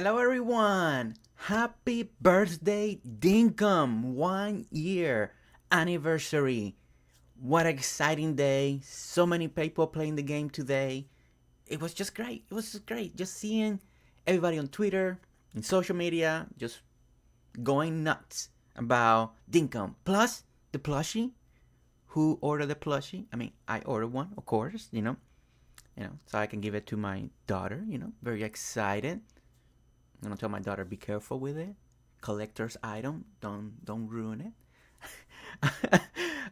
Hello everyone! Happy birthday Dinkum! 1 year anniversary. What an exciting day. So many people playing the game today. It was just great. It was just great. Just seeing everybody on Twitter and social media just going nuts about Dinkum. Plus the plushie. Who ordered the plushie? I mean, I ordered one, of course, so I can give it to my daughter, very excited. I'm gonna tell my daughter, be careful with it. Collector's item, don't ruin it.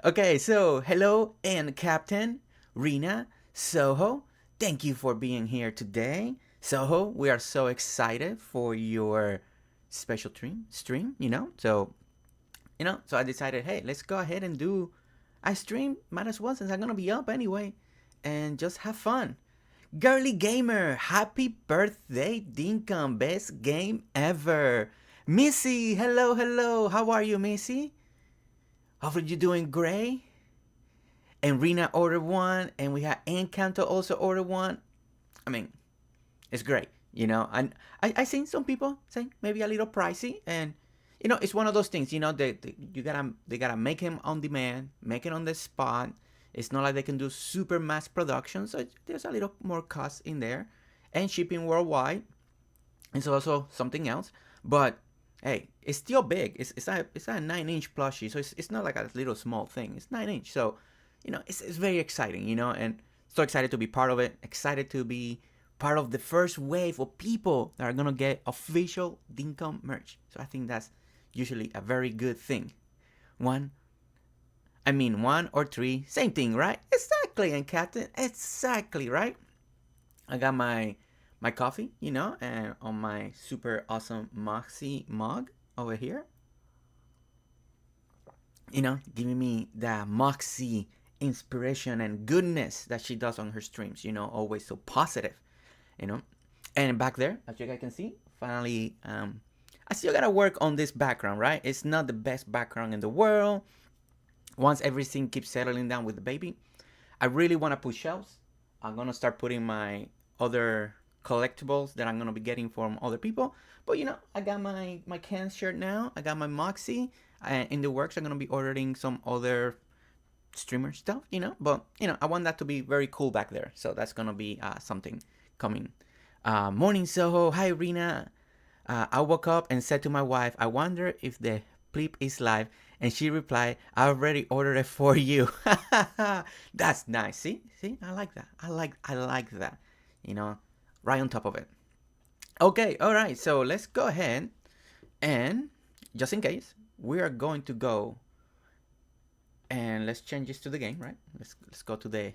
Okay, so hello and Captain Rena Soho. Thank you for being here today. Soho, we are so excited for your special stream, So I decided, hey, let's go ahead and do a stream. Might as well, since I'm gonna be up anyway, and just have fun. Girly Gamer, happy birthday, Dinkum, best game ever. Missy, hello, how are you, Missy? Hopefully you're doing great. And Rena ordered one, and we had Encanto also ordered one. I mean, it's great, And I seen some people saying maybe a little pricey, and it's one of those things, they gotta make him on demand, make it on the spot. It's not like they can do super mass production, so there's a little more cost in there, and shipping worldwide. It's also something else, but hey, it's still big. It's a 9-inch plushie, so it's not like a little small thing. It's 9-inch, so it's very exciting, and so excited to be part of it. Excited to be part of the first wave of people that are gonna get official Dinkum merch. So I think that's usually a very good thing. One or three, same thing, right? Exactly, and Captain, exactly, right? I got my coffee, and on my super awesome Moxie mug over here. Giving me that Moxie inspiration and goodness that she does on her streams, always so positive, And back there, as you guys can see, finally, I still gotta work on this background, right? It's not the best background in the world. Once everything keeps settling down with the baby, I really want to put shelves. I'm going to start putting my other collectibles that I'm going to be getting from other people. But, I got my can shirt now. I got my Moxie in the works. I'm going to be ordering some other streamer stuff, But, I want that to be very cool back there. So that's going to be something coming. Morning, Soho. Hi, Rena. I woke up and said to my wife, I wonder if the clip is live, and she replied, I already ordered it for you. That's nice. See, I like that. I like that, right on top of it. Okay, all right, so let's go ahead, and just in case, we are going to go, and let's change this to the game, right? Let's go to the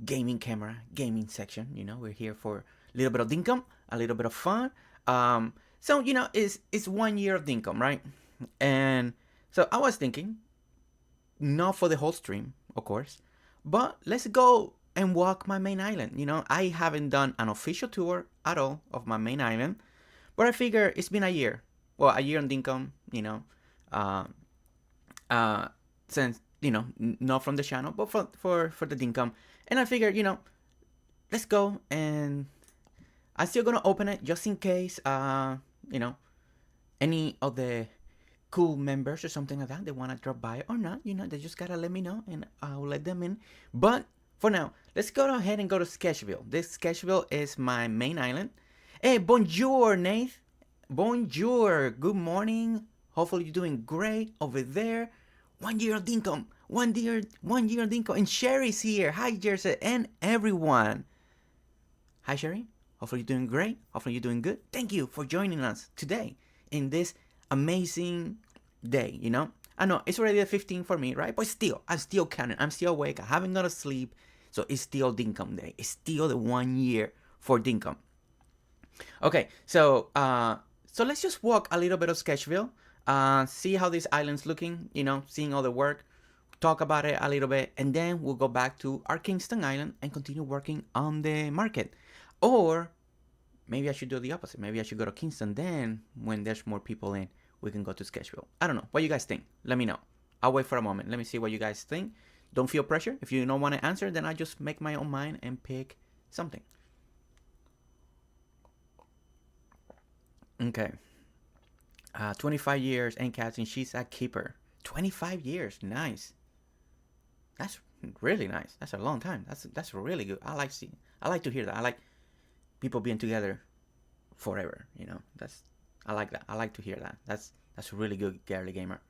gaming camera, gaming section. We're here for a little bit of Dinkum, a little bit of fun. So it's 1 year of Dinkum, right? And so I was thinking, not for the whole stream, of course, but let's go and walk my main island. I haven't done an official tour at all of my main island, but I figure it's been a year. Well, a year on Dinkum, since, not from the channel, but for the Dinkum. And I figured, let's go, and I'm still gonna open it just in case, any of the cool members or something like that, they want to drop by or not, they just gotta let me know and I'll let them in. But for now, let's go ahead and go to Sketchville. This Sketchville is my main island. Hey, bonjour, Nate. Bonjour. Good morning. Hopefully you're doing great over there. 1 year of Dinkum. 1 year of Dinkum. And Sherry's here. Hi, Jersey, and everyone. Hi, Sherry. Hopefully you're doing great. Hopefully you're doing good. Thank you for joining us today in this amazing day, I know it's already the 15th for me, right? But still, I'm still counting. I'm still awake. I haven't gone to sleep. So it's still Dinkum day. It's still the 1 year for Dinkum. Okay, so let's just walk a little bit of Sketchville, see how this island's looking, seeing all the work, talk about it a little bit, and then we'll go back to our Kingston Island and continue working on the market. Or maybe I should do the opposite. Maybe I should go to Kingston. Then when there's more people in, we can go to Sketchville. I don't know. What you guys think? Let me know. I'll wait for a moment. Let me see what you guys think. Don't feel pressure. If you don't want to answer, then I just make my own mind and pick something. Okay. 25 years and captain. She's a keeper. 25 years. Nice. That's really nice. That's a long time. That's really good. I like to hear that. I like people being together forever. I like that. I like to hear that. That's really good, girly gamer.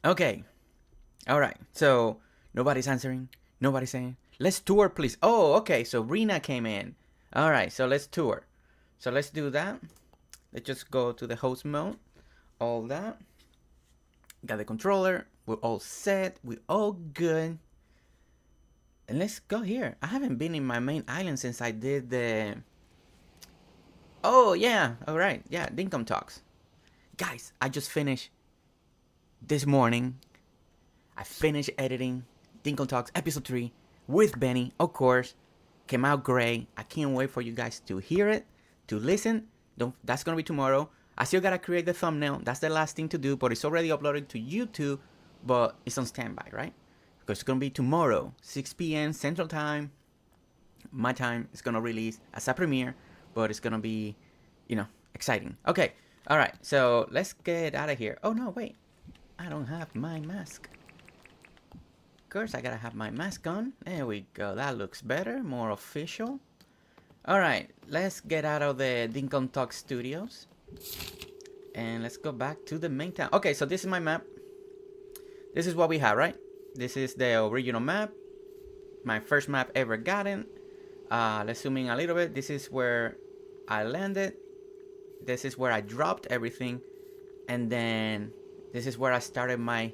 Okay. All right. So nobody's answering. Nobody's saying. Let's tour, please. Oh, okay. So Rena came in. All right. So let's tour. So let's do that. Let's just go to the host mode. All that. Got the controller. We're all set. We're all good. And let's go here. I haven't been in my main island since I did the... Oh, yeah. All right. Yeah, Dinkum Talks. Guys, I just finished this morning. I finished editing Dinkum Talks episode 3 with Benny, of course. Came out great. I can't wait for you guys to hear it, to listen. That's going to be tomorrow. I still got to create the thumbnail. That's the last thing to do, but it's already uploaded to YouTube, but it's on standby, right? Because it's going to be tomorrow, 6 p.m. Central Time. My time is going to release as a premiere, but it's going to be, exciting. Okay. All right. So let's get out of here. Oh, no, wait. I don't have my mask. Of course, I got to have my mask on. There we go. That looks better, more official. All right. Let's get out of the Dinkum Talk Studios. And let's go back to the main town. Okay, so this is my map. This is what we have, right? This is the original map. My first map ever gotten. Let's zoom in a little bit. This is where I landed. This is where I dropped everything. And then this is where I started my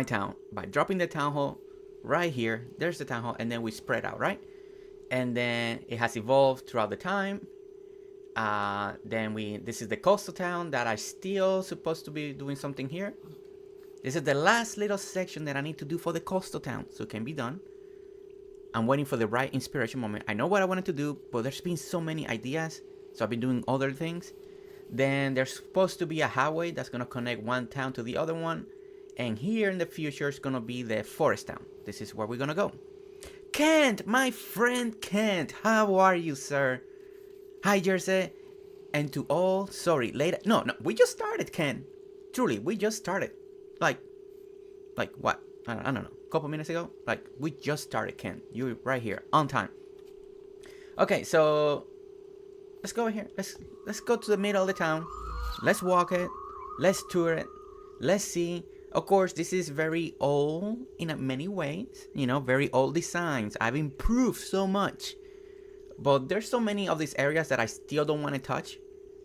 town. By dropping the town hall right here. There's the town hall. And then we spread out, right? And then it has evolved throughout the time. This is the coastal town that I still supposed to be doing something here. This is the last little section that I need to do for the coastal town, so it can be done. I'm waiting for the right inspiration moment. I know what I wanted to do, but there's been so many ideas, so I've been doing other things. Then there's supposed to be a highway that's gonna connect one town to the other one. And here in the future is gonna be the forest town. This is where we're gonna go. Kent, my friend Kent, how are you, sir? Hi, Jersey. And to all, sorry, later. No, we just started, Kent. Truly, we just started. Like what? I don't know. A couple minutes ago? Like, we just started, Kent. You're right here, on time. Okay, so let's go in here. Let's go to the middle of the town. Let's walk it. Let's tour it. Let's see. Of course, this is very old in many ways. Very old designs. I've improved so much. But there's so many of these areas that I still don't want to touch.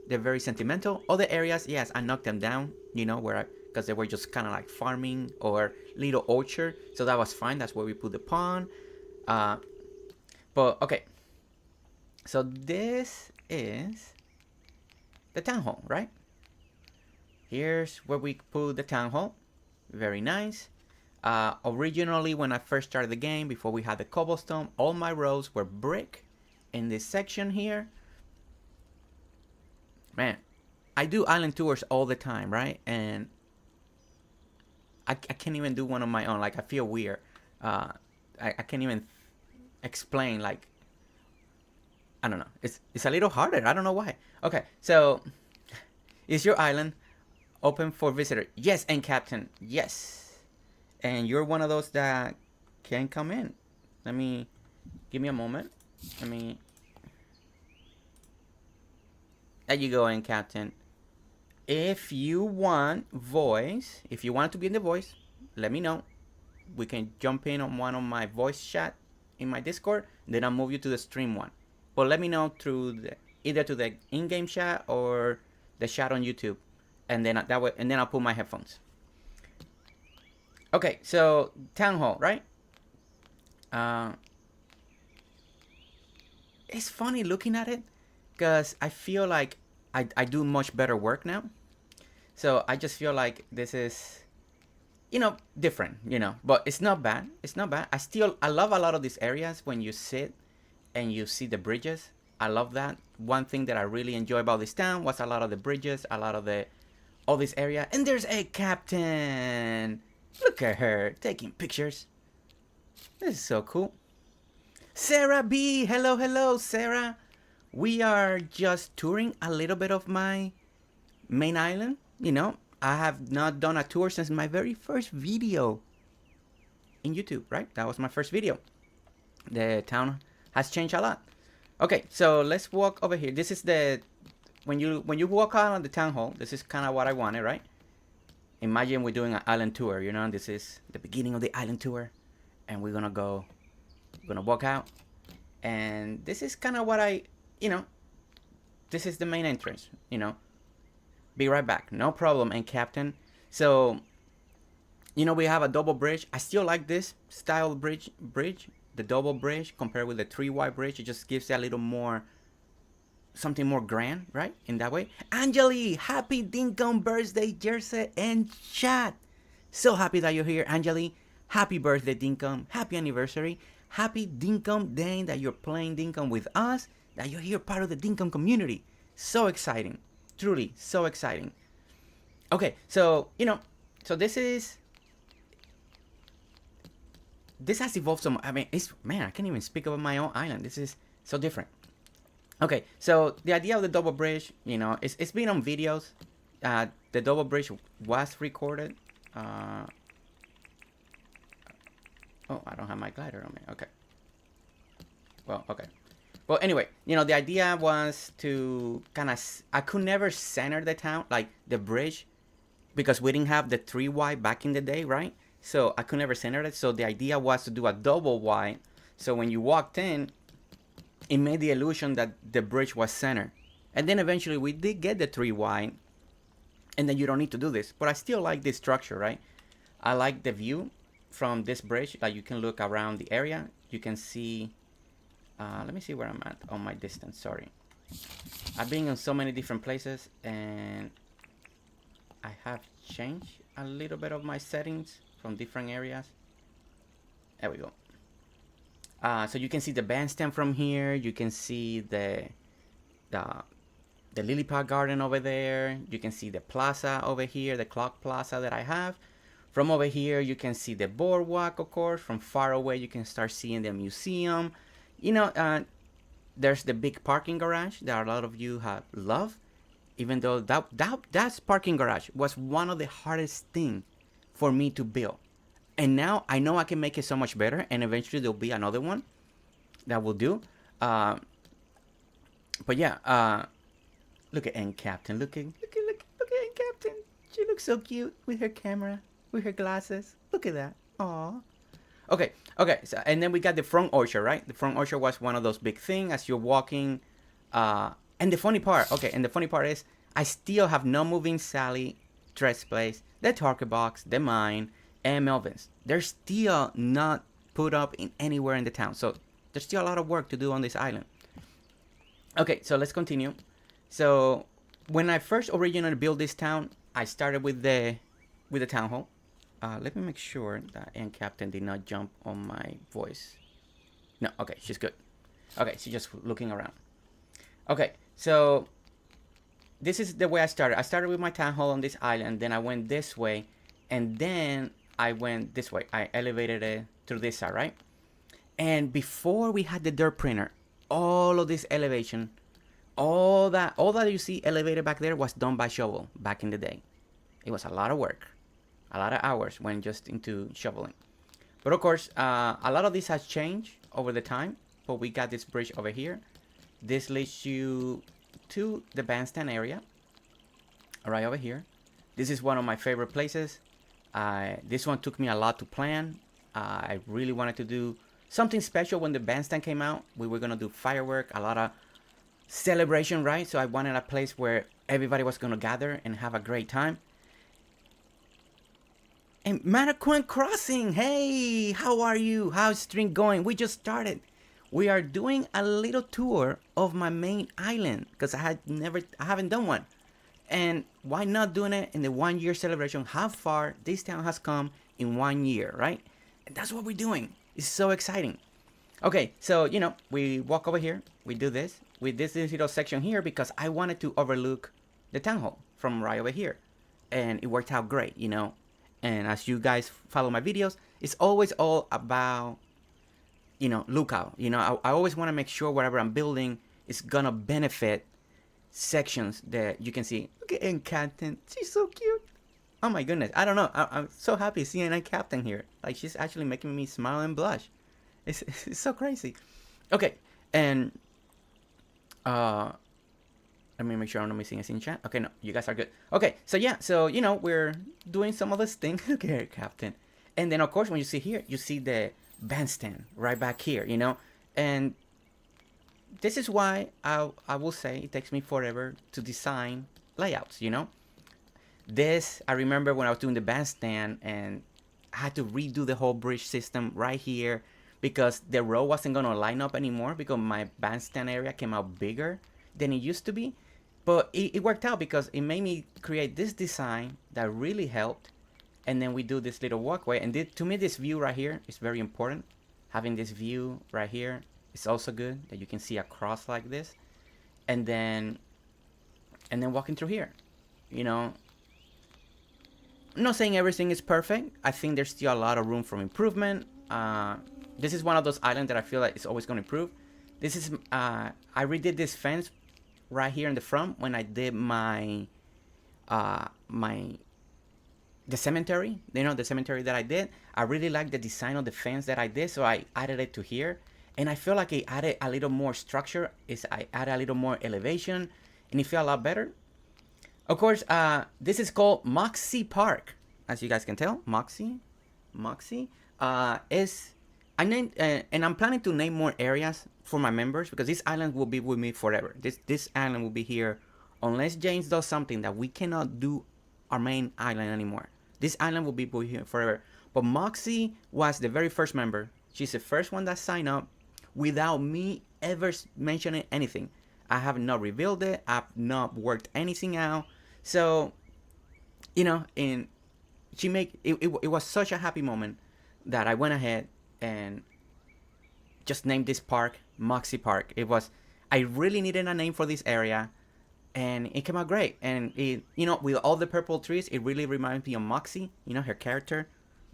They're very sentimental. Other areas, yes, I knocked them down, because they were just kind of like farming or little orchard. So that was fine. That's where we put the pond. But, okay. So this is the town hall, right? Here's where we put the town hall. Very nice. Originally, when I first started the game, before we had the cobblestone, all my roads were brick. In this section here, man, I do island tours all the time, right? And I can't even do one on my own. Like, I feel weird. I can't even explain, like, I don't know. It's a little harder. I don't know why. Okay, so is your island open for visitor? Yes, and captain, yes. And you're one of those that can come in. Give me a moment. There you go, and captain. If you want to be in the voice, let me know. We can jump in on one of my voice chat in my Discord. Then I'll move you to the stream one. But let me know through either to the in-game chat or the chat on YouTube, and then that way, and then I'll put my headphones. Okay, so town hall, right? It's funny looking at it, because I feel like I do much better work now. So I just feel like this is, different, but it's not bad. It's not bad. I love a lot of these areas when you sit and you see the bridges. I love that. One thing that I really enjoy about this town was a lot of the bridges, a lot of all this area. And there's a captain. Look at her taking pictures. This is so cool. Sarah B. Hello, hello, Sarah. We are just touring a little bit of my main island. You know, I have not done a tour since my very first video in YouTube, right? That was my first video. The town has changed a lot. Okay, so let's walk over here. This is the when you walk out on the town hall. This is kind of what I wanted, right? Imagine we're doing an island tour. You know, this is the beginning of the island tour, and we're gonna walk out, and this is kind of what this is the main entrance. You know, be right back. No problem, and Captain. So, you know, we have a double bridge. I still like this style bridge, the double bridge compared with the 3-wide bridge. It just gives it a little more, something more grand, right? In that way. Angeli, happy Dinkum birthday, Jersey and chat. So happy that you're here, Angeli. Happy birthday, Dinkum. Happy anniversary. Happy Dinkum Day that you're playing Dinkum with us, that you're here part of the Dinkum community. So exciting. Truly, so exciting. Okay, so, you know, so this has evolved so much. I mean, I can't even speak about my own island. This is so different. Okay, so the idea of the double bridge, you know, it's been on videos. The double bridge was recorded. Oh, I don't have my glider on me. Okay. Well, okay. Well, anyway, you know, the idea was to I could never center the town, like the bridge, because we didn't have the 3-wide back in the day, right? So I could never center it. So the idea was to do a double wide. So when you walked in, it made the illusion that the bridge was centered. And then eventually we did get the 3-wide, and then you don't need to do this. But I still like this structure, right? I like the view from this bridge. Like, you can look around the area. You can see, let me see where I'm at on my distance, sorry. I've been in so many different places, and I have changed a little bit of my settings from different areas. There we go. So you can see the bandstand from here. You can see the lily pad garden over there. You can see the plaza over here, the clock plaza that I have. From over here, you can see the boardwalk, of course. From far away, you can start seeing the museum. You know, there's the big parking garage that a lot of you have loved. Even though that parking garage was one of the hardest thing for me to build. And now I know I can make it so much better, and eventually there'll be another one that will do. But yeah, look at N Captain. Look at N Captain. She looks so cute with her camera, with her glasses. Look at that. Aww. Okay. So, and then we got the front orchard, right? The front orchard was one of those big things as you're walking. And the funny part, is I still have no moving Sally, Dress Place, the Target Box, the Mine, and Melvin's. They're still not put up in anywhere in the town. So there's still a lot of work to do on this island. Okay, so let's continue. So when I first originally built this town, I started with the town hall. Let me make sure that N Captain did not jump on my voice. No, okay, she's good. Okay, she's just looking around. Okay, so this is the way I started. I started with my town hall on this island, then I went this way, and then I went this way. I elevated it through this side, right? And before we had the dirt printer, all of this elevation, all that you see elevated back there was done by shovel back in the day. It was a lot of work. A lot of hours went just into shoveling. But of course, a lot of this has changed over the time. But we got this bridge over here. This leads you to the bandstand area, right over here. This is one of my favorite places. This one took me a lot to plan. I really wanted to do something special when the bandstand came out. We were gonna do firework, a lot of celebration, right? So I wanted a place where everybody was gonna gather and have a great time. And Mataquan Crossing, hey, how are you? How's stream going? We just started. We are doing a little tour of my main island because I haven't done one. And why not doing it in the 1-year celebration? How far this town has come in 1 year, right? And that's what we're doing. It's so exciting. Okay, so, you know, we walk over here. We do this. We did this little section here because I wanted to overlook the town hall from right over here. And it worked out great, you know. And as you guys follow my videos, it's always all about look out. I always want to make sure whatever I'm building is gonna benefit sections that you can see. Look at Captain, she's so cute. Oh my goodness, I don't know. I'm so happy seeing a Captain here. Like, she's actually making me smile and blush. It's so crazy. Okay, and let me make sure I'm not missing a scene chat. Okay, no, you guys are good. Okay, so yeah, so we're doing some of this thing. Look here, Captain. And then of course when you see here, you see the bandstand right back here, and this is why I will say it takes me forever to design layouts. This, I remember when I was doing the bandstand and I had to redo the whole bridge system right here because the row wasn't gonna line up anymore because my bandstand area came out bigger than it used to be. But it worked out because it made me create this design that really helped. And then we do this little walkway. And to me, this view right here is very important. Having this view right here is also good, that you can see across like this. And then walking through here. I'm not saying everything is perfect. I think there's still a lot of room for improvement. This is one of those islands that I feel like it's always going to improve. This is, I redid this fence right here in the front when I did my the cemetery. The cemetery that I did. I really like the design of the fence that I did, so I added it to here, and I feel like it added a little more structure. I added a little more elevation, and it felt a lot better. Of course, this is called Moxie Park, as you guys can tell. Moxie is, I named, and I'm planning to name more areas for my members because this island will be with me forever. This island will be here unless James does something that we cannot do our main island anymore. This island will be with here forever. But Moxie was the very first member. She's the first one that signed up without me ever mentioning anything. I have not revealed it. I've not worked anything out. So, and she it was such a happy moment that I went ahead and just named this park Moxie Park. I really needed a name for this area, and it came out great. And it, with all the purple trees, it really reminds me of Moxie. Her character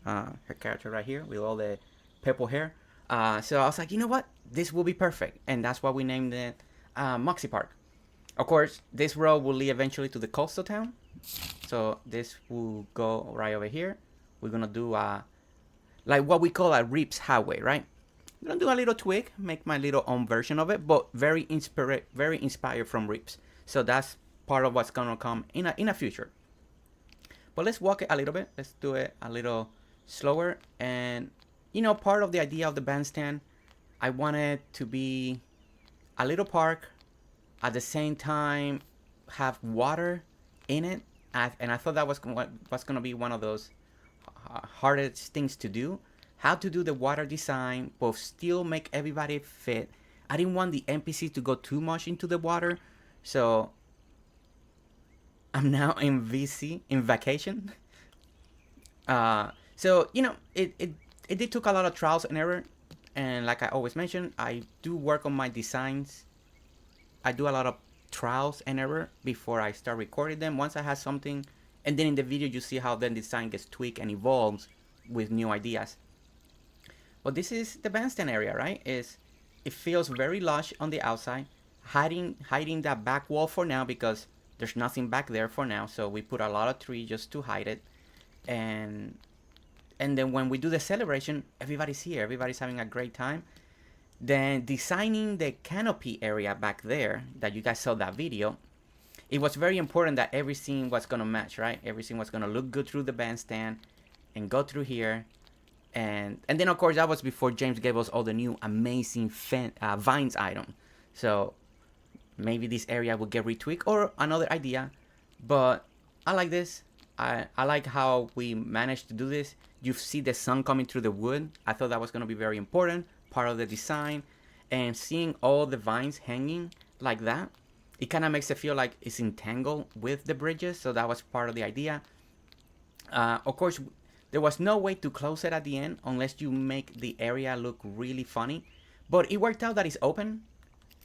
right here with all the purple hair. So I was like, you know what? This will be perfect, and that's why we named it Moxie Park. Of course, this road will lead eventually to the coastal town. So this will go right over here. We're gonna do like what we call a Rips Highway, right? I'm gonna do a little tweak, make my little own version of it, but very inspired from Rips. So that's part of what's gonna come in a future. But let's walk it a little bit. Let's do it a little slower. And part of the idea of the bandstand, I wanted to be a little park, at the same time have water in it, and I thought that was gonna be one of those hardest things to do. How to do the water design but still make everybody fit. I didn't want the NPC to go too much into the water, so I'm now in vacation. So it did took a lot of trials and error, and like I always mention, I do work on my designs. I do a lot of trials and error before I start recording them. Once I have something, and then in the video you see how the design gets tweaked and evolves with new ideas. But this is the bandstand area, right? It feels very lush on the outside, hiding that back wall for now because there's nothing back there for now. So we put a lot of tree just to hide it, and then when we do the celebration, everybody's here, everybody's having a great time. Then designing the canopy area back there that you guys saw that video, it was very important that every scene was gonna match, right? Every scene was gonna look good through the bandstand and go through here. And then of course that was before James gave us all the new amazing vines item. So maybe this area will get retweaked or another idea, but I like this. I like how we managed to do this. You see the sun coming through the wood. I thought that was going to be very important, part of the design. And seeing all the vines hanging like that, it kind of makes it feel like it's entangled with the bridges. So that was part of the idea. Of course, there was no way to close it at the end unless you make the area look really funny. But it worked out that it's open.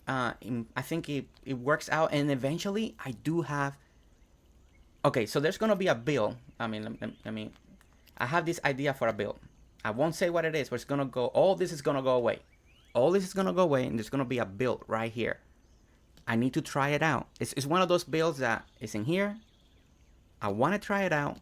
I think it works out. And eventually, I do have... Okay, so there's going to be a build. I have this idea for a build. I won't say what it is, but it's going to go... All this is going to go away. all this is gonna go away, and there's gonna be a build right here. I need to try it out. It's one of those builds that is in here. I want to try it out.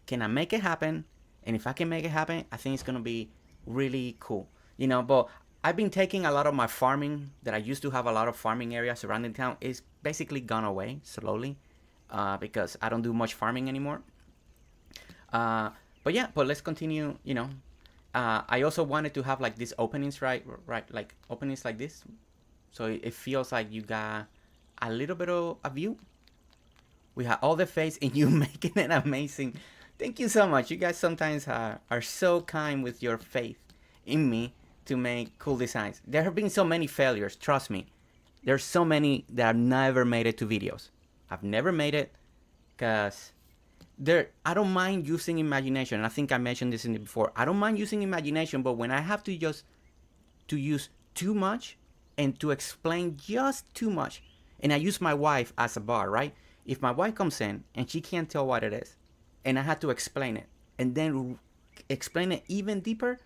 Can I make it happen? And if I can make it happen, I think it's gonna be really cool. You know, but I've been taking a lot of my farming that I used to have a lot of farming areas surrounding town is basically gone away slowly because I don't do much farming anymore. But yeah, but let's continue. You know, I also wanted to have like these openings, right, like openings like this, so it feels like you got a little bit of a view. We have all the faith in you making it amazing. Thank you so much. You guys sometimes are so kind with your faith in me to make cool designs. There have been so many failures, trust me. There's so many that I've never made it to videos. I've never made it because I don't mind using imagination. I think I mentioned this in it before. I don't mind using imagination, but when I have to use too much and to explain just too much, and I use my wife as a bar, right? If my wife comes in and she can't tell what it is, and I had to explain it, and then explain it even deeper,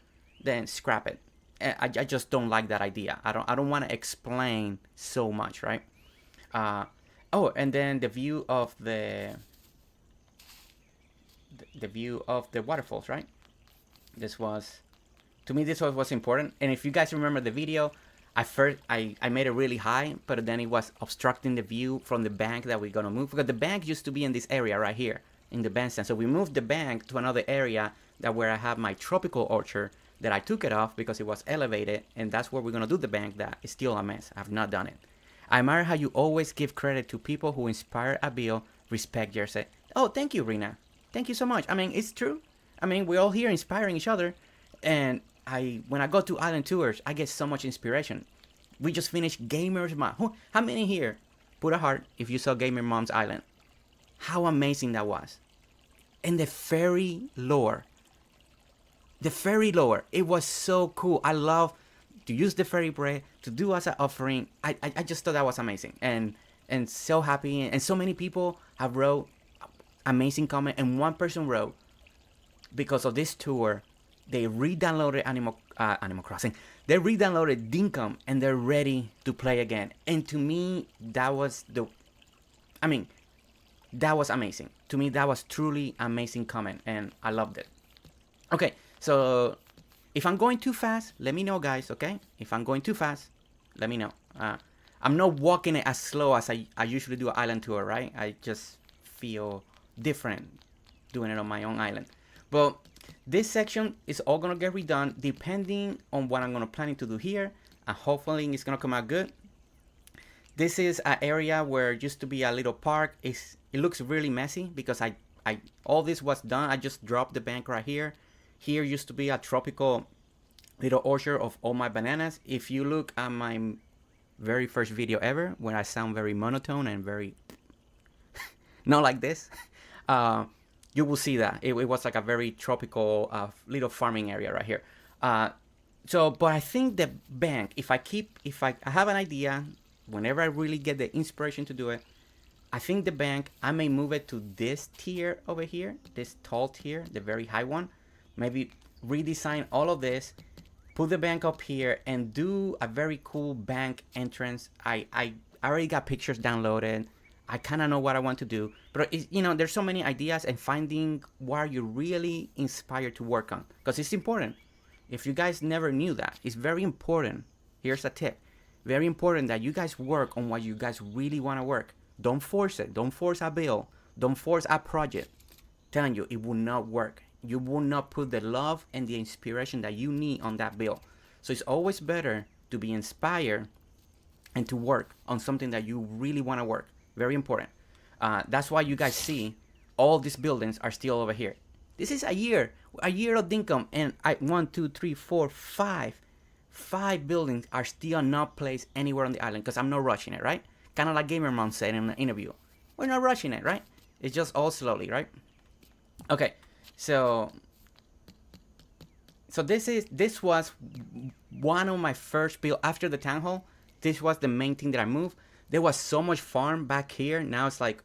then scrap it. I just don't like that idea. I don't want to explain so much, right? Oh, and then the view of the view of the waterfalls, right? To me, this was what's important. And if you guys remember the video, I made it really high, but then it was obstructing the view from the bank that we're gonna move, because the bank used to be in this area right here in the bandstand. So we moved the bank to another area where I have my tropical orchard that I took it off because it was elevated, and that's where we're gonna do the bank. That is still a mess. I've not done it. I admire how you always give credit to people who inspire a build. Respect Jersey. Oh, thank you, Rina. Thank you so much. I mean, it's true. I mean, we're all here inspiring each other, and when I go to island tours, I get so much inspiration. We just finished Gamer's Mom. How many here put a heart if you saw Gamer Mom's Island? How amazing that was. And the fairy lore. It was so cool. I love to use the fairy bread to do as an offering. I just thought that was amazing, and so happy. And so many people have wrote amazing comment, and one person wrote, because of this tour, they re-downloaded Animal Crossing. They re-downloaded Dinkum, and they're ready to play again. And to me, that was that was amazing. To me, that was truly amazing comment, and I loved it. Okay, so if I'm going too fast, let me know, guys, okay? If I'm going too fast, let me know. I'm not walking it as slow as I usually do an island tour, right? I just feel different doing it on my own island. But this section is all gonna get redone depending on what I'm gonna planning to do here, and hopefully it's gonna come out good. This is an area where it used to be a little park. It looks really messy because all this was done. I just dropped the bank right here. Here used to be a tropical little orchard of all my bananas. If you look at my very first video ever, when I sound very monotone and very not like this, you will see that it was like a very tropical little farming area right here. But I think the bank, if I have an idea, whenever I really get the inspiration to do it, I think the bank, I may move it to this tier over here, this tall tier, the very high one. Maybe redesign all of this, put the bank up here, and do a very cool bank entrance. I already got pictures downloaded. I kind of know what I want to do, but there's so many ideas, and finding what you're really inspired to work on, because it's important. If you guys never knew that, it's very important. Here's a tip. Very important that you guys work on what you guys really want to work. Don't force it. Don't force a build. Don't force a project. Telling you, it will not work. You will not put the love and the inspiration that you need on that build. So it's always better to be inspired and to work on something that you really want to work. Very important. That's why you guys see all these buildings are still over here. This is a year of Dinkum, and 1, 2, 3, 4, 5 buildings are still not placed anywhere on the island because I'm not rushing it, right? Kind of like Gamer Mom said in an interview. We're not rushing it, right? It's just all slowly, right? Okay, so this was one of my first build after the town hall. This was the main thing that I moved. There was so much farm back here. Now it's like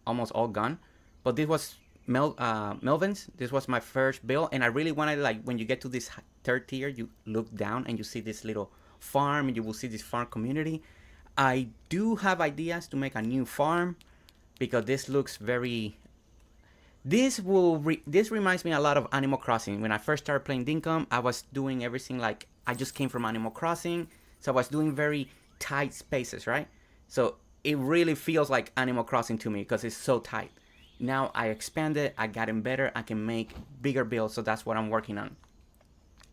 almost all gone. But this was Melvin's. This was my first build, and I really wanted, like, when you get to this third tier, you look down and you see this little farm, and you will see this farm community. I do have ideas to make a new farm because this looks very. This reminds me a lot of Animal Crossing. When I first started playing Dinkum, I was doing everything like I just came from Animal Crossing, so I was doing very tight spaces, right? So it really feels like Animal Crossing to me because it's so tight. Now I expanded, I got it better, I can make bigger builds, so that's what I'm working on.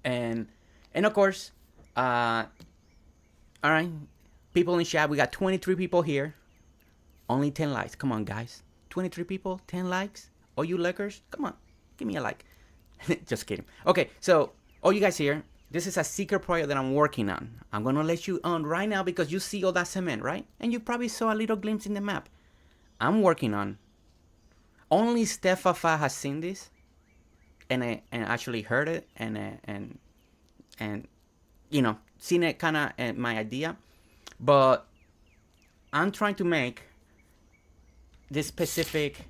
And of course, all right, people in chat, we got 23 people here, only 10 likes. Come on, guys, 23 people, 10 likes. All you likers, come on, give me a like. Just kidding. Okay, so all you guys here, this is a secret project that I'm working on. I'm gonna let you on right now because you see all that cement, right? And you probably saw a little glimpse in the map. I'm working on. Only Stefafa has seen this, and actually heard it, and you know, seen it kind of my idea, but I'm trying to make this specific.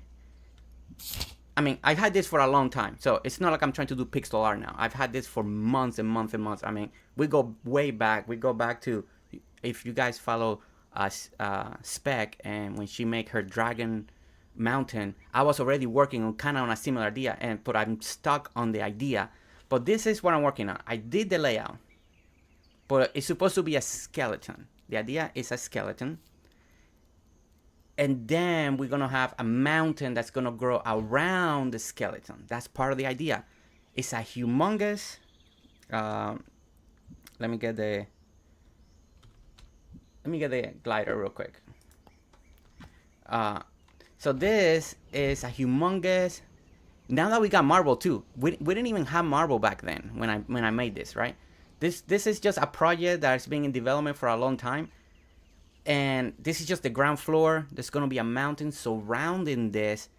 I mean, I've had this for a long time, so it's not like I'm trying to do pixel art now. I've had this for months and months and months. I mean, we go way back. We go back to, if you guys follow Spec, and when she make her dragon mountain, I was already working on kind of on a similar idea, but I'm stuck on the idea. But this is what I'm working on. I did the layout, but it's supposed to be a skeleton. The idea is a skeleton. And then we're going to have a mountain that's going to grow around the skeleton. That's part of the idea. It's a humongous... let me get the glider real quick. So this is a humongous... Now that we got marble too. We didn't even have marble back then when I made this, right? This is just a project that's been in development for a long time. And this is just the ground floor. There's gonna be a mountain surrounding this,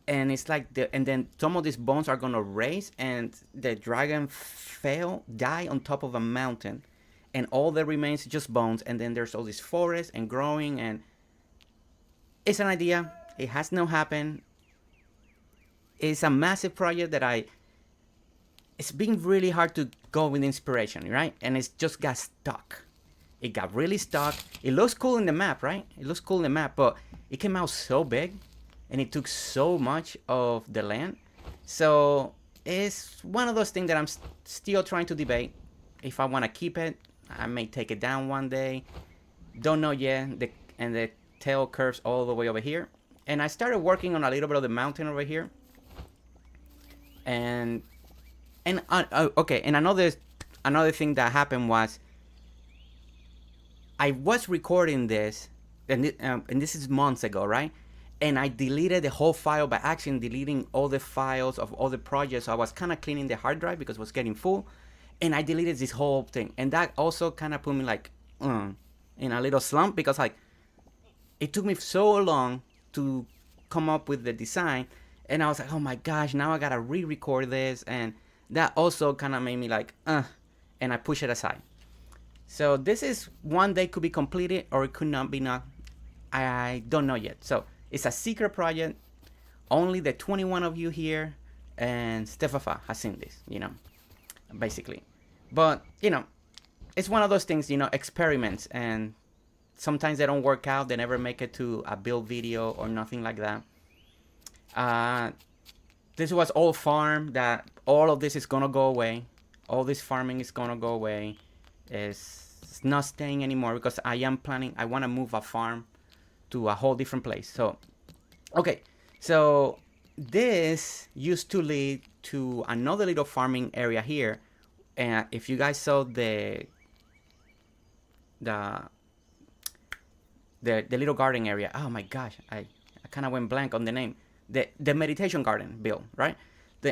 and it's like and then some of these bones are gonna raise, and the dragon die on top of a mountain, and all that remains is just bones. And then there's all this forest and growing, and it's an idea. It has not happened. It's a massive project that it's been really hard to go with inspiration, right? And it's just got stuck. It got really stuck. It looks cool in the map, right? It looks cool in the map, but it came out so big and it took so much of the land. So it's one of those things that I'm still trying to debate. If I want to keep it, I may take it down one day. Don't know yet. And the tail curves all the way over here. And I started working on a little bit of the mountain over here. Okay, and another thing that happened was I was recording this, and this is months ago, right? And I deleted the whole file by accident, deleting all the files of all the projects. So I was kind of cleaning the hard drive because it was getting full, and I deleted this whole thing. And that also kind of put me like in a little slump because like it took me so long to come up with the design, and I was like, oh my gosh, now I gotta re-record this, and that also kind of made me like and I push it aside. So this is one day could be completed or it could not be. I don't know yet. So it's a secret project. Only the 21 of you here and Stefafa has seen this, you know, basically. But, you know, it's one of those things, you know, experiments, and sometimes they don't work out. They never make it to a build video or nothing like that. This was all farm, that all of this is going to go away. All this farming is going to go away. It's not staying anymore because I want to move a farm to a whole different place. So, okay, so this used to lead to another little farming area here. And if you guys saw the little garden area, oh my gosh, I kind of went blank on the name. The meditation garden build, right?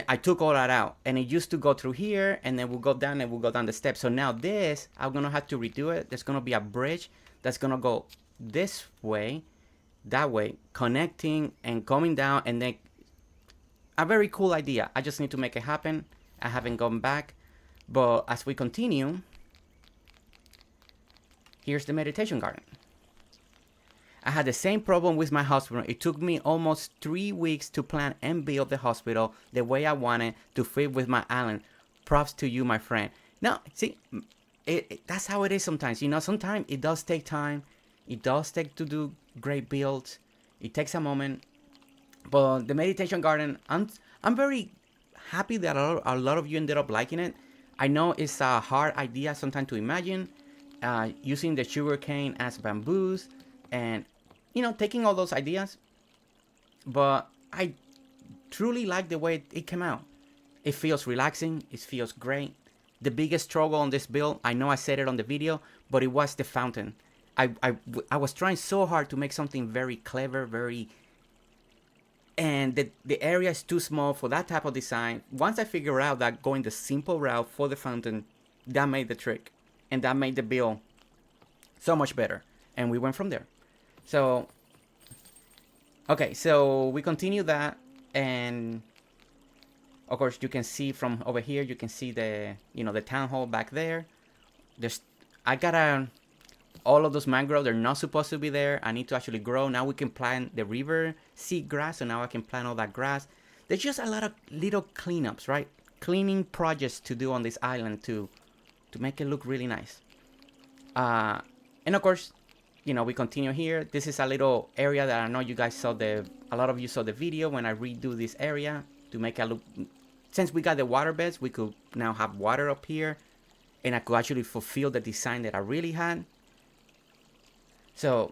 I took all that out, and it used to go through here, and then we'll go down and we'll go down the steps. So now this, I'm gonna have to redo it. There's gonna be a bridge that's gonna go this way, that way, connecting and coming down, and then a very cool idea. I just need to make it happen. I haven't gone back, but as we continue, here's the meditation garden. I had the same problem with my hospital. It took me almost 3 weeks to plan and build the hospital the way I wanted to fit with my island. Props to you, my friend. Now, see, that's how it is sometimes. You know, sometimes it does take time. It does take to do great builds. It takes a moment. But the meditation garden, I'm very happy that a lot of you ended up liking it. I know it's a hard idea sometimes to imagine, using the sugar cane as bamboos, and you know, taking all those ideas. But I truly like the way it came out. It feels relaxing. It feels great. The biggest struggle on this build, I know I said it on the video, but it was the fountain. I was trying so hard to make something very clever, and the area is too small for that type of design. Once I figured out that going the simple route for the fountain, that made the trick, and that made the build so much better, and we went from there. So okay, so we continue that, and of course you can see from over here, you can see the, you know, the town hall back there. I got all of those mangrove, they're not supposed to be there. I need to actually grow. Now we can plant the river seed grass, so now I can plant all that grass. There's just a lot of little cleanups, right? Cleaning projects to do on this island to make it look really nice. And of course, you know, we continue here. This is a little area that I know you guys saw a lot of you saw the video when I redo this area to make it look, since we got the water beds, we could now have water up here, and I could actually fulfill the design that I really had. So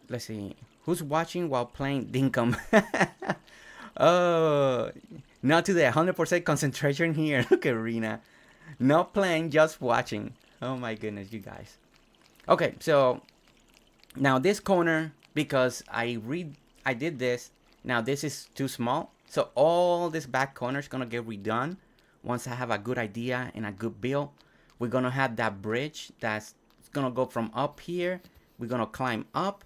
let's see, who's watching while playing Dinkum? Oh, not to the 100% concentration here. Look at Rena, not playing, just watching. Oh my goodness, you guys. Okay, so now this corner, because I did this, now this is too small, so all this back corner is gonna get redone once I have a good idea and a good build. We're gonna have that bridge that's gonna go from up here. We're gonna climb up,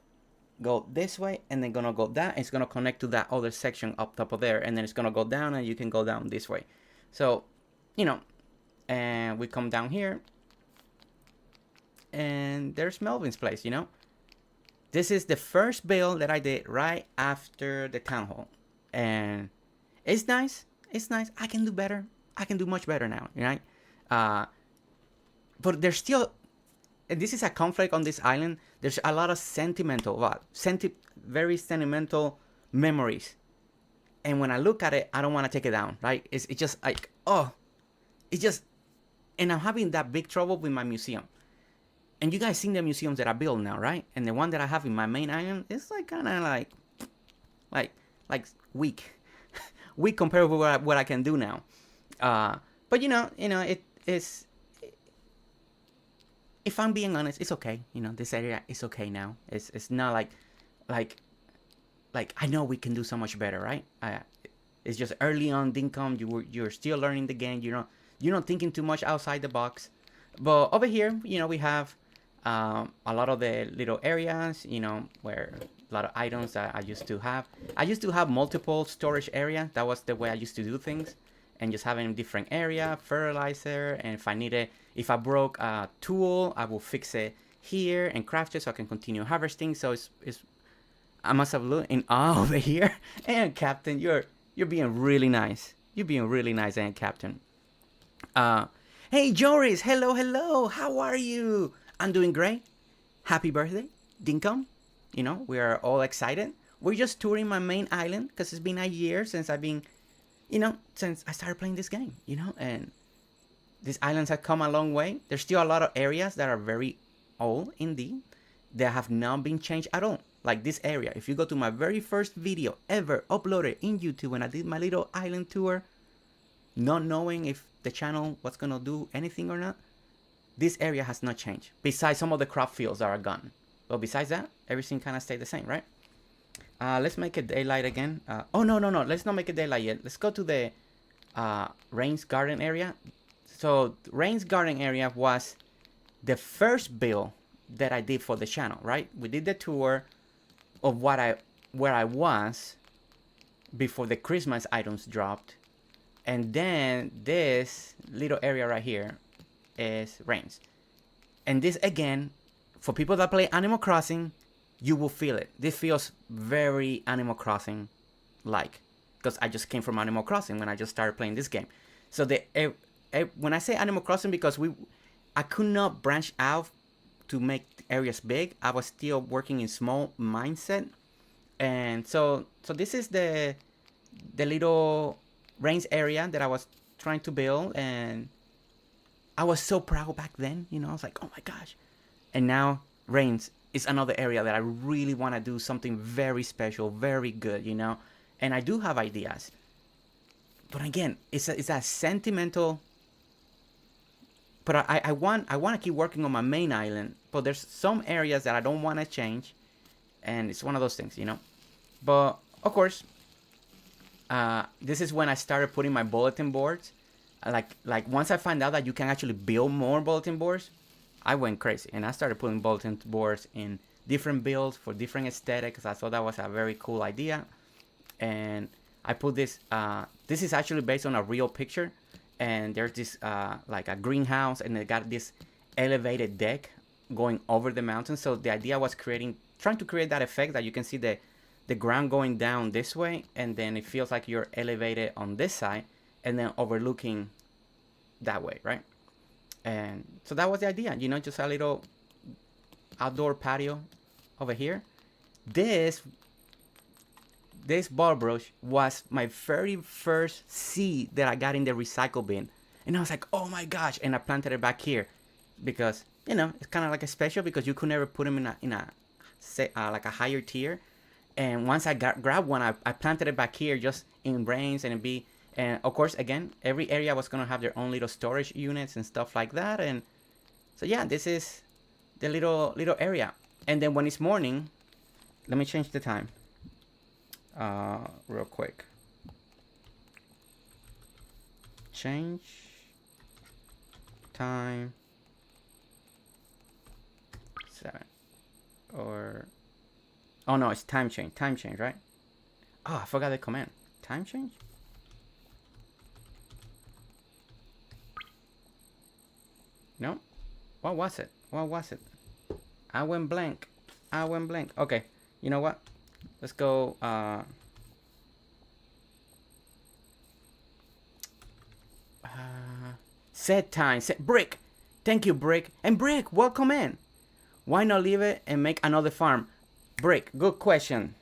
go this way, and then gonna go that. It's gonna connect to that other section up top of there, and then it's gonna go down, and you can go down this way. So, you know, and we come down here, and there's Melvin's place, you know. This is the first build that I did right after the town hall, and it's nice. It's nice. I can do better. I can do much better now, right? But there's still, and this is a conflict on this island. There's a lot of very sentimental memories, and when I look at it, I don't want to take it down, right? It's just like, oh, it's just, and I'm having that big trouble with my museum. And you guys seen the museums that I build now, right? And the one that I have in my main island, it's like kind of like weak, weak compared with what I can do now. But you know, it is. If I'm being honest, it's okay. You know, this area is okay now. It's not like I know we can do so much better, right? It's just early on Dinkum. You're still learning the game. You're not thinking too much outside the box. But over here, you know, we have a lot of the little areas, you know, where a lot of items that I used to have. I used to have multiple storage areas. That was the way I used to do things, and just having different area, fertilizer, and if I broke a tool, I will fix it here and craft it so I can continue harvesting. So I must have looked in over here. And Captain, you're being really nice. You're being really nice, and Captain. Hey Joris, hello. How are you? I'm doing great. Happy birthday, Dinkum. You know, we are all excited. We're just touring my main island because it's been a year since since I started playing this game, you know, and these islands have come a long way. There's still a lot of areas that are very old indeed, that have not been changed at all. Like this area, if you go to my very first video ever uploaded in YouTube when I did my little island tour, not knowing if the channel was gonna do anything or not, this area has not changed. Besides some of the crop fields that are gone. But besides that, everything kind of stayed the same, right? Let's make it daylight again. Oh, no. Let's not make it daylight yet. Let's go to the Rain's Garden area. So Rain's Garden area was the first build that I did for the channel, right? We did the tour of where I was before the Christmas items dropped. And then this little area right here is Rain's. And this, again, for people that play Animal Crossing, you will feel it. This feels very Animal Crossing like, because I just came from Animal Crossing when I just started playing this game. So when I say Animal Crossing, because I could not branch out to make areas big. I was still working in small mindset, and so this is the little range area that I was trying to build, and I was so proud back then. I was like, oh my gosh. And now Reigns is another area that I really want to do something very special, very good, And I do have ideas. But again, it's a sentimental. But I want to keep working on my main island. But there's some areas that I don't want to change. And it's one of those things, But, of course, this is when I started putting my bulletin boards. Like once I found out that you can actually build more bulletin boards, I went crazy. And I started putting bulletin boards in different builds for different aesthetics. I thought that was a very cool idea. And I put this, this is actually based on a real picture. And there's this, like a greenhouse, and it got this elevated deck going over the mountain. So the idea was trying to create that effect that you can see the ground going down this way, and then it feels like you're elevated on this side, and then overlooking that way, right? And so that was the idea, just a little outdoor patio over here. This ball brush was my very first seed that I got in the recycle bin, and I was like, oh my gosh. And I planted it back here because it's kind of like a special, because you could never put them in a like a higher tier. And once I grabbed one, I planted it back here just in range, and of course, again, every area was gonna have their own little storage units and stuff like that. And so yeah, this is the little area. And then when it's morning, let me change the time real quick. Change time 7, or oh no, it's time change, right? Oh, I forgot the command. Time change? No? What was it? I went blank. Okay, you know what? Let's go, set time, Brick. Thank you, Brick. And Brick, welcome in. Why not leave it and make another farm? Brick, good question.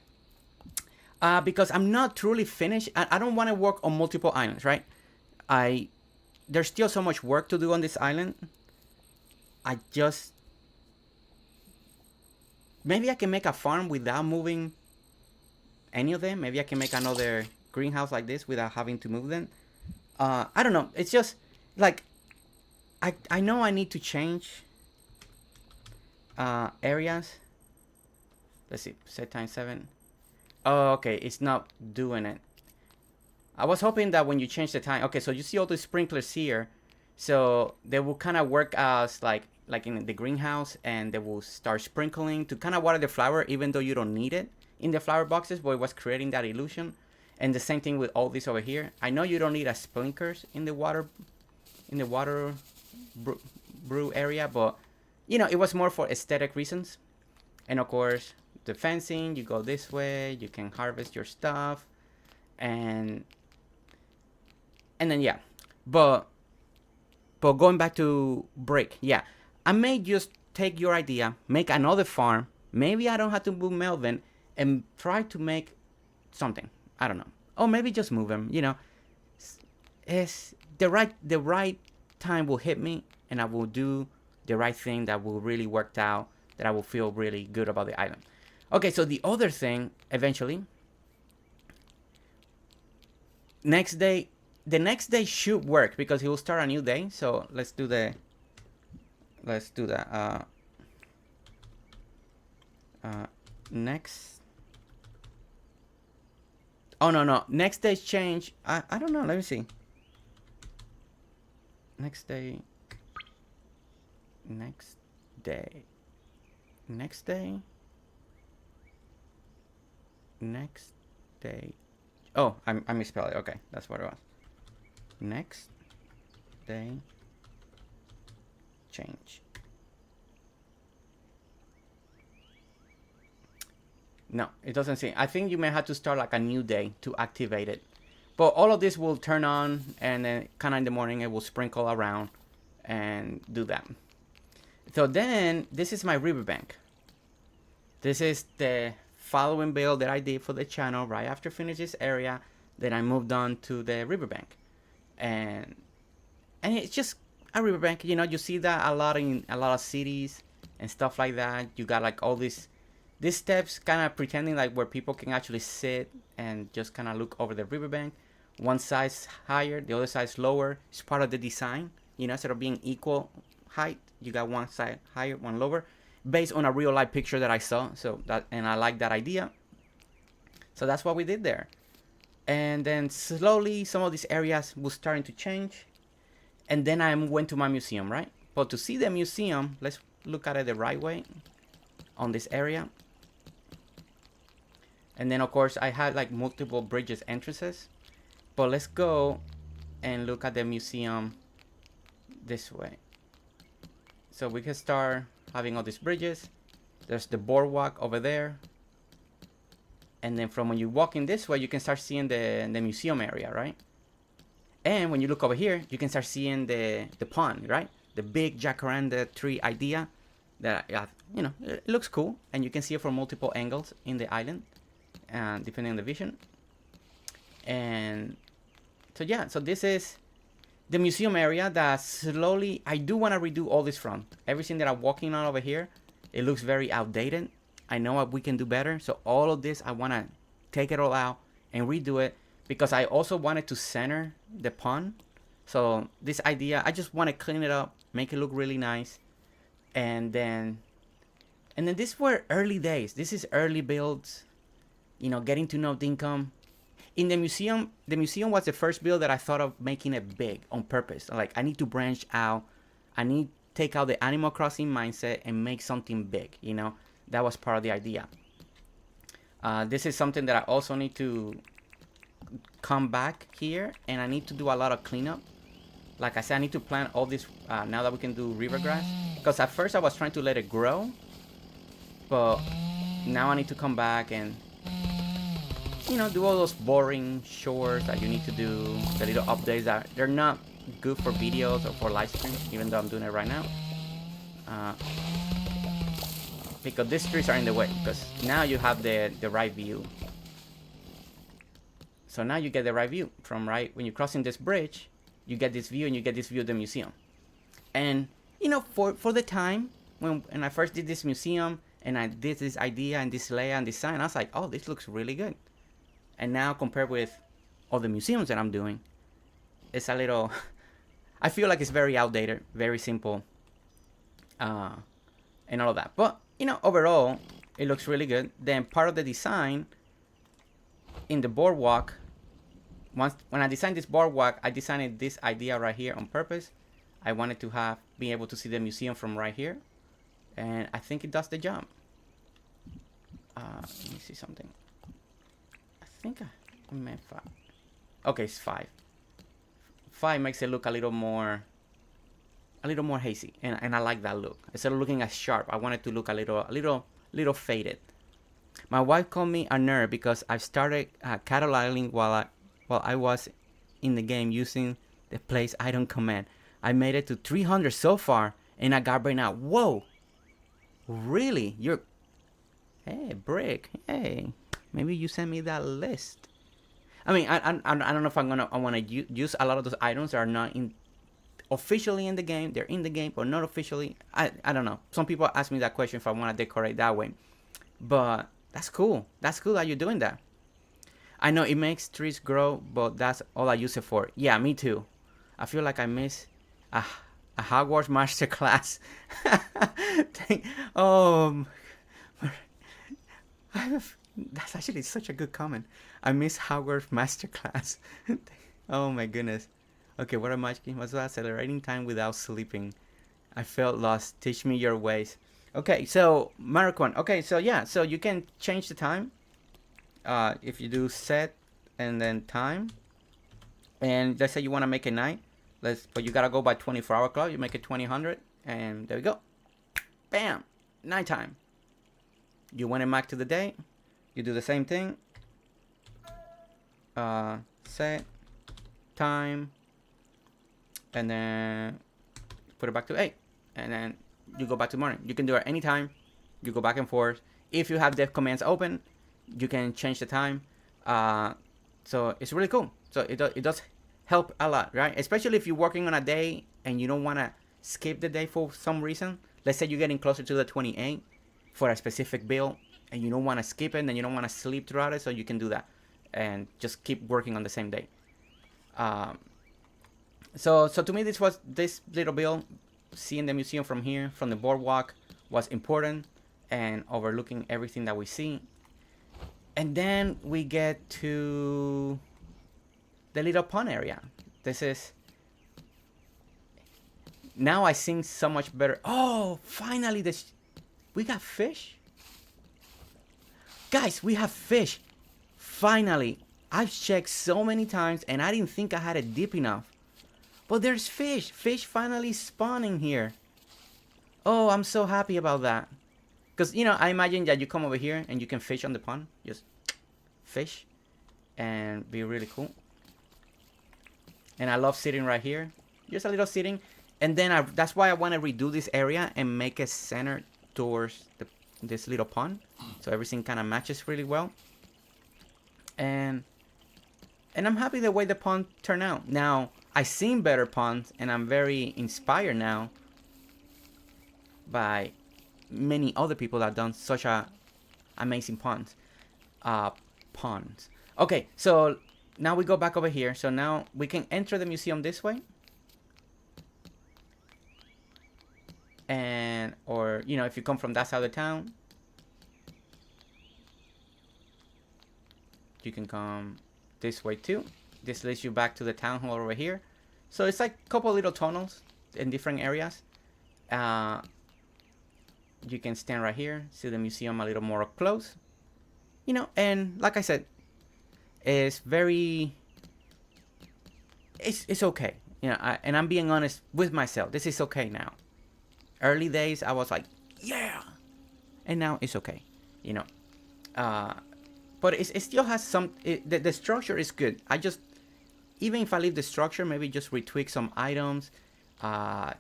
Because I'm not truly finished. I don't want to work on multiple islands, right? There's still so much work to do on this island. Maybe I can make a farm without moving any of them. Maybe I can make another greenhouse like this without having to move them. I don't know. It's just like, I know I need to change areas. Let's see, set time 7. Oh, okay, it's not doing it. I was hoping that when you change the time, okay, so you see all the sprinklers here, so they will kind of work as like in the greenhouse, and they will start sprinkling to kind of water the flower, even though you don't need it in the flower boxes, but it was creating that illusion. And the same thing with all this over here. I know you don't need a sprinklers in the water brew area, but it was more for aesthetic reasons. And of course, the fencing, you go this way, you can harvest your stuff, and then yeah. But going back to Brick, yeah, I may just take your idea, make another farm. Maybe I don't have to move Melvin, and try to make something. I don't know. Or maybe just move him. It's the right time will hit me, and I will do the right thing that will really work out, that I will feel really good about the island. Okay, so the other thing, eventually, the next day should work, because he will start a new day. So let's do that. Next. Oh, no. Next day's change. I don't know. Let me see. Next day. Oh, I misspelled it. Okay, that's what it was. Next day change. No, it doesn't say. I think you may have to start like a new day to activate it. But all of this will turn on, and then kind of in the morning it will sprinkle around and do that. So then this is my riverbank. This is the following build that I did for the channel right after finish this area. Then I moved on to the riverbank, and it's just a riverbank. You know, you see that a lot in a lot of cities and stuff like that. You got like all these steps kind of pretending like where people can actually sit and just kind of look over the riverbank. One side's higher, the other side's lower. It's part of the design. You know, instead of being equal height, you got one side higher, one lower, based on a real life picture that I saw. So that, and I like that idea. So that's what we did there. And then slowly some of these areas were starting to change. And then I went to my museum, right? But to see the museum, let's look at it the right way on this area. And then of course I had like multiple bridges entrances. But let's go and look at the museum this way. So we can start having all these bridges. There's the boardwalk over there. And then from when you walk in this way, you can start seeing the museum area, right? And when you look over here, you can start seeing the pond, right? The big jacaranda tree idea that, you know, it looks cool. And you can see it from multiple angles in the island, depending on the vision. And so yeah, so this is the museum area that slowly, I do want to redo all this from. Everything that I'm walking on over here, it looks very outdated. I know what we can do better. So all of this, I want to take it all out and redo it, because I also wanted to center the pond. So this idea, I just want to clean it up, make it look really nice. And then these were early days. This is early builds, you know, getting to know Dinkum. In the museum was the first build that I thought of making it big on purpose. Like, I need to branch out. I need to take out the Animal Crossing mindset and make something big, you know. That was part of the idea. This is something that I also need to come back here, and I need to do a lot of cleanup. Like I said, I need to plant all this now that we can do river grass. Because at first I was trying to let it grow, but now I need to come back and, you know, do all those boring chores that you need to do, the little updates that they're not good for videos or for live streams, even though I'm doing it right now. Because these trees are in the way, because now you have the right view. So now you get the right view from right when you're crossing this bridge, you get this view, and you get this view of the museum. And you know, for the time when I first did this museum and I did this idea and this layout and design, I was like, oh, this looks really good. And now compared with all the museums that I'm doing, it's a little, I feel like it's very outdated, very simple, and all of that. But you know, overall, it looks really good. Then part of the design in the boardwalk, when I designed this boardwalk, I designed this idea right here on purpose. I wanted to be able to see the museum from right here, and I think it does the job. Let me see something. I think I meant 5. Okay, it's 5. 5 makes it look a little more hazy, and I like that look. Instead of looking as sharp, I want it to look a little faded. My wife called me a nerd because I started cataloging while I was in the game using the place item command. I made it to 300 so far, and I got burned out. Whoa, really? Hey, Brick. Hey, maybe you sent me that list. I mean, I don't know if I want to use a lot of those items that are not officially in the game. They're in the game, but not officially. I don't know. Some people ask me that question if I want to decorate that way. But that's cool. That's cool that you're doing that. I know it makes trees grow, but that's all I use it for. Yeah, me too. I feel like I miss a Hogwarts masterclass. That's actually such a good comment. I miss Hogwarts masterclass. Oh my goodness. Okay, what am I asking? What's that? Accelerating time without sleeping. I felt lost. Teach me your ways. Okay, so Maricon. Okay, so yeah, so you can change the time. If you do set and then time, and let's say you want to make it night, but you gotta go by 24-hour clock. You make it 2000, and there we go. Bam, nighttime. You want it back to the day. You do the same thing. set time, and then put it back to 8, and then you go back to morning. You can do it anytime. You go back and forth. If you have the commands open, you can change the time. So it's really cool. So it does help a lot, right? Especially if you're working on a day and you don't want to skip the day for some reason. Let's say you're getting closer to the 28 for a specific build and you don't want to skip it and you don't want to sleep throughout it, so you can do that and just keep working on the same day. So to me, this little build, seeing the museum from here, from the boardwalk, was important, and overlooking everything that we see. And then we get to the little pond area. This is... Now I sing so much better. Oh, finally, we got fish. Guys, we have fish. Finally. I've checked so many times and I didn't think I had it deep enough. But there's fish. Fish finally spawning here. Oh, I'm so happy about that. Because, you know, I imagine that you come over here and you can fish on the pond. Just fish. And be really cool. And I love sitting right here. Just a little sitting. And then that's why I want to redo this area and make it centered towards this little pond. So everything kind of matches really well. And I'm happy the way the pond turned out. Now, I've seen better ponds, and I'm very inspired now by many other people that have done such amazing ponds. Okay, so now we go back over here. So now we can enter the museum this way. And, or, you know, if you come from that side of the town, you can come this way too. This leads you back to the town hall over here. So it's like a couple little tunnels in different areas. You can stand right here, see the museum a little more up close. You know, and like I said, it's very... It's okay. You know, and I'm being honest with myself. This is okay now. Early days, I was like, yeah! And now it's okay. You know. But it still has some... The structure is good. I just... Even if I leave the structure, maybe just retweak some items.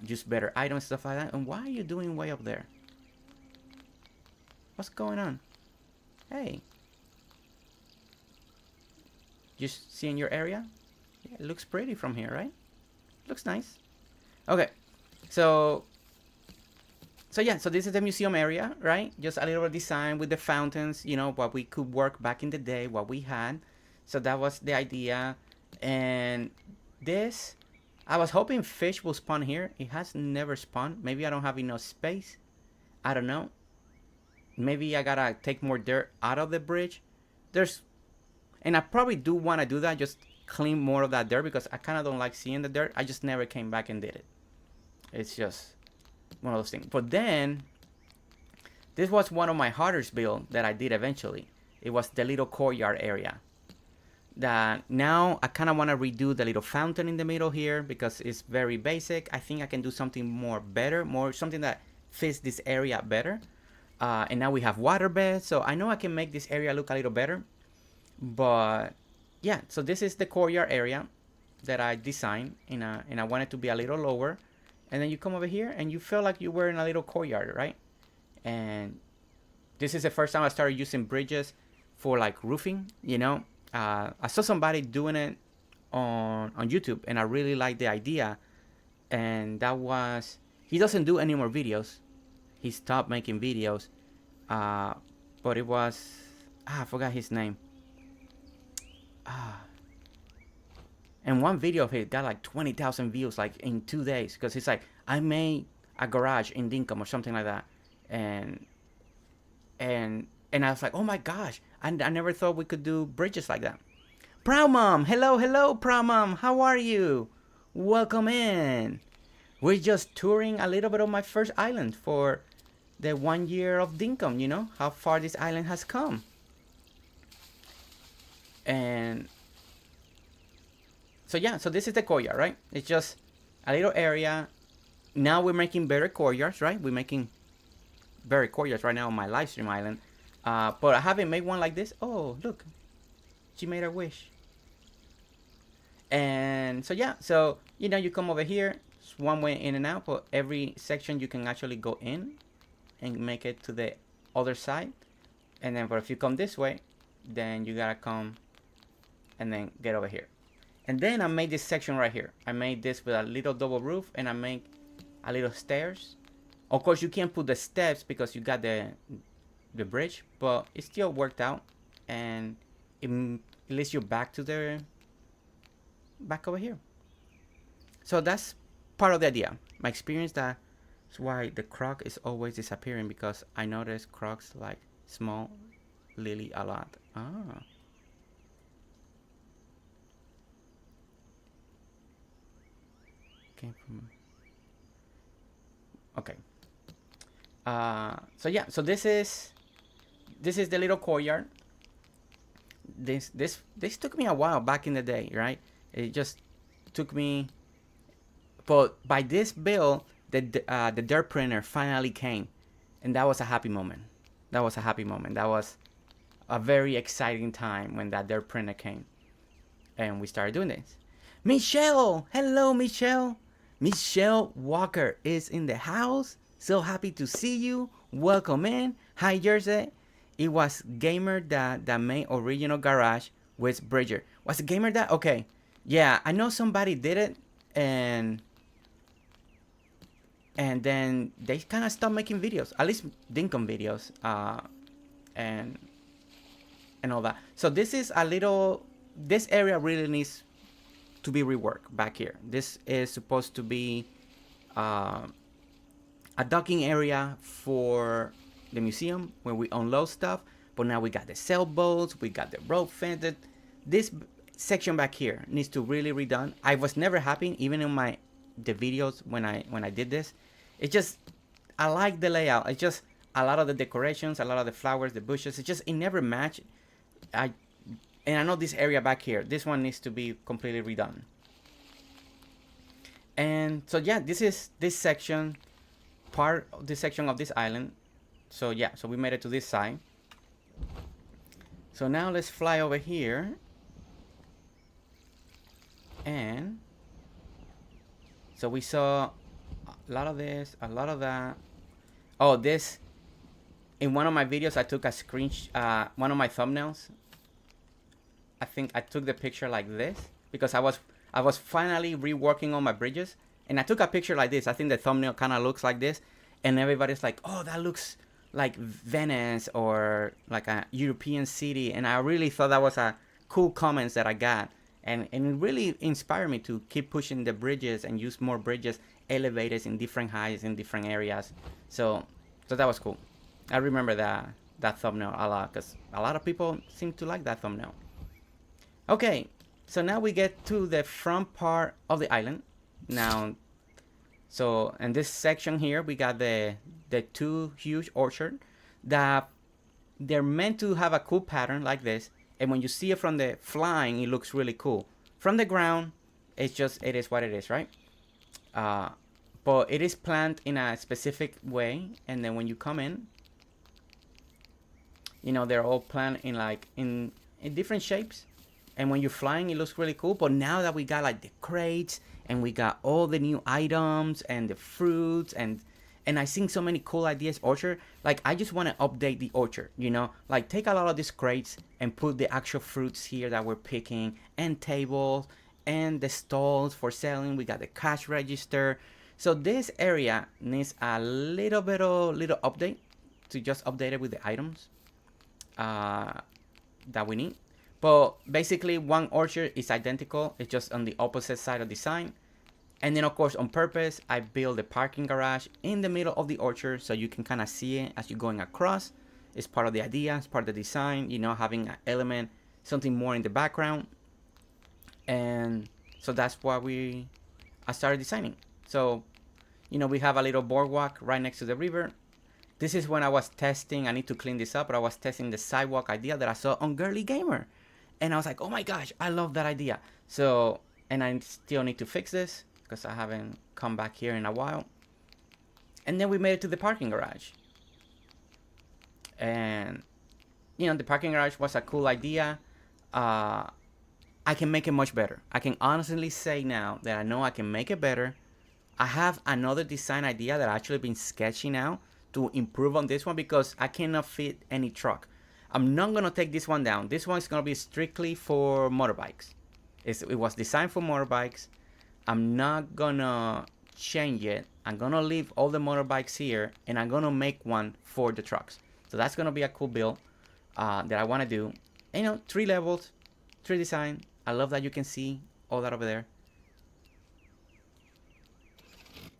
Just better items, stuff like that. And why are you doing way up there? What's going on? Hey. Just seeing your area? Yeah, it looks pretty from here, right? Looks nice. Okay. So yeah, so this is the museum area, right? Just a little design with the fountains, you know, what we could work back in the day, what we had. So that was the idea. And this, I was hoping fish will spawn here. It has never spawned. Maybe I don't have enough space. I don't know. Maybe I gotta take more dirt out of the bridge. And I probably do want to do that, just clean more of that dirt, because I kind of don't like seeing the dirt. I just never came back and did it. It's just one of those things. But then, this was one of my hardest builds that I did eventually. It was the little courtyard area. That now I kind of want to redo the little fountain in the middle here, because it's very basic. I think I can do something more better, something that fits this area better. And now we have water beds, so I know I can make this area look a little better. But yeah, so this is the courtyard area that I designed, and I want it to be a little lower. And then you come over here and you feel like you were in a little courtyard, right? And this is the first time I started using bridges for like roofing, you know. I saw somebody doing it on YouTube, and I really liked the idea. And that was... He doesn't do any more videos. He stopped making videos. But it was... I forgot his name. And one video of it got like 20,000 views like in 2 days, because it's like, I made a garage in Dinkum or something like that. And I was like, oh my gosh, I never thought we could do bridges like that. Proud Mom, hello Proud Mom, how are you? Welcome in. We're just touring a little bit of my first island for the 1 year of Dinkum, you know, how far this island has come. And so yeah, so this is the courtyard, right? It's just a little area. Now we're making better courtyards, right? We're making better courtyards right now on my live stream island. But I haven't made one like this. Oh, look. She made her wish. And so yeah, so you know, you come over here, it's one way in and out, but every section you can actually go in and make it to the other side. And then, but if you come this way, then you gotta come and then get over here. And then I made this section right here. I made this with a little double roof, and I make a little stairs. Of course, you can't put the steps because you got the bridge, but it still worked out, and it leads you back to the back over here. So that's part of the idea. My experience, that's why the croc is always disappearing, because I notice crocs like small lily a lot. Ah. Came from. Okay. So yeah, so this is the little courtyard. This took me a while back in the day, right? It just took me, but by this build, the dirt printer finally came, and that was a happy moment. That was a happy moment. That was a very exciting time when that dirt printer came, and we started doing this. Michelle, hello, Michelle. Michelle Walker is in the house. So happy to see you. Welcome in. Hi, Jersey. It was Gamer that made original garage with Bridger. Was it Gamer that? Okay. Yeah, I know somebody did it, and then they kind of stopped making videos. At least Dinkum videos. And all that. So this is a little. This area really needs to be reworked back here. This is supposed to be a docking area for the museum where we unload stuff, but now we got the sailboats, we got the rope fence. This section back here needs to really redone. I was never happy, even in the videos when I did this. It just, I like the layout. It's just a lot of the decorations, a lot of the flowers, the bushes. It never matched. And I know this area back here, this one needs to be completely redone. And so yeah, this is this section, part of this section of this island. So yeah, so we made it to this side. So now let's fly over here. And so we saw a lot of this, a lot of that. Oh, this, in one of my videos, I took a screenshot, one of my thumbnails. I think I took the picture like this because I was finally reworking on my bridges, and I took a picture like this. I think the thumbnail kind of looks like this, and everybody's like, "Oh, that looks like Venice or like a European city," and I really thought that was a cool comments that I got, and it really inspired me to keep pushing the bridges and use more bridges, elevators in different heights in different areas. So that was cool. I remember that thumbnail a lot because a lot of people seem to like that thumbnail. Okay, so now we get to the front part of the island. Now, so in this section here, we got the two huge orchards that they're meant to have a cool pattern like this. And when you see it from the flying, it looks really cool. From the ground, it is what it is, right? But it is planted in a specific way, and then when you come in, you know, they're all planted in like in different shapes. And when you're flying, it looks really cool. But now that we got like the crates and we got all the new items and the fruits and I seen so many cool ideas orchard, like I just want to update the orchard, you know, like take a lot of these crates and put the actual fruits here that we're picking, and tables and the stalls for selling. We got the cash register. So this area needs a little update, to just update it with the items that we need. But basically, one orchard is identical. It's just on the opposite side of the sign. And then, of course, on purpose, I built the parking garage in the middle of the orchard so you can kind of see it as you're going across. It's part of the idea. It's part of the design, you know, having an element, something more in the background. And so that's why I started designing. So, you know, we have a little boardwalk right next to the river. This is when I was testing. I need to clean this up, but I was testing the sidewalk idea that I saw on Girly Gamer. And I was like, oh my gosh, I love that idea. So, and I still need to fix this because I haven't come back here in a while. And then we made it to the parking garage. And, you know, the parking garage was a cool idea. I can make it much better. I can honestly say now that I know I can make it better. I have another design idea that I've actually been sketching out to improve on this one because I cannot fit any truck. I'm not gonna take this one down. This one is gonna be strictly for motorbikes. It was designed for motorbikes. I'm not gonna change it. I'm gonna leave all the motorbikes here and I'm gonna make one for the trucks. So that's gonna be a cool build that I wanna do. And, you know, 3 levels, 3 design. I love that you can see all that over there.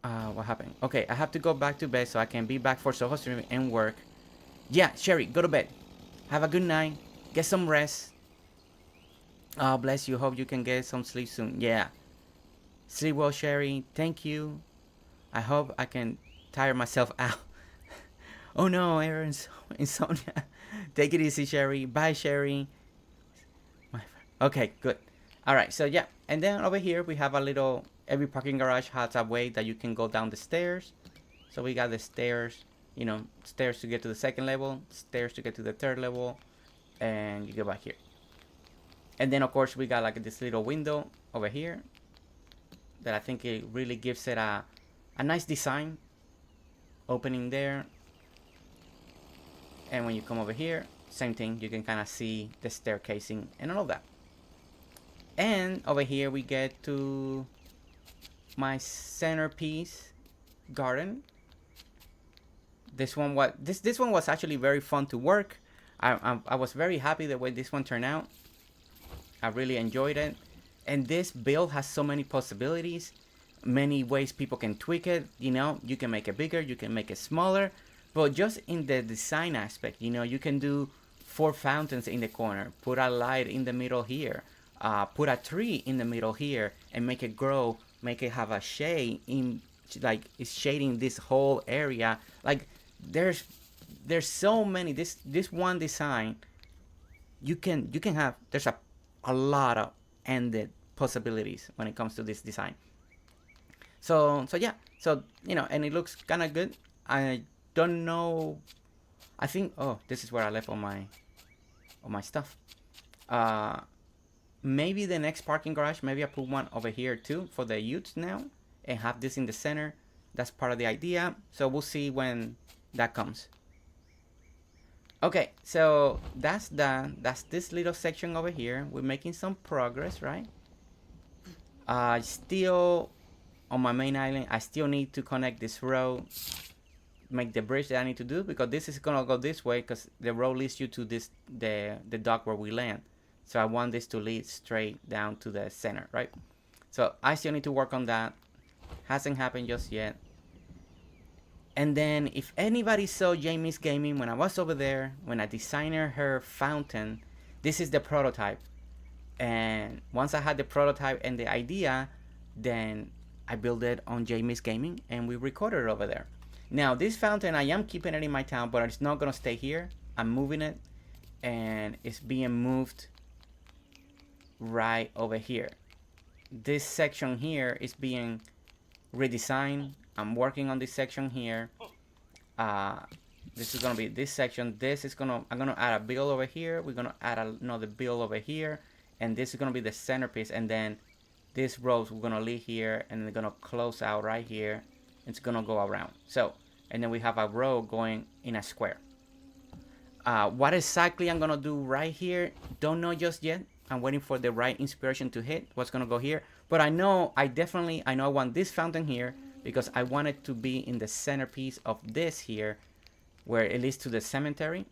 What happened? Okay, I have to go back to bed so I can be back for Soho stream and work. Yeah, Sherry, go to bed. Have a good night. Get some rest. Oh, bless you. Hope you can get some sleep soon. Yeah. Sleep well, Sherry. Thank you. I hope I can tire myself out. Oh no, Aaron's insomnia. Take it easy, Sherry. Bye, Sherry. Okay, good. All right, so yeah. And then over here we have a little, every parking garage has a way that you can go down the stairs. So we got the stairs, you know, stairs to get to the 2nd level, stairs to get to the 3rd level, and you go back here. And then of course we got like this little window over here that I think it really gives it a nice design. Opening there. And when you come over here, same thing, you can kind of see the staircasing and all of that. And over here we get to my centerpiece garden. This one was actually very fun to work. I was very happy the way this one turned out. I really enjoyed it. And this build has so many possibilities, many ways people can tweak it. You know, you can make it bigger, you can make it smaller, but just in the design aspect, you know, you can do 4 fountains in the corner, put a light in the middle here, put a tree in the middle here, and make it grow, make it have a shade in, like it's shading this whole area. Like there's so many. This one design, you can have. There's a lot of ended possibilities when it comes to this design. So yeah. So you know, and it looks kind of good. I don't know. I think. Oh, this is where I left all my stuff. Maybe the next parking garage, maybe I put one over here too for the youths now and have this in the center. That's part of the idea. So we'll see when that comes. Okay, so that's done. That's this little section over here. We're making some progress, right? Still on my main island, I still need to connect this road, make the bridge that I need to do, because this is gonna go this way because the road leads you to this the dock where we land. So I want this to lead straight down to the center, right? So I still need to work on that. Hasn't happened just yet. And then if anybody saw Jamie's Gaming when I was over there, when I designed her fountain, this is the prototype. And once I had the prototype and the idea, then I built it on Jamie's Gaming and we recorded it over there. Now this fountain, I am keeping it in my town, but it's not gonna stay here. I'm moving it and it's being moved right over here. This section here is being redesigned. I'm working on this section here. This is gonna be this section. This is gonna, I'm gonna add a build over here. We're gonna add another build over here, and this is gonna be the centerpiece. And then this rows we're gonna leave here, and they're gonna close out right here. It's gonna go around. So, and then we have a row going in a square. What exactly I'm gonna do right here, don't know just yet. I'm waiting for the right inspiration to hit what's gonna go here. But I know I want this fountain here because I want it to be in the centerpiece of this here, where it leads to the cemetery.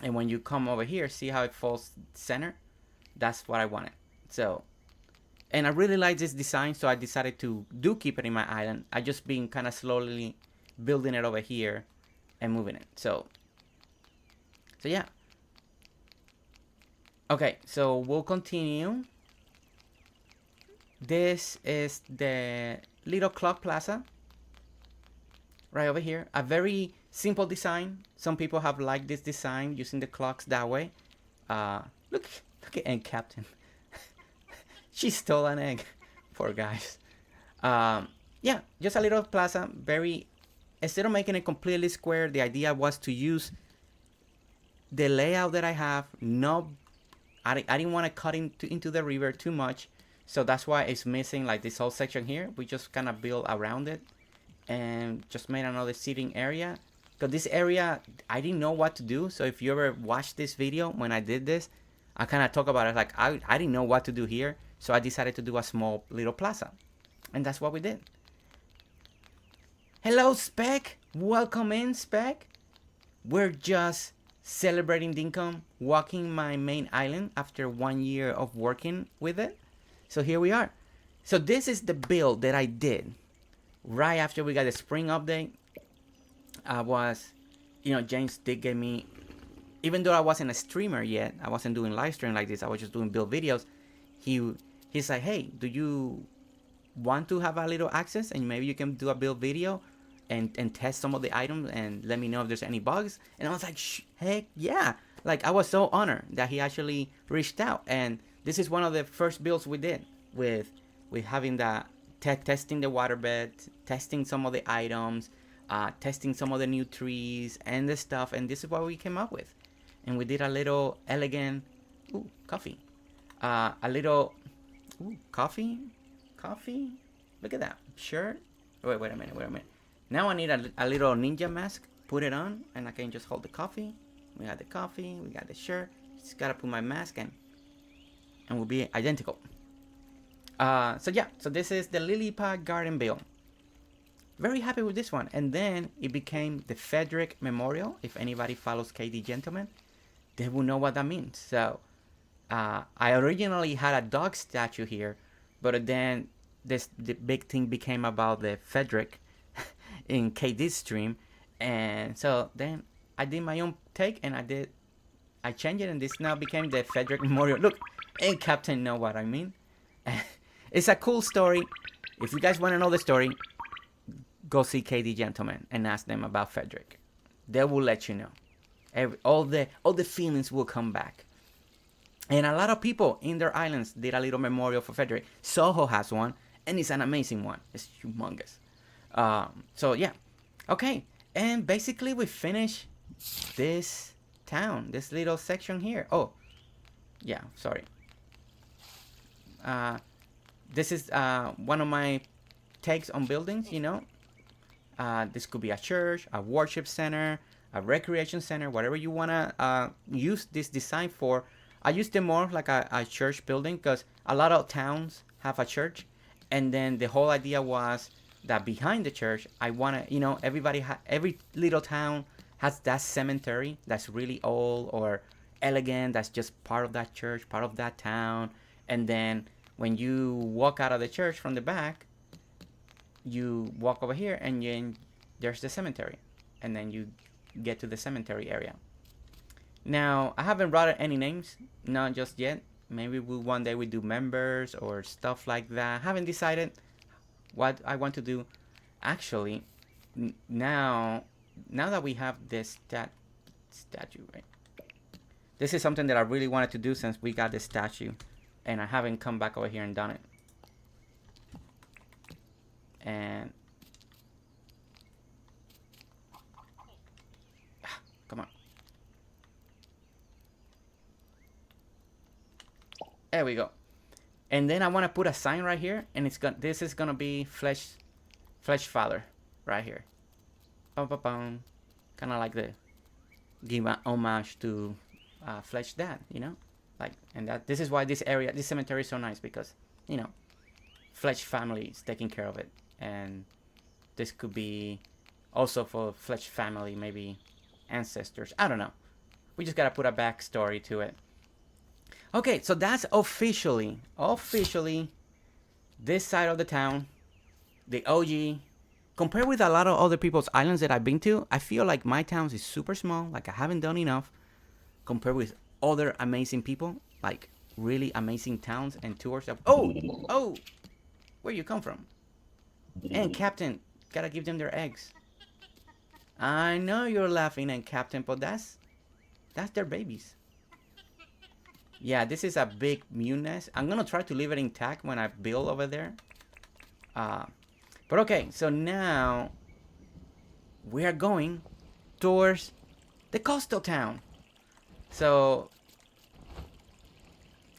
And when you come over here, see how it falls center? That's what I wanted. So, and I really like this design, so I decided to keep it in my island. I just been kind of slowly building it over here and moving it. So yeah. Okay, so we'll continue. This is the little clock plaza right over here. A very simple design. Some people have liked this design using the clocks that way. Look at Egg Captain. She stole an egg. Poor guys. Yeah, just a little plaza. Very, instead of making it completely square, the idea was to use the layout that I have, not I didn't want to cut into the river too much, so that's why it's missing like this whole section here. We just kind of built around it and just made another seating area. Because this area, I didn't know what to do. So if you ever watched this video when I did this, I kind of talk about it like I didn't know what to do here. So I decided to do a small little plaza. And that's what we did. Hello, Spec. Welcome in, Spec. We're just celebrating Dinkum, walking my main island after 1 year of working with it. So here we are. So this is the build that I did right after we got the spring update. I was, James did give me, even though I wasn't a streamer yet, I wasn't doing live stream like this, I was just doing build videos. He's like, hey, do you want to have a little access and maybe you can do a build video and test some of the items and let me know if there's any bugs? And I was like, heck yeah. Like, I was so honored that he actually reached out. And this is one of the first builds we did with having the testing the waterbed, testing some of the items, testing some of the new trees and the stuff. And this is what we came up with. And we did a little elegant, coffee. A little, coffee. Look at that shirt. Wait a minute. Now I need a little ninja mask. Put it on, and I can just hold the coffee. We got the coffee. We got the shirt. Just gotta put my mask in, and we'll be identical. So yeah. So this is the lily pad garden build. Very happy with this one. And then it became the Frederick Memorial. If anybody follows KD Gentleman, they will know what that means. So I originally had a dog statue here, but then the big thing became about the Frederick in KD's stream, and so then I did my own take and I changed it, and this now became the Frederick Memorial. Look, and Captain know what I mean. It's a cool story. If you guys want to know the story, go see KD Gentleman and ask them about Frederick. They will let you know. All the feelings will come back. And a lot of people in their islands did a little memorial for Frederick. Soho has one, and it's an amazing one. It's humongous. So yeah, okay. And basically we finished this town, this little section here. Oh, yeah, sorry. This is one of my takes on buildings, This could be a church, a worship center, a recreation center, whatever you want to use this design for. I used it more like a church building because a lot of towns have a church. And then the whole idea was that behind the church, I want to, every little town has that cemetery that's really old or elegant, that's just part of that church, part of that town. And then when you walk out of the church from the back, you walk over here and then there's the cemetery. And then you get to the cemetery area. Now, I haven't brought any names, not just yet. Maybe one day we do members or stuff like that. Haven't decided what I want to do. Actually, now that we have this statue, right? This is something that I really wanted to do since we got this statue, and I haven't come back over here and done it. And come on. There we go. And then I want to put a sign right here, and this is gonna be Flesh Father right here. Kind of like the give an homage to Flesh Dad, like, and this is why this cemetery is so nice, because Flesh family is taking care of it, and this could be also for Flesh family, maybe ancestors. I don't know. We just gotta put a backstory to it. Okay, so that's officially this side of the town, the OG. Compared with a lot of other people's islands that I've been to, I feel like my town is super small, like I haven't done enough compared with other amazing people, like really amazing towns and tours. Oh, where you come from? And Captain, gotta give them their eggs. I know you're laughing, and Captain, but that's their babies. Yeah, this is a big mew nest. I'm gonna try to leave it intact when I build over there. But okay, so now we are going towards the coastal town. So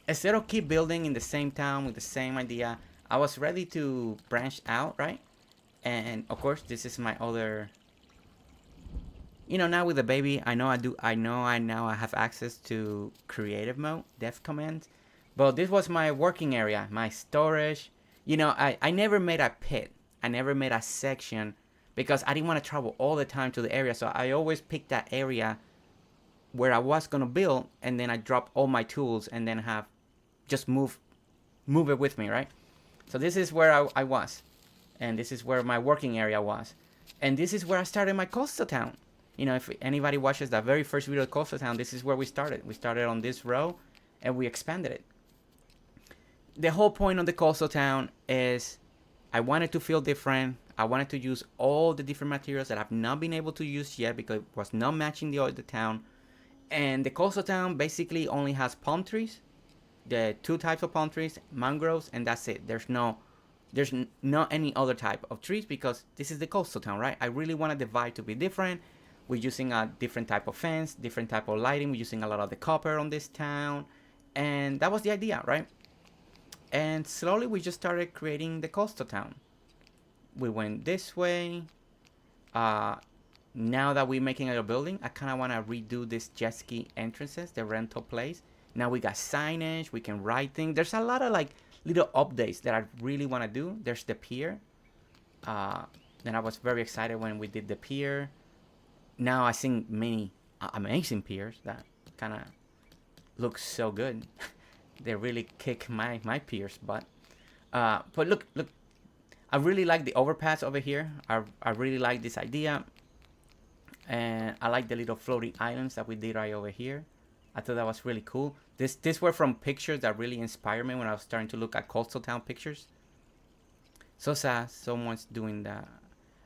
instead of keep building in the same town with the same idea, I was ready to branch out, right? And of course, this is my other. Now with the baby, I know I do. I know I now I have access to creative mode, dev commands. But this was my working area, my storage. I never made a pit. I never made a section because I didn't want to travel all the time to the area. So I always picked that area where I was gonna build, and then I drop all my tools, and then have just move it with me, right? So this is where I was, and this is where my working area was, and this is where I started my coastal town. If anybody watches that very first video of coastal town, this is where we started. We started on this row, and we expanded it. The whole point of the coastal town is I wanted to feel different. I wanted to use all the different materials that I've not been able to use yet because it was not matching the other town. And the coastal town basically only has palm trees, the two types of palm trees, mangroves, and that's it. There's not any other type of trees because this is the coastal town, right? I really wanted the vibe to be different. We're using a different type of fence, different type of lighting. We're using a lot of the copper on this town, and that was the idea, right? And slowly we just started creating the coastal town. We went this way. Now that we're making a building, I kind of want to redo this jet ski entrances, the rental place. Now we got signage, we can write things. There's a lot of like little updates that I really want to do. There's the pier. Then I was very excited when we did the pier. Now I seen many amazing piers that kind of look so good. They really kick my piers butt. But look, I really like the overpass over here. I really like this idea. And I like the little floating islands that we did right over here. I thought that was really cool. This were from pictures that really inspired me when I was starting to look at coastal town pictures. So sad someone's doing that.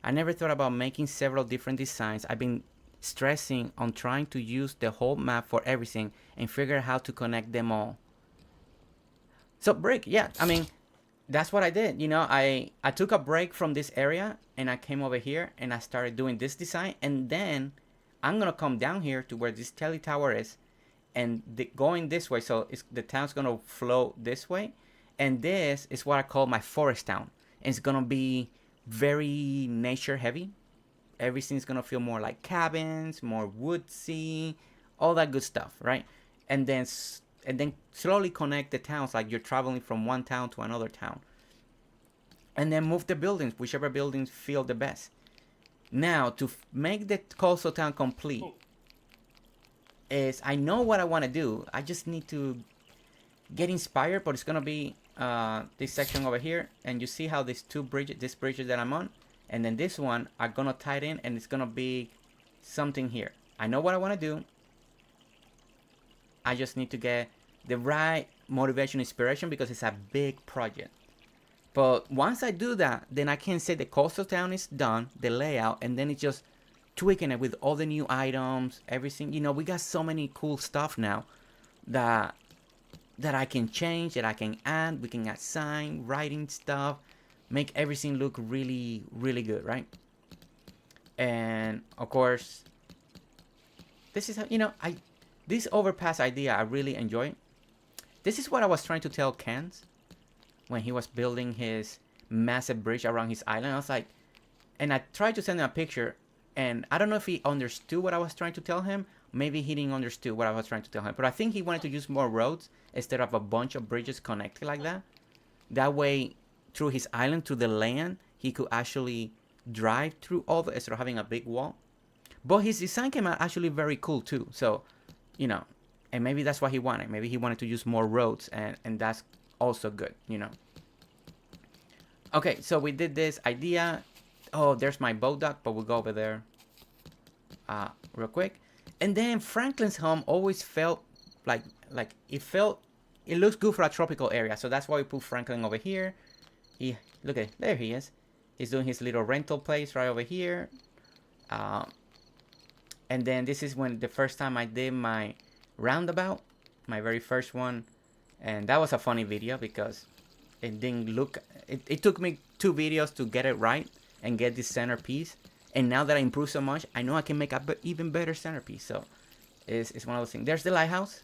I never thought about making several different designs. I've been stressing on trying to use the whole map for everything and figure out how to connect them all. So break, yeah, I mean, that's what I did. I took a break from this area and I came over here and I started doing this design, and then I'm gonna come down here to where this tele tower is and going this way. So the town's gonna flow this way, and this is what I call my forest town. And it's gonna be very nature heavy. Everything's gonna feel more like cabins, more woodsy, all that good stuff, right? And then slowly connect the towns like you're traveling from one town to another town. And then move the buildings, whichever buildings feel the best. Now, to make the coastal town complete, is I know what I want to do. I just need to get inspired, but it's going to be this section over here. And you see how these bridges that I'm on, and then this one are going to tie it in, and it's going to be something here. I know what I want to do. I just need to get the right motivation, inspiration, because it's a big project. But once I do that, then I can say the coastal town is done, the layout, and then it's just tweaking it with all the new items, everything. We got so many cool stuff now that I can change, that I can add. We can add sign, writing stuff, make everything look really, really good, right? And of course, this is how, this overpass idea I really enjoy. This is what I was trying to tell Ken's when he was building his massive bridge around his island. I was like, and I tried to send him a picture, and I don't know if he understood what I was trying to tell him. Maybe he didn't understand what I was trying to tell him. But I think he wanted to use more roads instead of a bunch of bridges connected like that. That way, through his island, through the land, he could actually drive through all the, instead of having a big wall. But his design came out actually very cool too. So, and maybe that's what he wanted. Maybe he wanted to use more roads, and that's also good, Okay, so we did this idea. Oh, there's my boat dock, but we'll go over there real quick. And then Franklin's home always felt like it looks good for a tropical area. So that's why we put Franklin over here. Look at it, there he is. He's doing his little rental place right over here. And then this is when the first time I did my roundabout, my very first one. And that was a funny video because it didn't look, it took me 2 videos to get it right and get this centerpiece. And now that I improved so much, I know I can make an even better centerpiece. So it's one of those things. There's the lighthouse.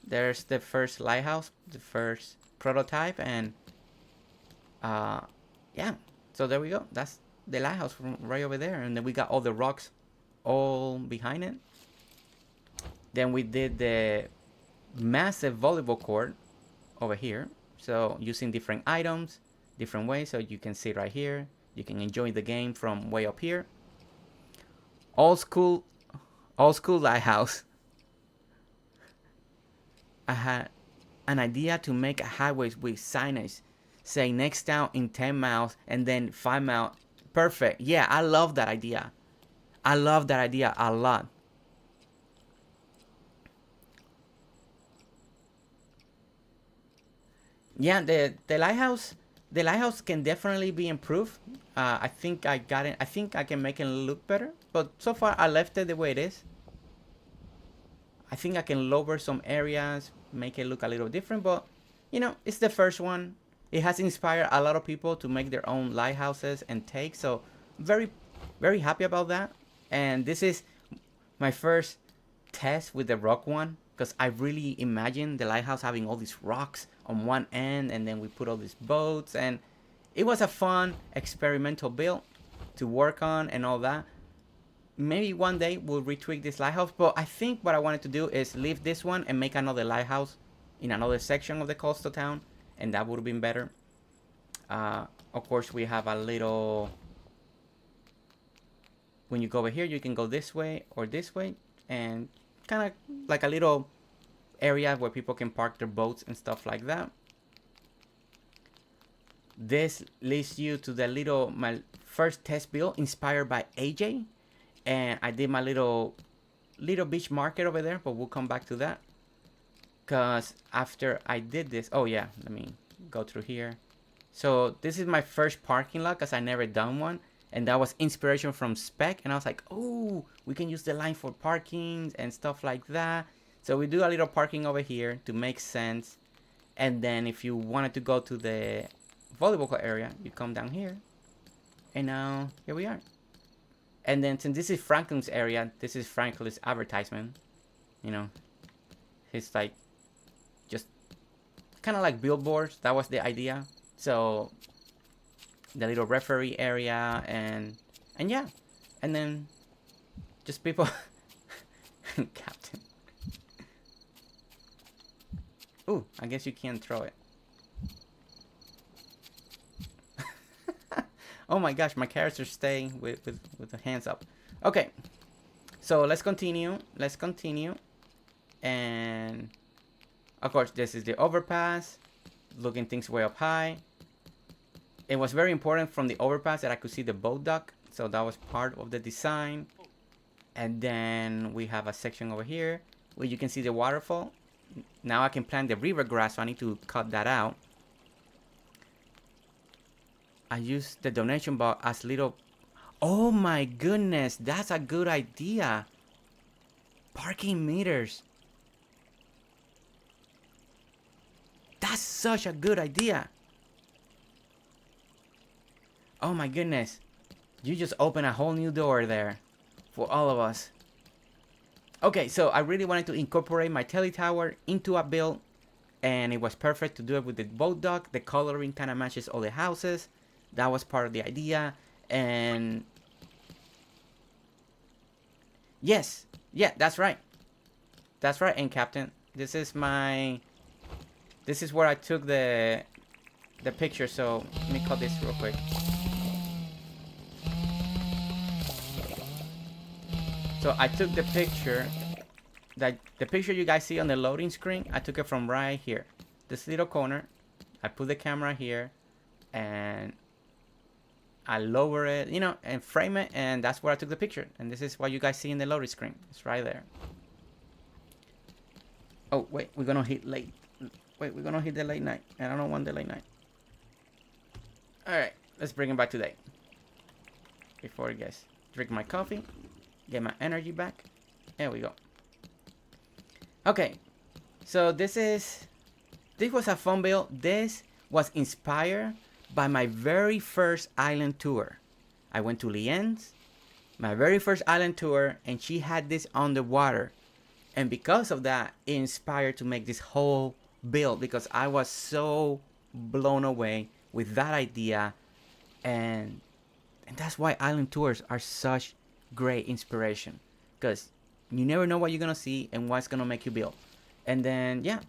there's the first lighthouse, the first prototype, and yeah, so there we go. That's the lighthouse from right over there, and then we got all the rocks all behind it. Then we did the massive volleyball court over here, so using different items, different ways, so you can sit right here, you can enjoy the game from way up here. Old school lighthouse. I had an idea to make a highway with signage say next town in 10 miles and then 5 miles. Perfect. Yeah, I love that idea. I love that idea a lot. Yeah, the lighthouse can definitely be improved. I think I got it. I think I can make it look better, but so far I left it the way it is. I think I can lower some areas, make it look a little different, but you know, it's the first one. It has inspired a lot of people to make their own lighthouses and take, so very, very happy about that. And this is my first test with the rock one, because I really imagine the lighthouse having all these rocks on one end, and then we put all these boats, and it was a fun experimental build to work on and all that. Maybe one day we'll retweak this lighthouse, but I think what I wanted to do is leave this one and make another lighthouse in another section of the coastal town, and that would have been better. Of course, we have a little, when you go over here, you can go this way or this way, and kind of like a little area where people can park their boats and stuff like that. This leads you to the my first test build inspired by AJ, and I did my little beach market over there, but we'll come back to that. Because after I did this, oh yeah, let me go through here. So this is my first parking lot because I never done one, and that was inspiration from Spec, and I was like, oh, we can use the line for parkings and stuff like that. So we do a little parking over here to make sense, and then if you wanted to go to the volleyball court area, you come down here, and now here we are. And then since this is Franklin's area, this is Franklin's advertisement. You know, it's like just kind of like billboards. That was the idea. So the little referee area, and yeah, and then just people. Captain. Ooh, I guess you can't throw it. Oh my gosh, my character's staying with the hands up. Okay, so let's continue. And of course, this is the overpass, looking things way up high. It was very important from the overpass that I could see the boat dock, so that was part of the design. And then we have a section over here where you can see the waterfall. Now I can plant the river grass, so I need to cut that out. I use the donation box as little. Oh my goodness, that's a good idea. Parking meters. That's such a good idea. Oh my goodness. You just opened a whole new door there for all of us. Okay, so I really wanted to incorporate my teletower into a build, and it was perfect to do it with the boat dock. The coloring kind of matches all the houses. That was part of the idea. And yes, yeah, that's right. That's right. And Captain, this is where I took the picture. So let me cut this real quick. So I took the picture, the picture you guys see on the loading screen, I took it from right here, this little corner. I put the camera here, and I lower it, you know, and frame it, and that's where I took the picture. And this is what you guys see in the loading screen. It's right there. Oh, wait, we're gonna hit late. Wait, we're gonna hit the late night, and I don't want the late night. All right, let's bring it back today. Before you guys drink my coffee, get my energy back. There we go. Okay, so this was a fun build. This was inspired by my very first island tour. I went to Lien's, my very first island tour, and she had this on the water. And because of that, it inspired to make this whole build because I was so blown away with that idea. And that's why island tours are such great inspiration, because you never know what you're gonna see and what's gonna make you build. And then yeah,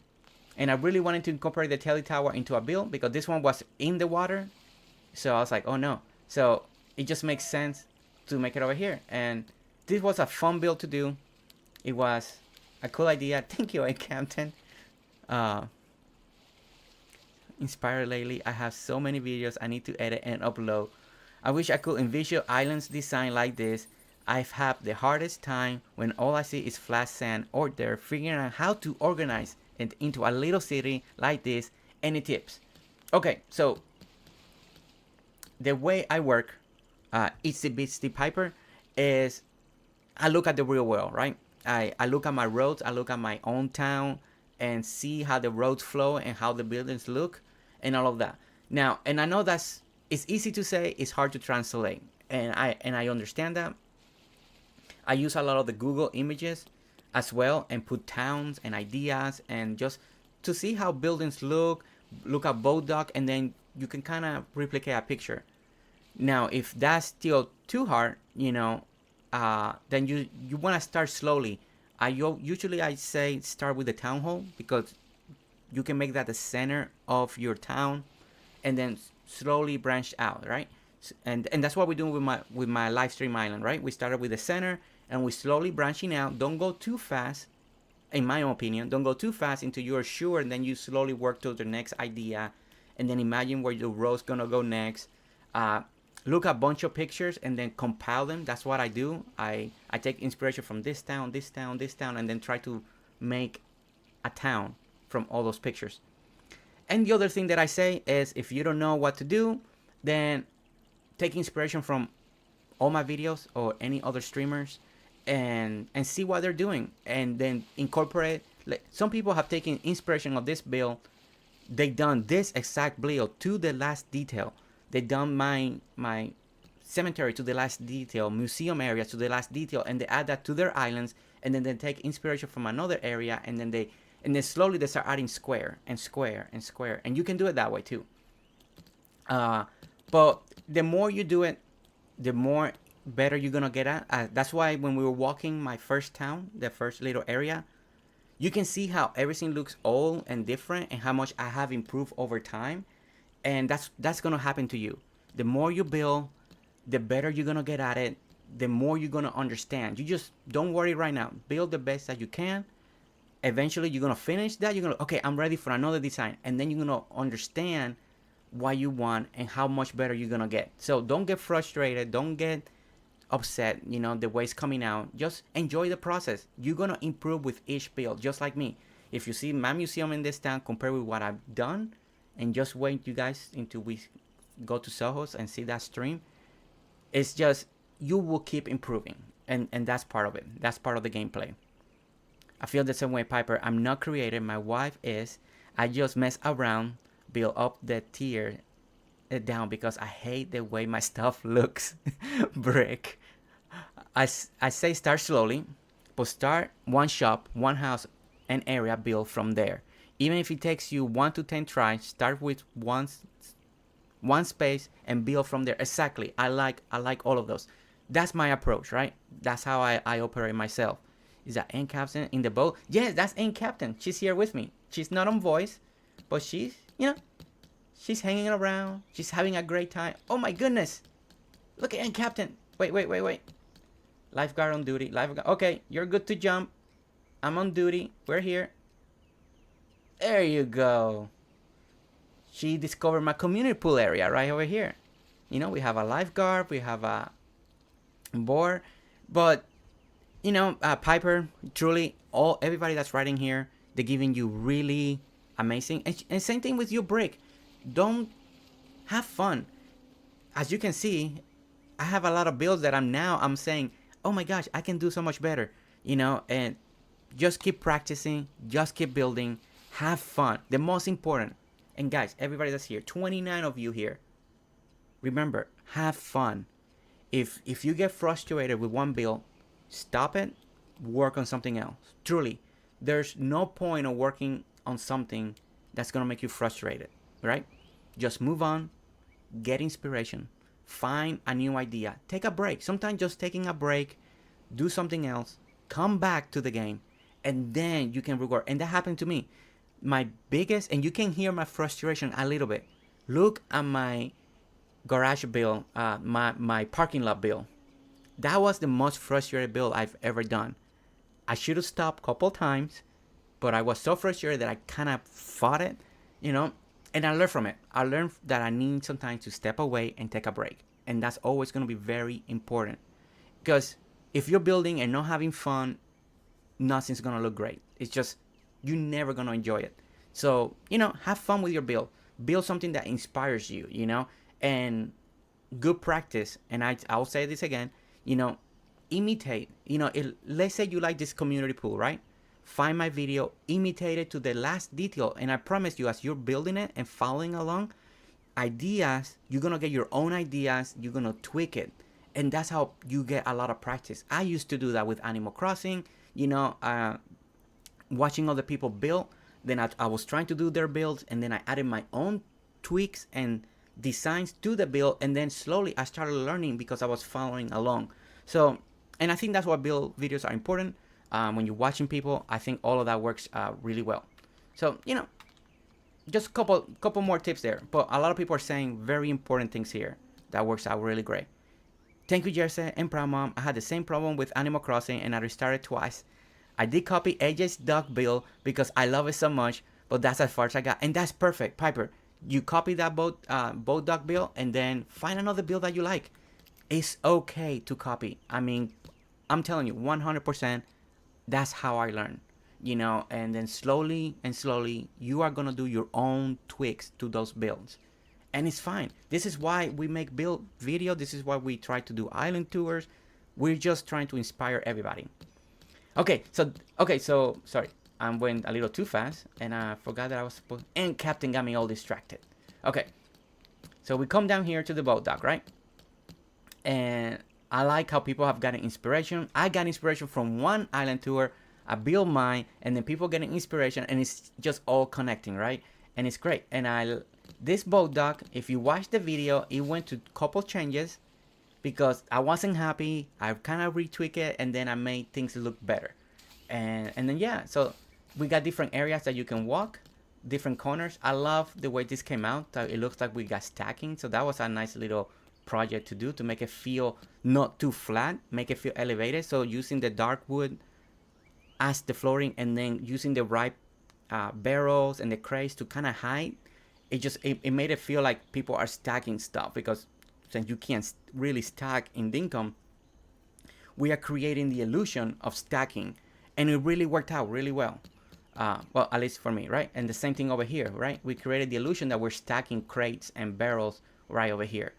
and I really wanted to incorporate the tele tower into a build because this one was in the water, so I was like, oh no. So it just makes sense to make it over here. And this was a fun build to do. It was a cool idea. Thank you, Captain. Inspired lately. I have so many videos I need to edit and upload. I wish I could envision islands designed like this. I've had the hardest time when all I see is flat sand or dirt, figuring out how to organize it into a little city like this. Any tips? Okay, so the way I work, Itsy Bitsy Piper, is I look at the real world, right? I look at my roads, I look at my own town and see how the roads flow and how the buildings look and all of that. Now, and I know it's easy to say, it's hard to translate. And I understand that. I use a lot of the Google images as well and put towns and ideas and just to see how buildings look at Bodoc, and then you can kind of replicate a picture. Now, if that's still too hard, then you want to start slowly. Usually I say start with the town hall because you can make that the center of your town, and then slowly branch out, right? And that's what we're doing with my live stream island, right? We started with the center and we slowly branching out. Don't go too fast, in my opinion. Don't go too fast until you're sure, and then you slowly work to the next idea, and then imagine where the road's gonna go next. Look at a bunch of pictures and then compile them. That's what I do. I take inspiration from this town, this town, this town, and then try to make a town from all those pictures. And the other thing that I say is, if you don't know what to do, then take inspiration from all my videos or any other streamers and see what they're doing, and then incorporate. Like, some people have taken inspiration of this build. They done this exact build to the last detail. They done my cemetery to the last detail, museum area to the last detail, and they add that to their islands, and then they take inspiration from another area, and then slowly they start adding square and square and square, and you can do it that way too. But the more you do it, the more better you're gonna get at. That's why when we were walking my first town, the first little area, you can see how everything looks old and different, and how much I have improved over time. And that's gonna happen to you. The more you build, the better you're gonna get at it. The more you're gonna understand. You just don't worry right now. Build the best that you can. Eventually, you're gonna finish that. You're gonna, okay, I'm ready for another design, and then you're gonna understand what you want and how much better you're gonna get. So don't get frustrated. Don't get upset. The way it's coming out. Just enjoy the process. You're gonna improve with each build, just like me. If you see my museum in this town compared with what I've done, and just wait, you guys, until we go to Soho's and see that stream, it's just, you will keep improving, and that's part of it. That's part of the gameplay. I feel the same way, Piper. I'm not creative, my wife is. I just mess around, build up the tier down because I hate the way my stuff looks. Brick. I say start slowly, but start one shop, one house, an area, build from there. Even if it takes you 1 to 10 tries, start with one space and build from there. Exactly. I like all of those. That's my approach, right? That's how I operate myself. Is that N Captain in the boat? Yes, that's N Captain. She's here with me. She's not on voice, but she's hanging around. She's having a great time. Oh my goodness. Look at N Captain. Wait. Lifeguard on duty. Lifeguard. Okay, you're good to jump. I'm on duty. We're here. There you go. She discovered my community pool area right over here. We have a lifeguard, we have a board, but Piper, truly, everybody that's writing here, they're giving you really amazing. And same thing with you, Brick. Don't have fun. As you can see, I have a lot of builds that I'm saying, oh my gosh, I can do so much better. And just keep practicing, just keep building. Have fun. The most important. And guys, everybody that's here, 29 of you here, remember, have fun. If you get frustrated with one build, stop it work on something else. Truly, there's no point of working on something that's gonna make you frustrated, right? Just move on, get inspiration, find a new idea, take a break. Sometimes just taking a break, do something else, come back to the game, and then you can record. And that happened to me. My biggest, and you can hear my frustration a little bit. Look at my garage build, my parking lot build. That was the most frustrated build I've ever done. I should have stopped a couple times, but I was so frustrated that I kind of fought it, and I learned from it. I learned that I need sometimes to step away and take a break. And that's always going to be very important. Because if you're building and not having fun, nothing's going to look great. It's just, you're never going to enjoy it. So, have fun with your build. Build something that inspires you, and good practice. And I'll say this again, imitate. Let's say you like this community pool, right? Find my video, imitate it to the last detail, and I promise you, as you're building it and following along, ideas, you're gonna get your own ideas, you're gonna tweak it, and that's how you get a lot of practice. I used to do that with Animal Crossing, watching other people build, then I was trying to do their builds, and then I added my own tweaks and designs to the build, and then slowly I started learning because I was following along. So, and I think that's why build videos are important. When you're watching people, I think all of that works really well. So, just a couple more tips there. But a lot of people are saying very important things here that works out really great. Thank you, Jersey and Proud Mom. I had the same problem with Animal Crossing, and I restarted twice. I did copy AJ's duck build because I love it so much, but that's as far as I got. And that's perfect, Piper. You copy that boat duck build, and then find another build that you like. It's okay to copy. I mean, I'm telling you, 100%. That's how I learn, and then slowly and slowly, you are going to do your own tweaks to those builds. And it's fine. This is why we make build video. This is why we try to do island tours. We're just trying to inspire everybody. Okay, so sorry. I went a little too fast, and I forgot that I was supposed, and Captain got me all distracted. Okay, so we come down here to the boat dock, right? And I like how people have gotten inspiration. I got inspiration from one island tour. I built mine, and then people getting inspiration, and it's just all connecting, right? And it's great. And this boat dock, if you watch the video, it went to a couple changes because I wasn't happy. I kind of retweaked it, and then I made things look better. And then yeah, so we got different areas that you can walk, different corners. I love the way this came out. It looks like we got stacking, so that was a nice little project to do to make it feel not too flat, make it feel elevated. So using the dark wood as the flooring, and then using the right barrels and the crates to kind of hide, it made it feel like people are stacking stuff, because since you can't really stack in Dinkum, we are creating the illusion of stacking, and it really worked out really well. Well, at least for me, right? And the same thing over here, right? We created the illusion that we're stacking crates and barrels right over here.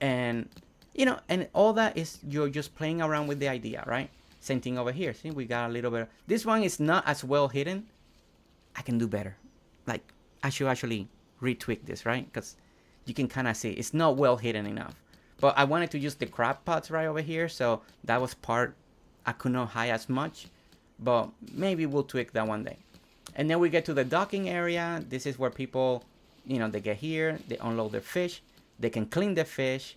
And and all that is you're just playing around with the idea, right? Same thing over here. See, we got a little bit. This one is not as well hidden. I can do better. Like, I should actually retweak this, right? Because you can kind of see it's not well hidden enough. But I wanted to use the crab pots right over here, so that was part I could not hide as much. But maybe we'll tweak that one day. And then we get to the docking area. This is where people, they get here, they unload their fish. They can clean the fish,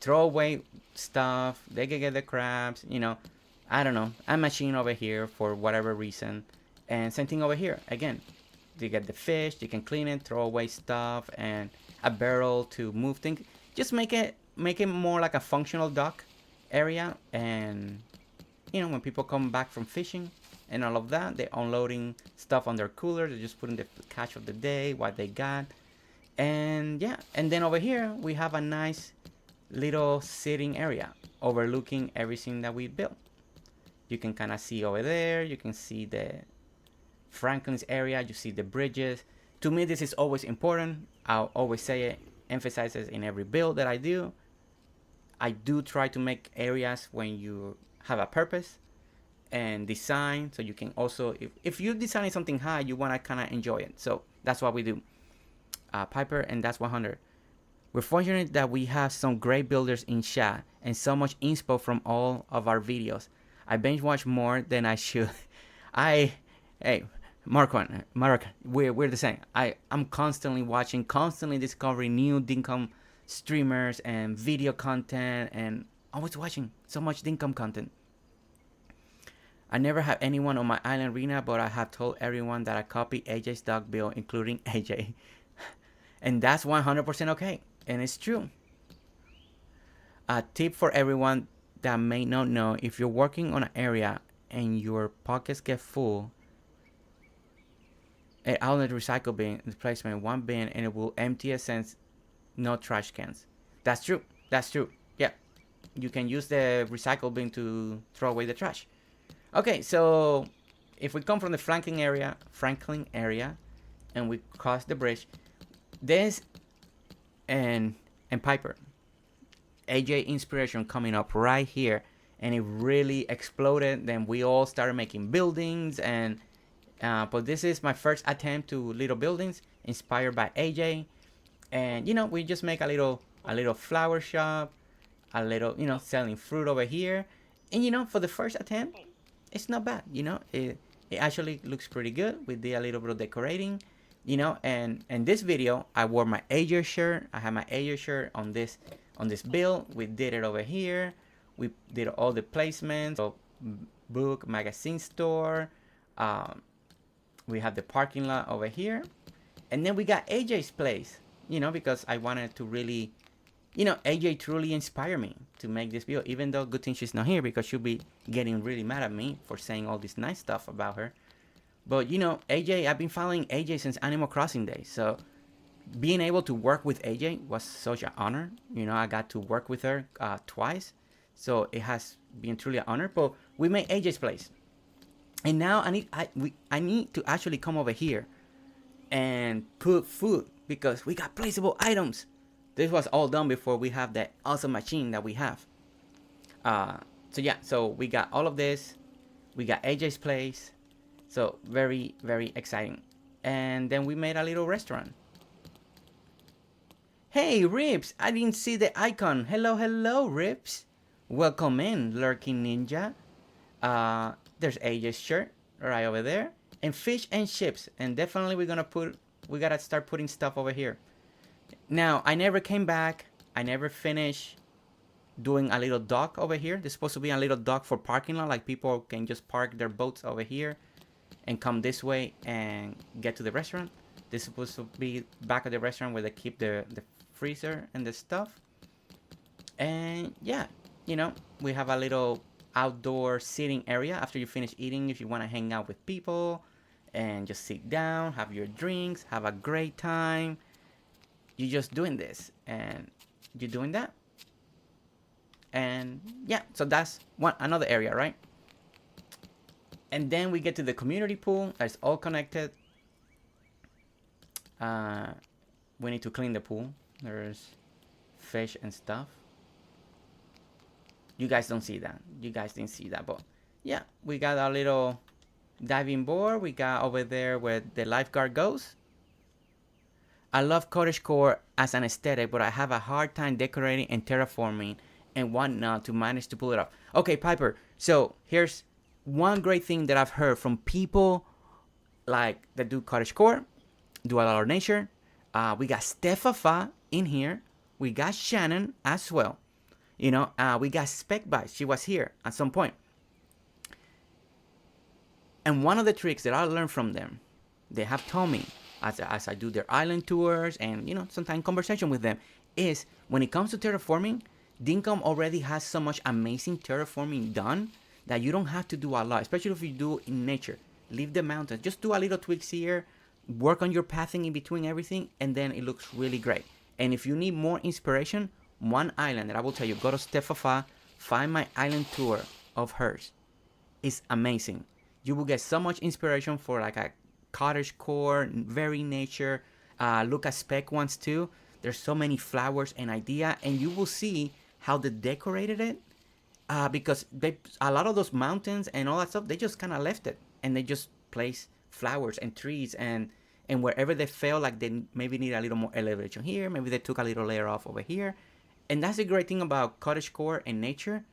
throw away stuff. They can get the crabs, I don't know. A machine over here for whatever reason. And same thing over here. Again, they get the fish, they can clean it, throw away stuff, and a barrel to move things. Just make it more like a functional dock area. And, when people come back from fishing and all of that, they're unloading stuff on their cooler. They're just putting the catch of the day, what they got. And yeah, and then over here we have a nice little sitting area overlooking everything that we built. You can kind of see over there, you can see the Franklin's area, you see the bridges. To me, this is always important. I'll always say it, emphasize it in every build that I do. I do try to make areas when you have a purpose and design, so you can also, if you're designing something high, you want to kind of enjoy it. So that's what we do. Piper, and that's 100. We're fortunate that we have some great builders in chat and so much inspo from all of our videos. I binge watch more than I should. I, hey, Mark, we're the same. I'm constantly watching, constantly discovering new Dinkum streamers and video content, and always watching so much Dinkum content. I never have anyone on my island arena, but I have told everyone that I copy AJ's dog build, including AJ. And that's 100% okay. And it's true. A tip for everyone that may not know, if you're working on an area and your pockets get full, an outlet recycle bin replacement, one bin, and it will empty it since no trash cans. That's true. That's true. Yeah. You can use the recycle bin to throw away the trash. Okay, so if we come from the Franklin area, and we cross the bridge, this and Piper, AJ inspiration coming up right here, and it really exploded. Then we all started making buildings, and but this is my first attempt to little buildings inspired by AJ, and we just make a little flower shop, a little selling fruit over here, and for the first attempt, it's not bad. It actually looks pretty good. We did a little bit of decorating, and this video I wore my AJ shirt. I had my AJ shirt on this build. We did it over here. We did all the placements of book magazine store. We have the parking lot over here, and then we got AJ's place, because I wanted to really, AJ truly inspired me to make this video, even though good thing she's not here, because she'll be getting really mad at me for saying all this nice stuff about her. But AJ, I've been following AJ since Animal Crossing days, so being able to work with AJ was such an honor. I got to work with her twice, so it has been truly an honor. But we made AJ's place, and now I need to actually come over here and put food, because we got placeable items. This was all done before we have that awesome machine that we have. So yeah, so we got all of this. We got AJ's place. So very, very exciting. And then we made a little restaurant. Hey, Rips, I didn't see the icon. Hello, Rips. Welcome in, Lurking Ninja. There's AJ's shirt right over there. And fish and chips. And definitely we gotta start putting stuff over here. Now, I never came back. I never finished doing a little dock over here. There's supposed to be a little dock for parking lot. Like people can just park their boats over here and come this way and get to the restaurant. This is supposed to be back at the restaurant where they keep the freezer and the stuff. And yeah, we have a little outdoor seating area after you finish eating, if you want to hang out with people and just sit down, have your drinks, have a great time. You're just doing this and you're doing that. And yeah, so that's another area, right? And then we get to the community pool. That's all connected. We need to clean the pool. There's fish and stuff. You guys don't see that. You guys didn't see that, but yeah, we got a little diving board. We got over there where the lifeguard goes. I love cottagecore as an aesthetic, but I have a hard time decorating and terraforming and whatnot to manage to pull it off. Okay, Piper. So here's one great thing that I've heard from people like that do cottagecore, do a lot of nature. We got Stefafa in here. We got Shannon as well. We got Specbite. She was here at some point. And one of the tricks that I learned from them, they have told me as I do their island tours and, sometimes conversation with them, is when it comes to terraforming, Dinkum already has so much amazing terraforming done that you don't have to do a lot, especially if you do in nature. Leave the mountains. Just do a little tweaks here, work on your pathing in between everything, and then it looks really great. And if you need more inspiration, one island that I will tell you, go to Stefafa, find my island tour of hers. It's amazing. You will get so much inspiration for like a cottagecore, very nature. Look at Spec ones too. There's so many flowers and idea, and you will see how they decorated it. Because a lot of those mountains and all that stuff, they just kind of left it, and they just place flowers and trees and wherever they felt like they maybe need a little more elevation here, maybe they took a little layer off over here. And that's the great thing about cottagecore and nature.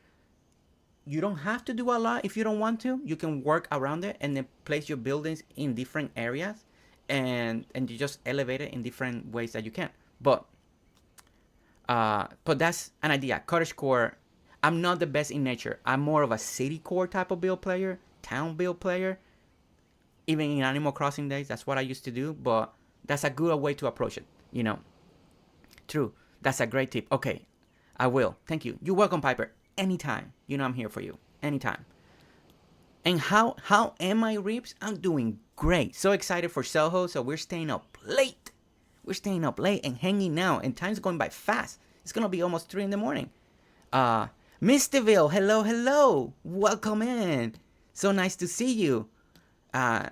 you don't have to do a lot if you don't want to. You can work around it and then place your buildings in different areas, and you just elevate it in different ways that you can. But that's an idea. Cottage core. I'm not the best in nature. I'm more of a city core type of build player, town build player. Even in Animal Crossing days, that's what I used to do. But that's a good way to approach it. True. That's a great tip. Okay, I will. Thank you. You're welcome, Piper. Anytime. I'm here for you. Anytime. And how am I, Reeps? I'm doing great. So excited for Soho. So we're staying up late. We're staying up late and hanging out. And time's going by fast. It's going to be almost 3 in the morning. Misterville, hello. Welcome in. So nice to see you. And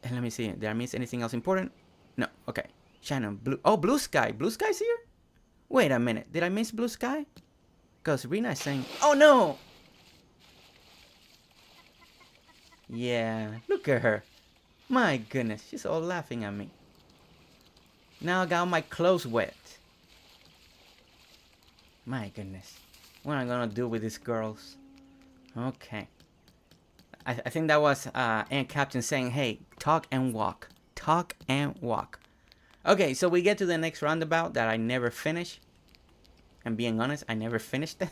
let me see. Did I miss anything else important? No. Okay. Shannon, Blue. Oh, Blue Sky. Blue Sky's here? Wait a minute. Did I miss Blue Sky? Because Rena is saying, oh no! Yeah, look at her. My goodness, she's all laughing at me. Now I got my clothes wet. My goodness. What am I gonna do with these girls? Okay. I think that was Aunt Captain saying, hey, talk and walk. Talk and walk. Okay, so we get to the next roundabout that I never finished. And being honest, I never finished it.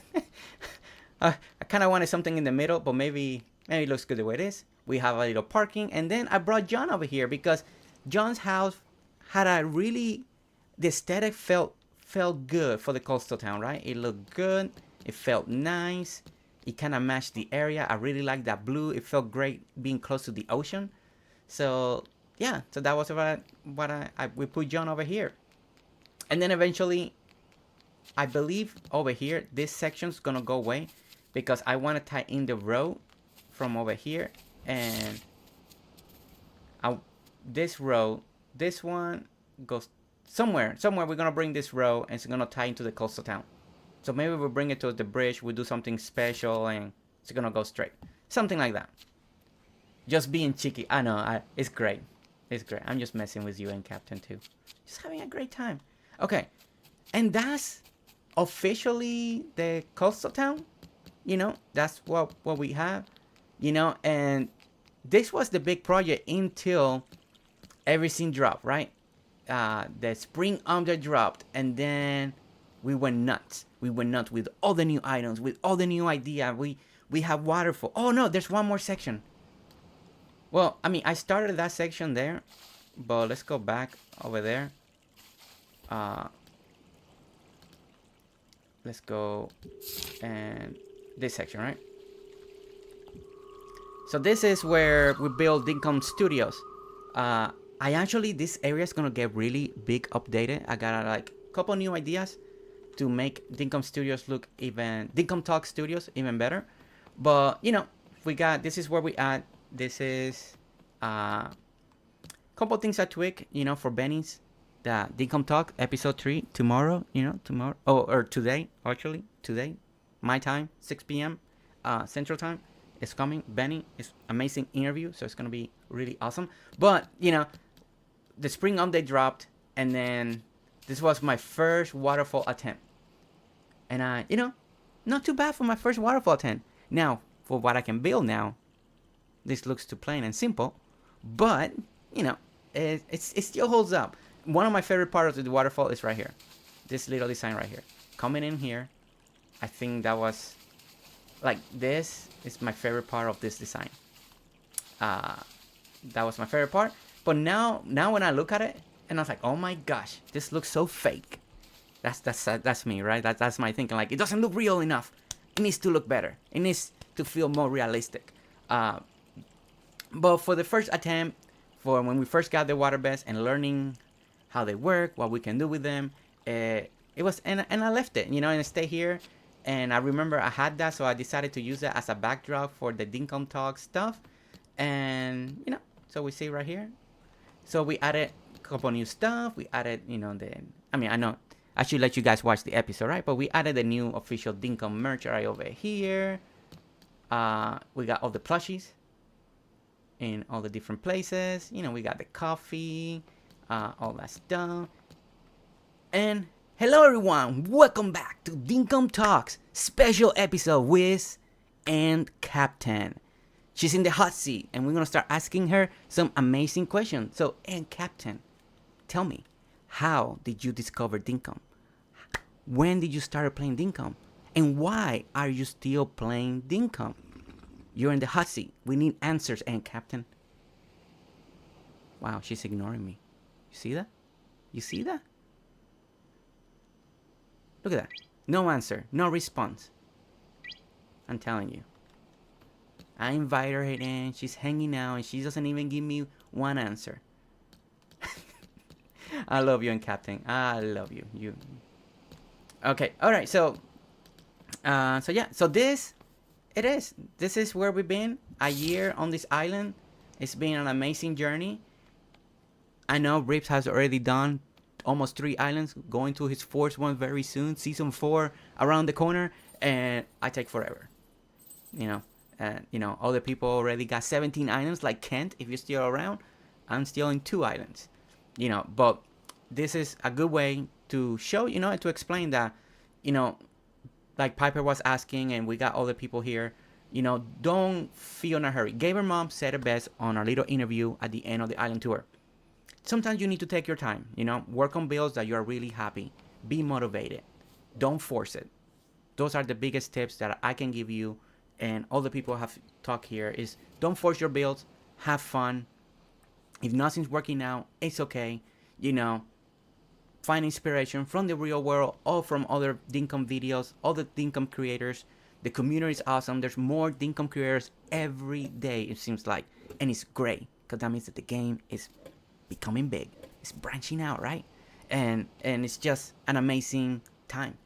I kind of wanted something in the middle, but maybe it looks good the way it is. We have a little parking, and then I brought John over here because John's house had the aesthetic felt good for the coastal town, right? It looked good. It felt nice. It kind of matched the area. I really liked that blue. It felt great being close to the ocean. So yeah, so that was we put John over here, and then eventually, I believe over here this section's gonna go away because I want to tie in the road from over here, and this one goes somewhere. We're gonna bring this road, and it's gonna tie into the coastal town. So maybe we'll bring it to the bridge. We'll do something special, and it's gonna go straight, something like that. Just being cheeky. I know. It's great. It's great. I'm just messing with you and Captain too. Just having a great time. Okay, and that's officially the coastal town. That's what we have. And this was the big project until everything dropped, right? The spring under dropped, and then we went nuts. We went nuts with all the new items, with all the new idea. We have waterfall. Oh no, there's one more section. Well, I mean, I started that section there, but let's go back over there. Let's go and this section, right? So this is where we build Dinkum Studios. This area is gonna get really big updated. I got like a couple new ideas to make Dinkum Studios look Dinkum Talk Studios even better. But this is where we at. This is a couple things I tweak, for Benny's. The Dinkum Talk episode 3 tomorrow, tomorrow. Oh, or today, actually. Today, my time, 6 p.m. Central Time. It's coming. Benny is amazing interview, so it's going to be really awesome. But, the spring update dropped, and then this was my first waterfall attempt. And, not too bad for my first waterfall attempt. Now, for what I can build now, this looks too plain and simple, but it still holds up. One of my favorite parts of the waterfall is right here, this little design right here. Coming in here, I think that was like this is my favorite part of this design. That was my favorite part. But now when I look at it, and I was like, oh my gosh, this looks so fake. That's me, right? That's my thinking. Like, it doesn't look real enough. It needs to look better. It needs to feel more realistic. But for the first attempt, for when we first got the water beds and learning how they work, what we can do with them, it was, and I left it, and I stay here. And I remember I had that, so I decided to use that as a backdrop for the Dinkum Talk stuff. And, so we see right here. So we added a couple new stuff. We added, I know I should let you guys watch the episode, right? But we added the new official Dinkum merch right over here. We got all the plushies in all the different places. We got the coffee, all that stuff. And Hello everyone, welcome back to Dinkum Talks special episode with and Captain. She's in the hot seat and we're gonna start asking her some amazing questions. So, and Captain, tell me, how did you discover Dinkum? When did you start playing Dinkum? And why are you still playing Dinkum? You're in the hot seat. We need answers, and Captain. Wow, she's ignoring me. You see that? You see that? Look at that. No answer. No response. I'm telling you. I invite her in. She's hanging out and she doesn't even give me one answer. I love you, and Captain. I love you. Okay. All right. So yeah. So this is where we've been. A year on this island. It's been an amazing journey. I know Rips has already done almost 3 islands, going to his 4th one very soon. Season 4 around the corner, and I take forever. Other people already got 17 islands, like Kent. If you're still around, I'm still in 2 islands. But this is a good way to show, to explain that, like Piper was asking, and we got other people here. Don't feel in a hurry. Gamer Mom said it best on our little interview at the end of the island tour. Sometimes you need to take your time, work on builds that you are really happy. Be motivated. Don't force it. Those are the biggest tips that I can give you, and all the people have talked here is don't force your builds. Have fun. If nothing's working out, it's okay. Find inspiration from the real world or from other Dinkum videos, other Dinkum creators. The community is awesome. There's more Dinkum creators every day, it seems like. And it's great, because that means that the game is becoming big. It's branching out, right? And it's just an amazing time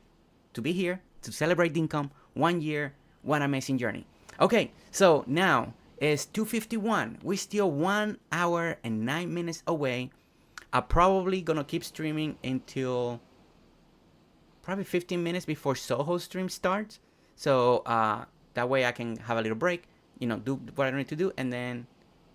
to be here to celebrate Dinkum 1 year. What an amazing journey. Okay, so now it's 2:51. We're still 1 hour and 9 minutes away. I'm probably gonna keep streaming until probably 15 minutes before Soho stream starts. So that way I can have a little break, do what I need to do, and then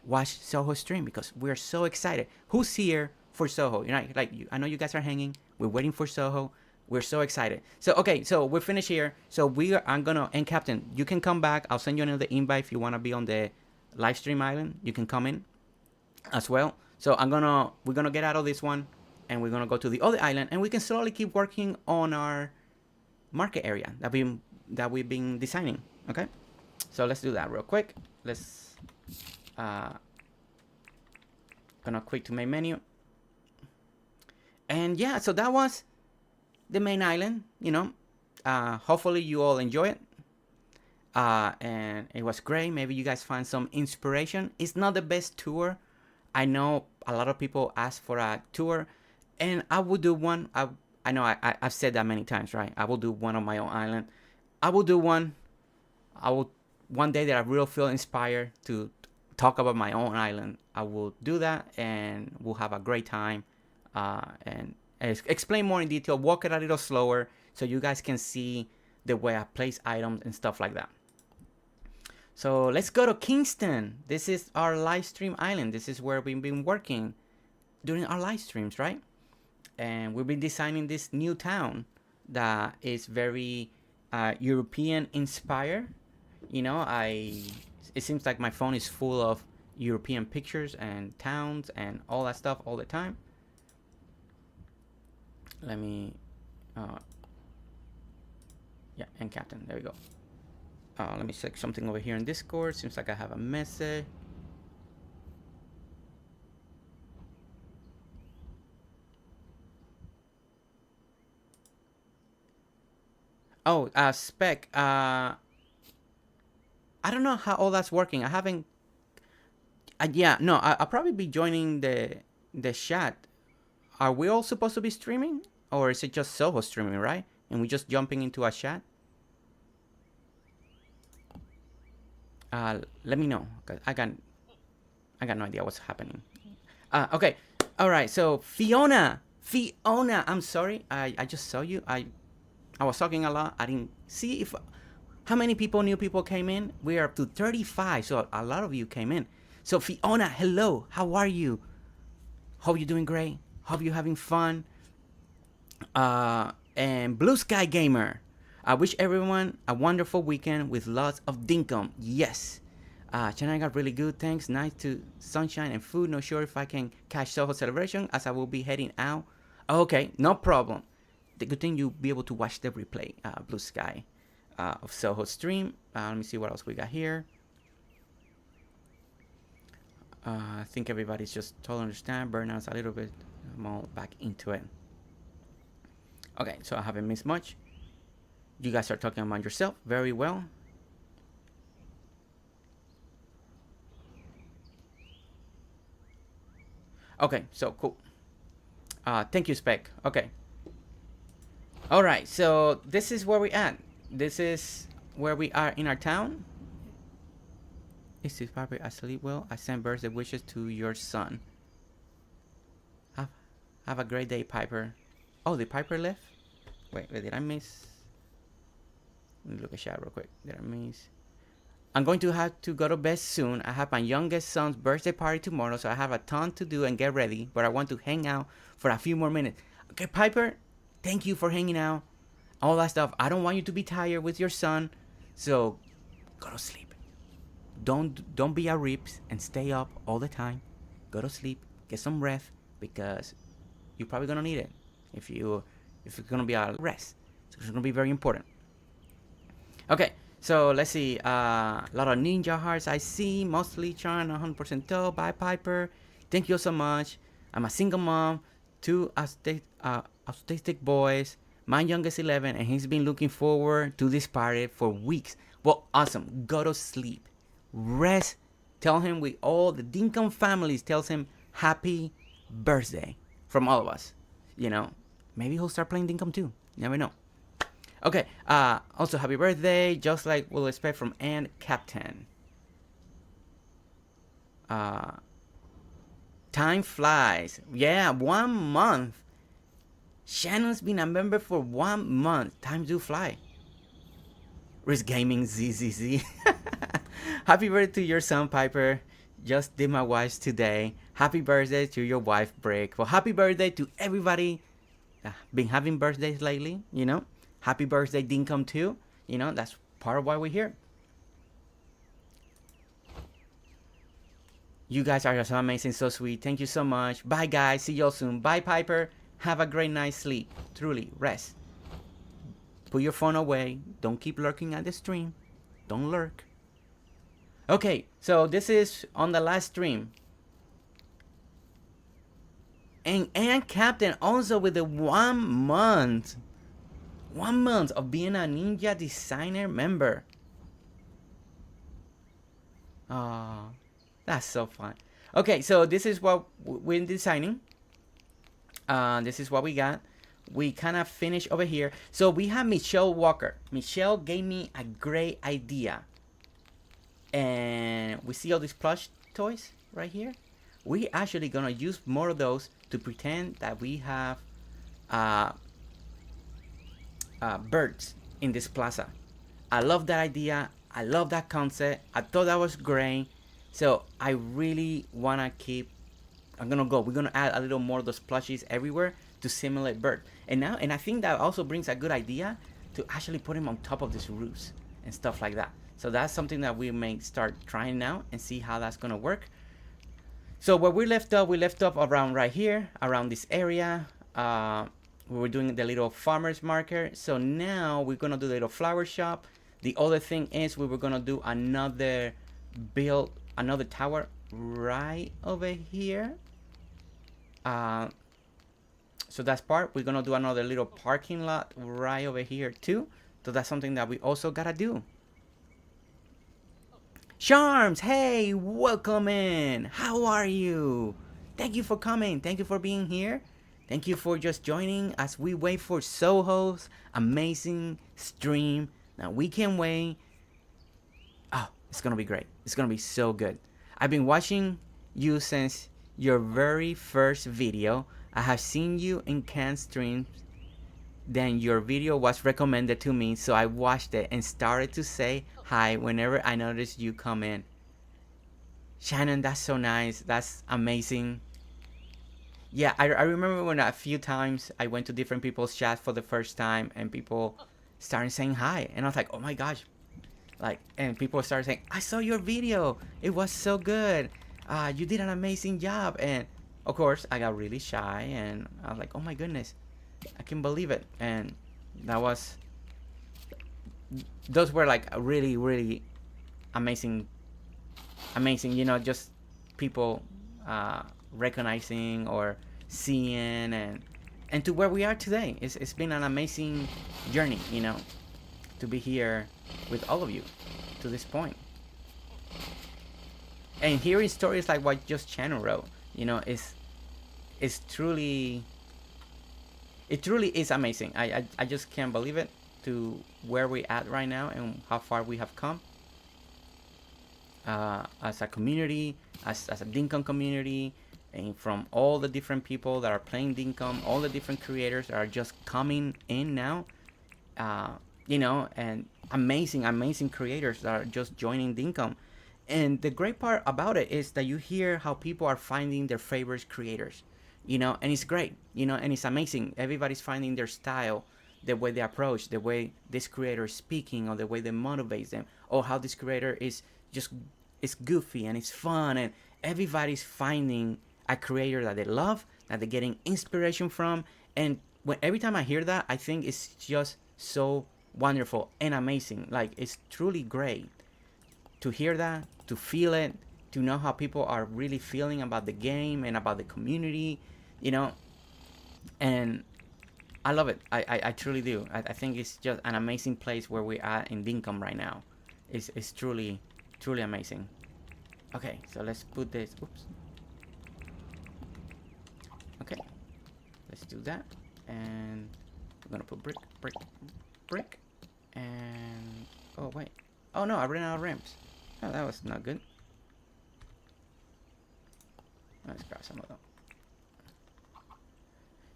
watch Soho stream, because we're so excited. Who's here for Soho? I know you guys are hanging. We're waiting for Soho. We're so excited. So okay, so we're finished here. So and Captain, you can come back. I'll send you another invite if you wanna be on the live stream island. You can come in as well. So we're gonna get out of this one, and we're gonna go to the other island, and we can slowly keep working on our market area that we've been designing. Okay, so let's do that real quick. Let's gonna quick to main menu, and yeah, so that was the main island. Hopefully you all enjoy it, and it was great. Maybe you guys find some inspiration. It's not the best tour. I know a lot of people ask for a tour, and I will do one. I know I've said that many times, right? I will do one on my own island. I will do one. One day that I really feel inspired to talk about my own island, I will do that, and we'll have a great time, and explain more in detail, walk it a little slower, so you guys can see the way I place items and stuff like that. So let's go to Kingston. This is our live stream island. This is where we've been working during our live streams, right? And we've been designing this new town that is very European inspired. It seems like my phone is full of European pictures and towns and all that stuff all the time. Let me, yeah, and Captain, there we go. Let me check something over here in Discord. Seems like I have a message. Oh, Spec. I don't know how all that's working. I haven't. Yeah, no. I'll probably be joining the chat. Are we all supposed to be streaming, or is it just Soho streaming, right? And we're just jumping into a chat. Let me know, cause I got no idea what's happening. Okay, all right. So Fiona, I'm sorry. I just saw you. I was talking a lot. I didn't see how many new people came in. We are up to 35, so a lot of you came in. So Fiona, hello. How are you? Hope you're doing great. Hope you're having fun. And Blue Sky Gamer. I wish everyone a wonderful weekend with lots of dinkum. Yes. China got really good. Thanks. Nice to sunshine and food. Not sure if I can catch Soho celebration as I will be heading out. Okay, no problem. The good thing you'll be able to watch the replay, Blue Sky, of Soho stream. Let me see what else we got here. I think everybody's just totally understand. Burnout's a little bit more back into it. Okay, so I haven't missed much. You guys are talking about yourself very well. Okay, so cool. Thank you, Spec. Okay. All right, so this is where we at. This is where we are in our town. Is this Piper? I sleep well. I send birthday wishes to your son. Have a great day, Piper. Oh, the Piper left? Wait, did I miss? Let me look at chat real quick. Did I miss? I'm going to have to go to bed soon. I have my youngest son's birthday party tomorrow, so I have a ton to do and get ready, but I want to hang out for a few more minutes. Okay, Piper, thank you for hanging out. All that stuff. I don't want you to be tired with your son, so go to sleep. Don't be a rips and stay up all the time. Go to sleep, get some rest, because you're probably gonna need it. If it's gonna be a rest, it's gonna be very important. Okay, so let's see. A lot of ninja hearts I see, mostly charm, 100% though. Bye, Piper. Thank you so much. I'm a single mom, two autistic boys. My youngest 11, and he's been looking forward to this party for weeks. Well, awesome. Go to sleep, rest. Tell him we all the Dinkum families tells him happy birthday from all of us. You know, maybe he'll start playing Dinkum too. You never know. Okay, also happy birthday, just like we'll expect from Ant Captain. Time flies. Yeah, 1 month. Shannon's been a member for 1 month. Time do fly. Risk Gaming ZZZ. Happy birthday to your son, Piper. Just did my wife's today. Happy birthday to your wife, Brick. Well, happy birthday to everybody. Been having birthdays lately, you know. Happy birthday, Dinkum too. You know, that's part of why we're here. You guys are so amazing, so sweet. Thank you so much. Bye, guys. See y'all soon. Bye, Piper. Have a great night's sleep. Truly, rest. Put your phone away. Don't keep lurking at the stream. Don't lurk. Okay, so this is on the last stream. And Captain also with the 1 month. 1 month of being a Ninja Designer member. Oh, that's so fun. Okay, so this is what we're designing. This is what we got. We kind of finished over here. So we have Michelle Walker. Michelle gave me a great idea. And we see all these plush toys right here. We're actually gonna use more of those to pretend that we have birds in this plaza. I love that idea. I love that concept. I thought that was great. So I really wanna keep. We're gonna add a little more of those plushies everywhere to simulate bird. And I think that also brings a good idea to actually put him on top of these roofs and stuff like that. So that's something that we may start trying now and see how that's gonna work. So where we left off around right here, around this area. We were doing the little farmer's market. So now we're gonna do the little flower shop. The other thing is we were gonna do another tower right over here. So that's part. We're gonna do another little parking lot right over here too. So that's something that we also gotta do. Charms, hey, welcome in. How are you? Thank you for coming. Thank you for being here. Thank you for just joining as we wait for Soho's amazing stream. Now we can wait. Oh, it's gonna be great. It's gonna be so good. I've been watching you since your very first video. I have seen you in Cannes streams. Then your video was recommended to me, so I watched it and started to say hi whenever I noticed you come in. Shannon, that's so nice. That's amazing. Yeah, I remember when a few times I went to different people's chat for the first time and people started saying hi. And I was like, oh my gosh. Like, and people started saying, I saw your video. It was so good. You did an amazing job. And of course, I got really shy and I was like, oh my goodness, I can believe it. And that was, those were like a really, really amazing, just people recognizing or seeing and to where we are today. It's been an amazing journey, to be here with all of you to this point. And hearing stories like what just Channel wrote, is truly, it truly is amazing. I just can't believe it, to where we're at right now and how far we have come as a community, as a Dinkum community, and from all the different people that are playing Dinkum, all the different creators that are just coming in now, and amazing creators that are just joining Dinkum. And the great part about it is that you hear how people are finding their favorite creators, and it's great, and it's amazing. Everybody's finding their style, the way they approach, the way this creator is speaking, or the way they motivates them, or how this creator is just, it's goofy and it's fun, and everybody's finding a creator that they love, that they're getting inspiration from. And every time I hear that, I think it's just so wonderful and amazing. Like, it's truly great to hear that, to feel it, to know how people are really feeling about the game and about the community, and I love it. I truly do. I think it's just an amazing place where we are in Dinkum right now. It's truly amazing. Okay, so let's put this, oops. Okay, let's do that. And we're gonna put brick, and, oh wait. Oh no, I ran out of ramps. Oh, that was not good. Let's grab some of them.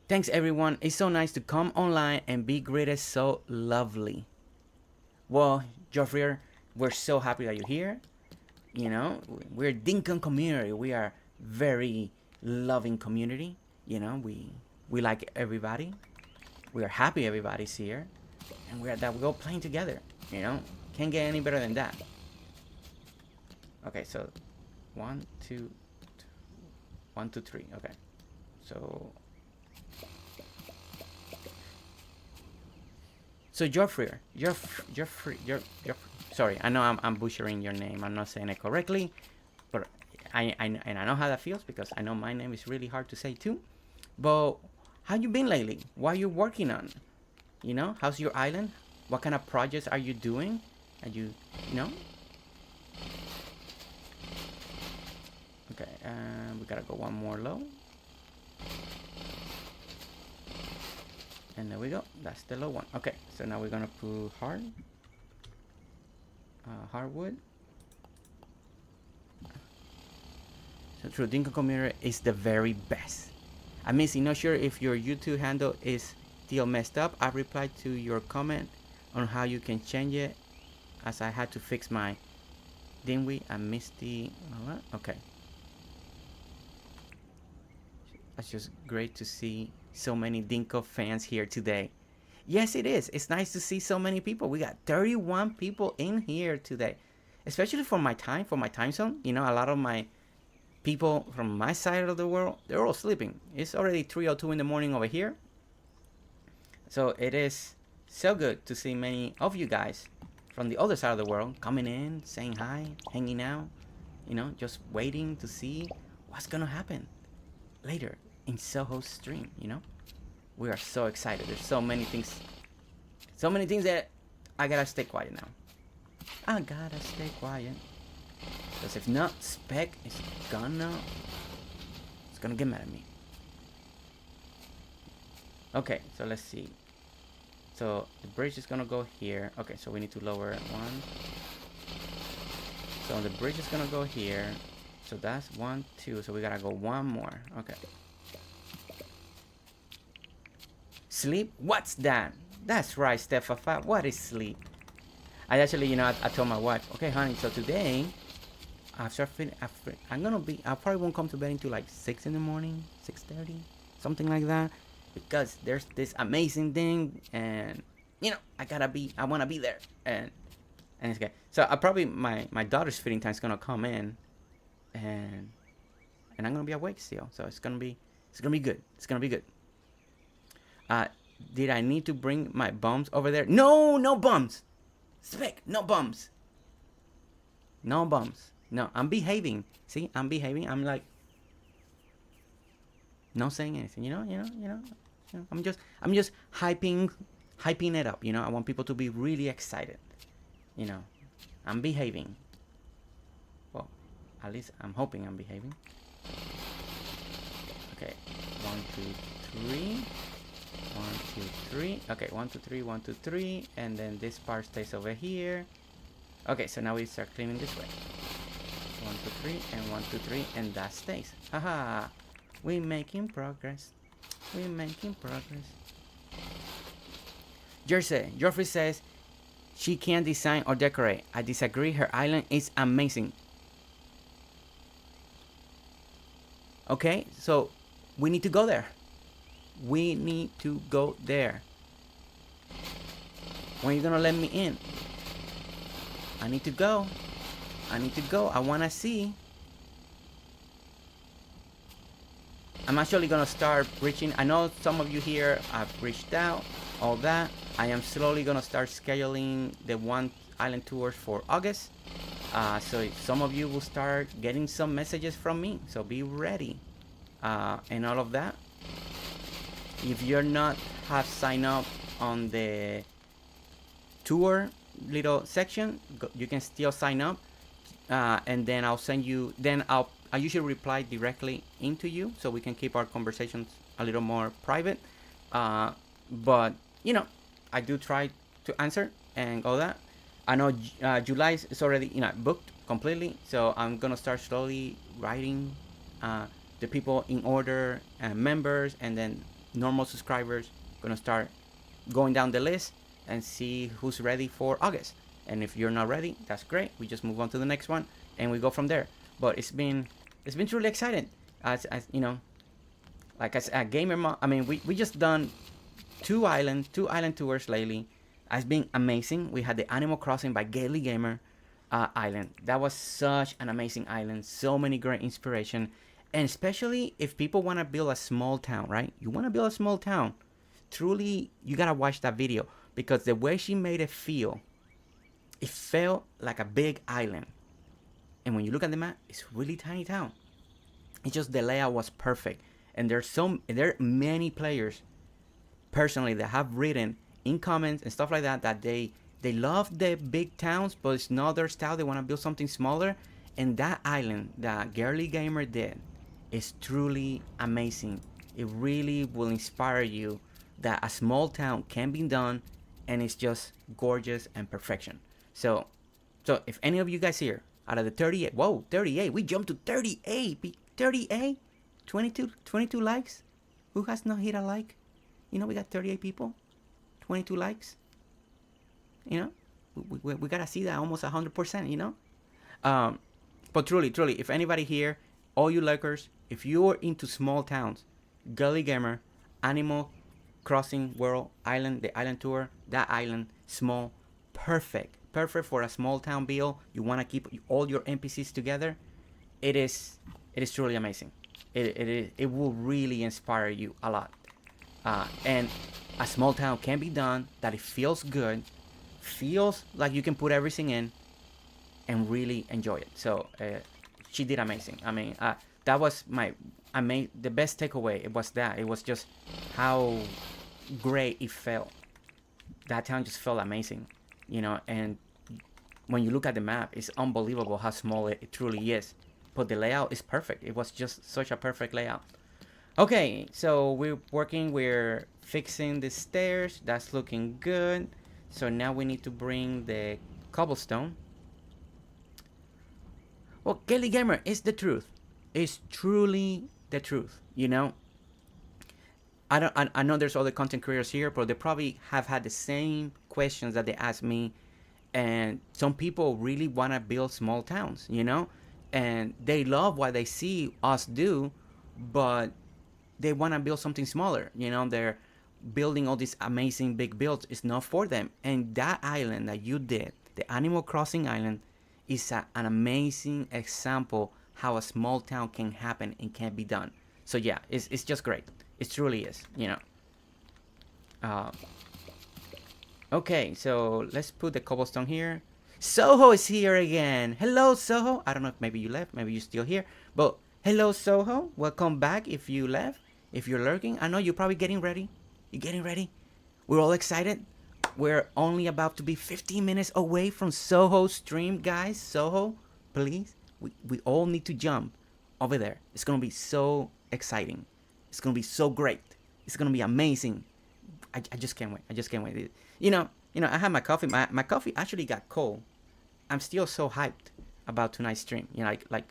Thanks everyone. It's so nice to come online and be greeted so lovely. Well, Geoffrey, we're so happy that you're here. We're Dinkum community. We are very loving community. We like everybody. We are happy everybody's here, and we go playing together. Can't get any better than that. Okay, so 1, 2, 1, 2, 3. Okay, so Geoffrey, sorry, I know I'm butchering your name. I'm not saying it correctly, but I know how that feels, because I know my name is really hard to say too. But how you been lately? What are you working on? How's your island? What kind of projects are you doing? Are you Okay, we gotta go one more low. And there we go. That's the low one. Okay, so now we're gonna put hardwood. So True Dinkum community is the very best. Amazing. Not sure if your YouTube handle is still messed up. I replied to your comment on how you can change it, as I had to fix my, didn't we? I missed the, okay. It's just great to see so many Dinkum fans here today. Yes, it is. It's nice to see so many people. We got 31 people in here today, especially for my time zone. A lot of my people from my side of the world, they're all sleeping. It's already 3:02 in the morning over here. So it is so good to see many of you guys from the other side of the world coming in, saying hi, hanging out, just waiting to see what's gonna happen later in Soho's stream. We are so excited. There's so many things that I gotta stay quiet now. I gotta stay quiet, because if not, Spec is gonna get mad at me. Okay, so let's see. So the bridge is gonna go here. Okay, so we need to lower one. So the bridge is gonna go here. So that's 1, 2. So we gotta go one more. Okay. Sleep? What's that? That's right, Stefafa. What is sleep? I actually, I told my wife, okay, honey, so today, I probably won't come to bed until like 6 in the morning, 6:30, something like that, because there's this amazing thing, and I want to be there, and it's good. So I probably my daughter's feeding time is gonna come in, and I'm gonna be awake still. So it's gonna be good. It's gonna be good. Did I need to bring my bums over there? No, no bums. Spec, no bums. No bums. No, I'm behaving. See, I'm behaving. I'm like, not saying anything. I'm just hyping it up. I want people to be really excited. I'm behaving. Well, at least I'm hoping I'm behaving. Okay, 1, 2, 3. 1, 2, 3. Okay, 1, 2, 3, 1, 2, 3, and then this part stays over here. Okay, so now we start cleaning this way. 1, 2, 3, and 1, 2, 3, and that stays. Haha, we're making progress. We're making progress. Geoffrey says she can't design or decorate. I disagree. Her island is amazing. Okay, so we need to go there. We need to go there. When are you gonna let me in? I need to go. I wanna see. I'm actually gonna start reaching. I know some of you here have reached out, all that. I am slowly gonna start scheduling the one island tours for August. So some of you will start getting some messages from me. So be ready, and all of that. If you're not have signed up on the tour little section, you can still sign up, and then I'll send you. Then I usually reply directly into you, so we can keep our conversations a little more private. But I do try to answer and all that. I know July is already booked completely, so I'm gonna start slowly writing the people in order, members, and then normal subscribers. Gonna start going down the list and see who's ready for August. And if you're not ready, that's great. We just move on to the next one and we go from there. But it's been truly exciting. As like as a gamer, I mean, we just done two island tours lately. It's been amazing. We had the Animal Crossing by Gaily Gamer island. That was such an amazing island. So many great inspiration. And especially if people want to build a small town, right? You want to build a small town. Truly, you got to watch that video. Because the way she made it felt like a big island. And when you look at the map, it's really tiny town. It's just the layout was perfect. And there are many players, personally, that have written in comments and stuff like that, that they love the big towns, but it's not their style. They want to build something smaller. And that island that Gaily Gamer did is truly amazing. It really will inspire you that a small town can be done, and it's just gorgeous and perfection. So if any of you guys here out of the 38, whoa, 38, we jumped to 38, 38, 22 likes. Who has not hit a like? We got 38 people, 22 likes. We gotta see that almost 100%. But truly, if anybody here, all you likers, if you're into small towns, Gaily Gamer, Animal Crossing World Island, the island tour, that island, small, perfect for a small town build. You want to keep all your NPCs together. It is truly amazing. It will really inspire you a lot. And a small town can be done that it feels good, feels like you can put everything in, and really enjoy it. So she did amazing. I mean, that was the best takeaway. It was that. It was just how great it felt. That town just felt amazing, and when you look at the map, it's unbelievable how small it truly is. But the layout is perfect. It was just such a perfect layout. Okay, so we're fixing the stairs. That's looking good. So now we need to bring the cobblestone. Well, Gaily Gamer is the truth. It's truly the truth, I know there's other content creators here, but they probably have had the same questions that they asked me. And some people really want to build small towns, and they love what they see us do, but they want to build something smaller. You know, they're building all these amazing big builds. It's not for them. And that island that you did, the Animal Crossing island, is an amazing example how a small town can happen and can be done. So yeah, it's just great. It truly is, you know. Okay, so let's put the cobblestone here. Soho is here again. Hello, Soho. I don't know if maybe you left, maybe you're still here. But hello, Soho. Welcome back if you left, if you're lurking. I know you're probably getting ready. You're getting ready. We're all excited. We're only about to be 15 minutes away from Soho's stream, guys. Soho, please. We all need to jump over there. It's going to be so exciting. It's going to be so great. It's going to be amazing. I just can't wait. I just can't wait. You know, I had my coffee. My coffee actually got cold. I'm still so hyped about tonight's stream. You know, like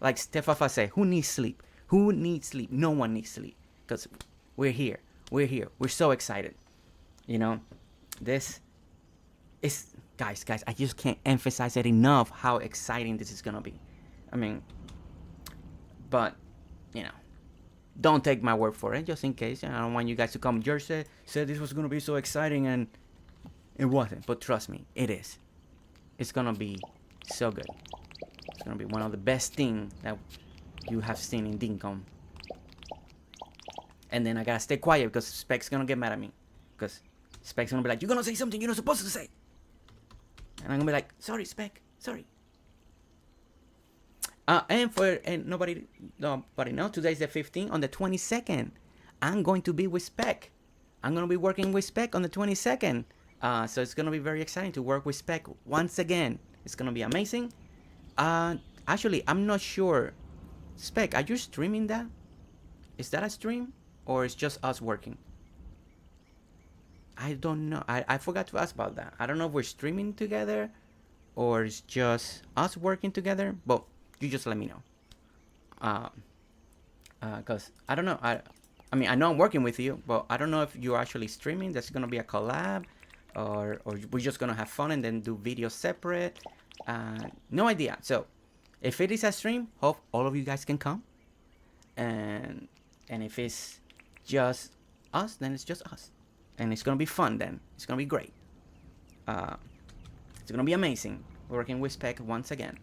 Stefafa said, who needs sleep? Who needs sleep? No one needs sleep. Because we're here. We're here. We're so excited. You know, this is, guys, I just can't emphasize it enough how exciting this is going to be. I mean, but, you know, don't take my word for it, just in case. I don't want you guys to come. Jersey said this was going to be so exciting, and it wasn't. But trust me, it is. It's going to be so good. It's going to be one of the best things that you have seen in Dinkum. And then I got to stay quiet because Spec's going to get mad at me. Because Spec's going to be like, you're going to say something you're not supposed to say. And I'm going to be like, sorry, Spec. Sorry. And nobody knows, today's the 15th. On the 22nd, I'm going to be with Spec. I'm going to be working with Spec on the 22nd. So it's going to be very exciting to work with Spec once again. It's going to be amazing. Actually, I'm not sure. Spec, are you streaming that? Is that a stream? Or it's just us working? I don't know. I forgot to ask about that. I don't know if we're streaming together or it's just us working together. But you just let me know. Because I don't know. I mean, I know I'm working with you, but I don't know if you're actually streaming. There's going to be a collab, or we're just going to have fun and then do videos separate. No idea. So if it is a stream, hope all of you guys can come. And if it's just us, then it's just us. And it's going to be fun then. It's going to be great. It's going to be amazing working with Spec once again.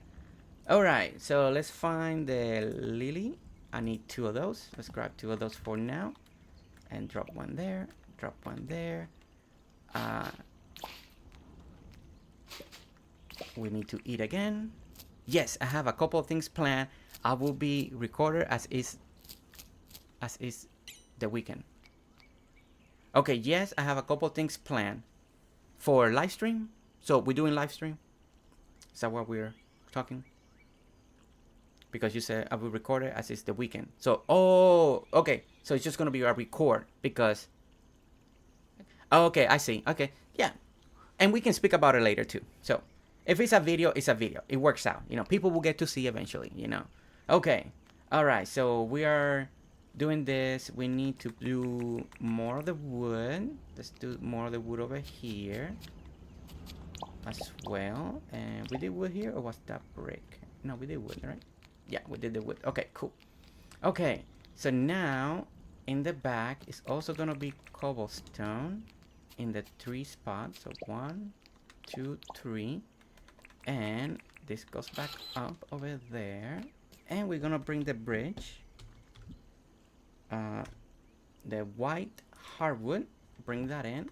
Alright, so let's find the lily. I need 2 of those. Let's grab 2 of those for now. And drop one there. Drop one there. We need to eat again. Yes, I have a couple of things planned. I will be recorded as is the weekend. Okay, yes, I have a couple of things planned for live stream. So we're doing live stream. Is that what we're talking? Because you said I will record it as it's the weekend. So, oh, okay. So it's just going to be a record because... Oh, okay, I see. Okay, yeah. And we can speak about it later too. So, if it's a video, it's a video. It works out. You know, people will get to see eventually, you know. Okay. All right, so we are doing this. We need to do more of the wood. Let's do more of the wood over here as well. And we did wood here, or was that brick? No, we did wood, right? Yeah, we did the wood. Okay, cool. Okay, so now in the back is also gonna be cobblestone in the 3 spots. So 1, 2, 3, and this goes back up over there. And we're gonna bring the bridge, the white hardwood. Bring that in.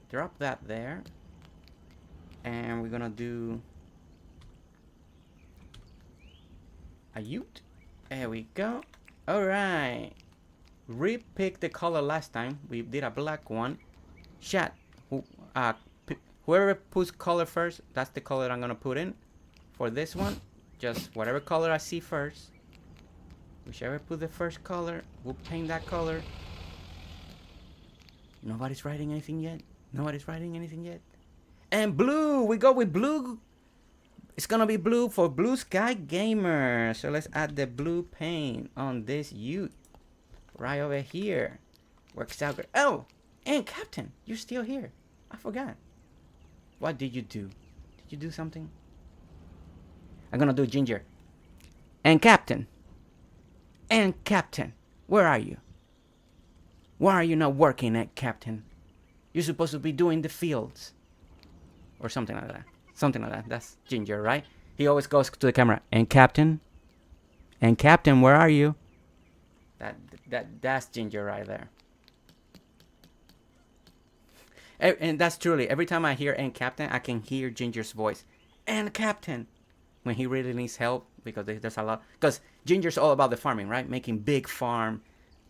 Drop that there, and we're gonna do a ute. There we go. All right. Repick the color last time. We did a black one. Chat. Whoever puts color first, that's the color I'm gonna put in. For this one, just whatever color I see first. Whichever put the first color, we'll paint that color. Nobody's writing anything yet. Nobody's writing anything yet. And blue. We go with blue. It's gonna be blue for Blue Sky Gamer. So let's add the blue paint on this ute right over here. Works out great. Oh, and Captain, you're still here. I forgot. What did you do? Did you do something? I'm gonna do Ginger. And Captain, And Captain, where are you? Why are you not working at Captain? You're supposed to be doing the fields. Or something like that. Something like that. That's Ginger, right? He always goes to the camera. And Captain? And Captain, where are you? That's Ginger right there. And that's truly, every time I hear and Captain, I can hear Ginger's voice. And Captain! When he really needs help, because there's a lot. Because Ginger's all about the farming, right? Making big farm.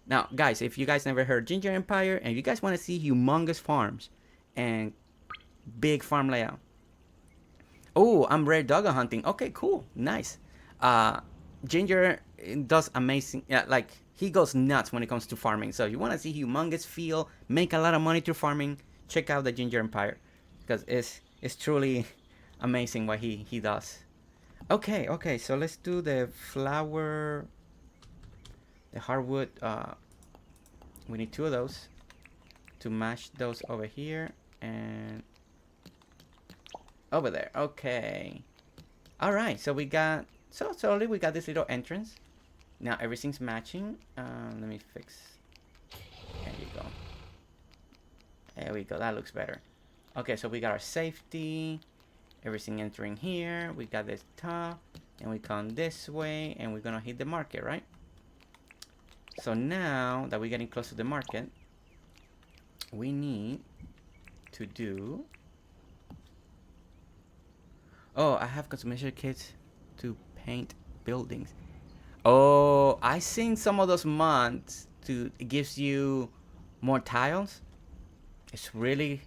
Now, guys, if you guys never heard Ginger Empire, and you guys want to see humongous farms and big farm layout. Oh, I'm rare doggo hunting. Okay, cool. Nice. Ginger does amazing. Yeah, like, he goes nuts when it comes to farming. So if you want to see humongous feel, make a lot of money through farming, check out the Ginger Empire. Because it's truly amazing what he does. Okay, so let's do the flower, the hardwood. We need 2 of those to match those over here and over there. Okay. All right, so we got, so slowly we got this little entrance. Now everything's matching. Let me fix. There you go. There we go, that looks better. Okay, so we got our safety. Everything entering here. We got this top, and we come this way, and we're gonna hit the market, right? So now that we're getting close to the market, we need to do. Oh, I have customization kits to paint buildings. Oh, I seen some of those mods it gives you more tiles. It's really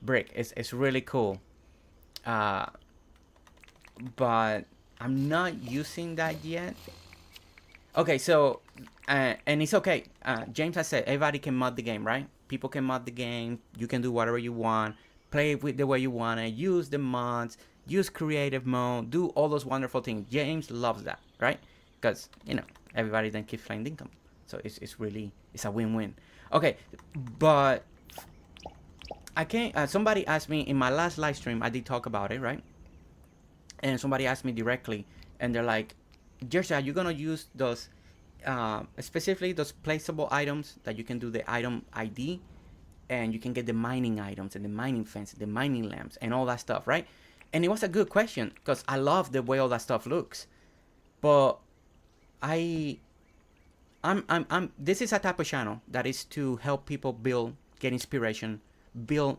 brick. It's really cool. But I'm not using that yet. Okay, so and it's okay. James has said everybody can mod the game, right? People can mod the game. You can do whatever you want. Play it with the way you want it. Use the mods. Use creative mode. Do all those wonderful things. James loves that, right? Because, you know, everybody then keeps playing Dinkum. So it's really, it's a win-win. Okay, but I can't, somebody asked me in my last live stream, I did talk about it, right? And somebody asked me directly, and they're like, Jersey, are you gonna use those, specifically those placeable items that you can do the item ID, and you can get the mining items and the mining fence, the mining lamps, and all that stuff, right? And it was a good question, because I love the way all that stuff looks. But this is a type of channel that is to help people build, get inspiration, build,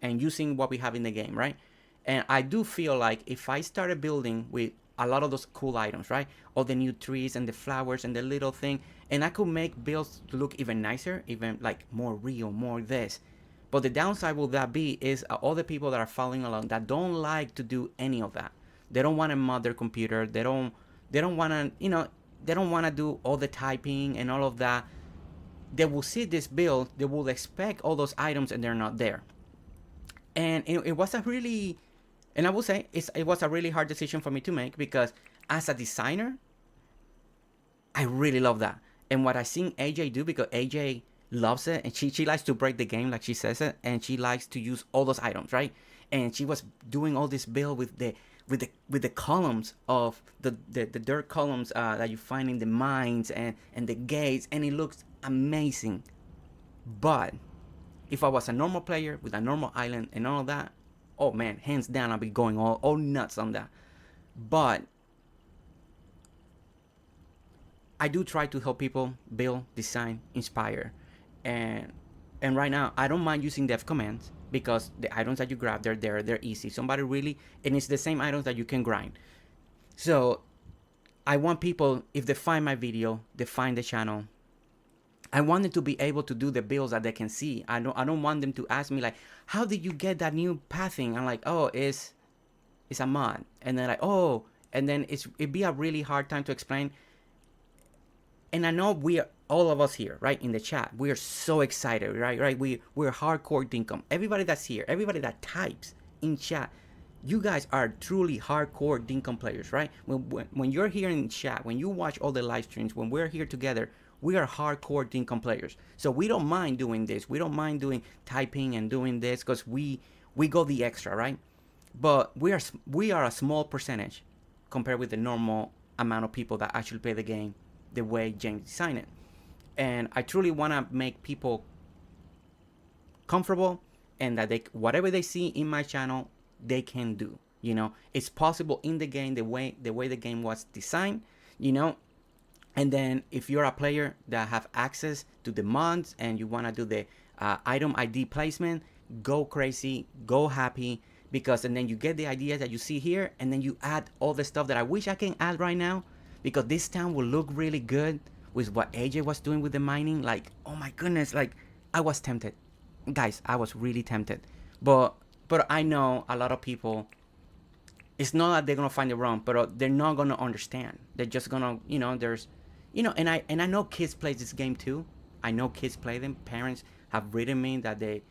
and using what we have in the game, right? And I do feel like if I started building with a lot of those cool items, right? All the new trees and the flowers and the little thing, and I could make builds look even nicer, even like more real, more this. But the downside will that be is all the people that are following along that don't like to do any of that. They don't want to mod their computer. They don't want to, you know, they don't want to do all the typing and all of that. They will see this build, they will expect all those items, and they're not there. And it was a really, and I will say it was a really hard decision for me to make, because as a designer, I really love that. And what I seen AJ do, because AJ loves it, and she likes to break the game like she says it, and she likes to use all those items, right? And she was doing all this build with the columns of the dirt columns that you find in the mines and the gates, and it looks amazing. But if I was a normal player with a normal island and all of that, oh man, hands down, I'll be going all nuts on that. But I do try to help people build, design, inspire, and right now I don't mind using dev commands, because the items that you grab, they're easy. Somebody really, and it's the same items that you can grind. So I want people, if they find my video, they find the channel, I want them to be able to do the builds that they can see. I don't want them to ask me like, how did you get that new pathing? I'm like, oh, it's a mod. And then like, oh, and then it'd be a really hard time to explain. And I know all of us here, right, in the chat, we are so excited, right? We're hardcore Dinkum. Everybody that's here, everybody that types in chat, you guys are truly hardcore Dinkum players, right? When you're here in chat, when you watch all the live streams, when we're here together, we are hardcore Dinkum players. So we don't mind doing this. We don't mind doing typing and doing this, because we go the extra, right? But we are a small percentage compared with the normal amount of people that actually play the game the way James designed it. And I truly want to make people comfortable, and that they, whatever they see in my channel, they can do. You know, it's possible in the game, the way the game was designed, you know. And then if you're a player that have access to the mods and you want to do the item ID placement, go crazy, go happy, because and then you get the ideas that you see here, and then you add all the stuff that I wish I can add right now, because this town will look really good with what AJ was doing with the mining. Like, oh my goodness, like I was tempted, guys, I was really tempted, but I know a lot of people, it's not that they're gonna find it wrong, but they're not gonna understand. They're just gonna, you know, there's, you know, and I know kids play this game too. I know kids play them. Parents have written me that they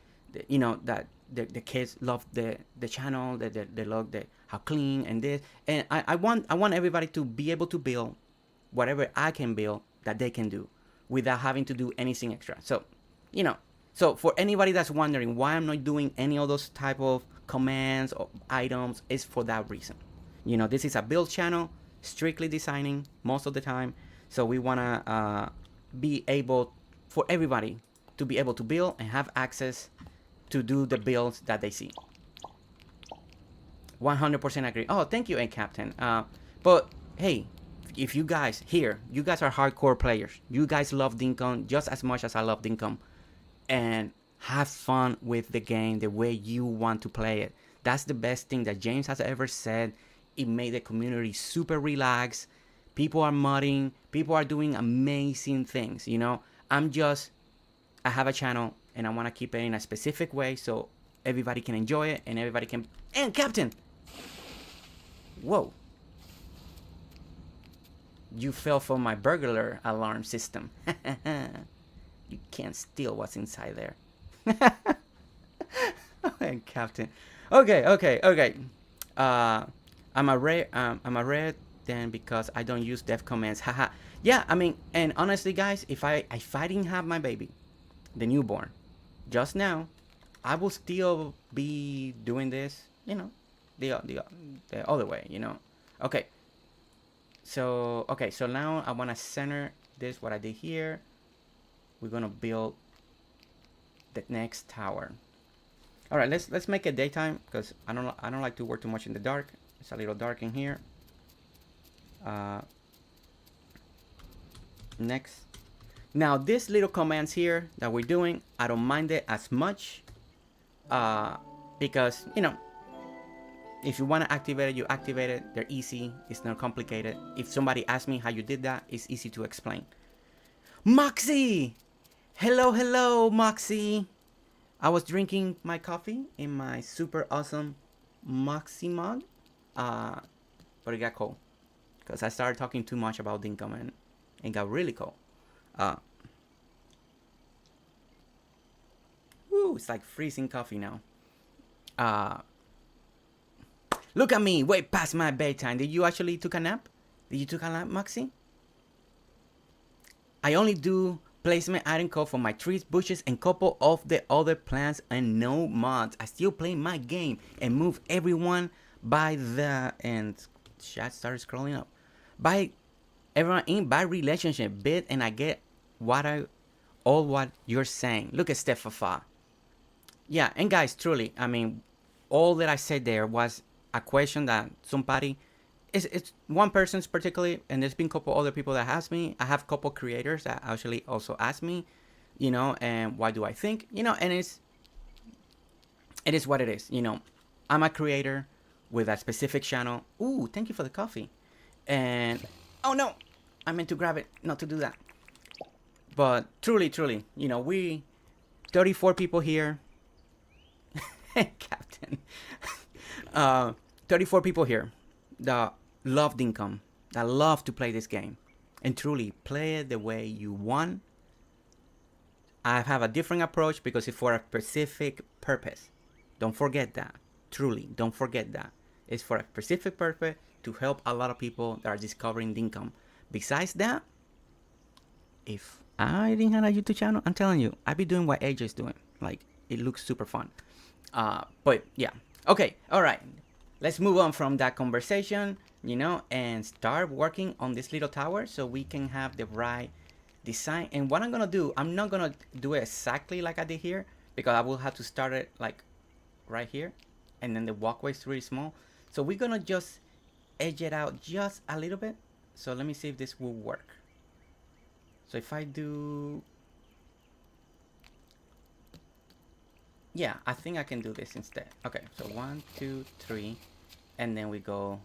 you know, that the kids love the channel, that they love how clean and this. And I want everybody to be able to build whatever I can build that they can do without having to do anything extra. So, you know, so for anybody that's wondering why I'm not doing any of those type of commands or items, is for that reason. You know, this is a build channel, strictly designing most of the time. So we want to be able for everybody to be able to build and have access to do the builds that they see. 100% agree. Oh, thank you, Captain. But hey, if you guys here, you guys are hardcore players. You guys love Dinkum just as much as I love Dinkum, and have fun with the game the way you want to play it. That's the best thing that James has ever said. It made the community super relaxed. People are modding. People are doing amazing things. You know, I have a channel and I want to keep it in a specific way so everybody can enjoy it and everybody can. And Captain! Whoa. You fell for my burglar alarm system. You can't steal what's inside there. Okay, Captain. Okay. I'm a red then because I don't use dev commands. Haha. Yeah, I mean, and honestly, guys, if I didn't have my baby, the newborn, just now, I will still be doing this, you know, the other way, you know. Okay. So now I want to center this, what I did here. We're gonna build the next tower. All right, let's make it daytime because I don't like to work too much in the dark. It's a little dark in here. Next. Now these little commands here that we're doing, I don't mind it as much because, you know, if you want to activate it, you activate it. They're easy. It's not complicated. If somebody asks me how you did that, it's easy to explain. Moxie! Hello, Moxie. I was drinking my coffee in my super awesome Moxie mug, but it got cold because I started talking too much about Dinkum and it got really cold. Woo, it's like freezing coffee now. Look at me, way past my bedtime. Did you actually took a nap? Did you took a nap, Moxie? I only do placement item code for my trees, bushes, and couple of the other plants and no mods. I still play my game and move everyone by the, and chat started scrolling up, by everyone in by relationship bit, and I get what you're saying. Look at Stefafa. Yeah, and guys, truly, I mean, all that I said there was a question that somebody, it's one person's particularly, and there's been a couple other people that asked me. I have a couple creators that actually also asked me, you know, and why do I think, you know, and it is what it is, you know. I'm a creator with a specific channel. Ooh, thank you for the coffee. And oh no, I meant to grab it, not to do that. But truly, you know, we 34 people here. Captain. 34 people here that love Dinkum, that love to play this game, and truly play it the way you want. I have a different approach because it's for a specific purpose. Don't forget that. Truly, don't forget that. It's for a specific purpose to help a lot of people that are discovering Dinkum. Besides that, if I didn't have a YouTube channel, I'm telling you, I'd be doing what AJ's doing. Like, it looks super fun. But yeah. Okay, all right. Let's move on from that conversation. you know, and start working on this little tower so we can have the right design. And what I'm gonna do, I'm not gonna do it exactly like I did here, because I will have to start it like right here, and then the walkway is really small. So we're gonna just edge it out just a little bit. So let me see if this will work. So if I do, yeah, I think I can do this instead. Okay, so 1, 2, 3, and then we go,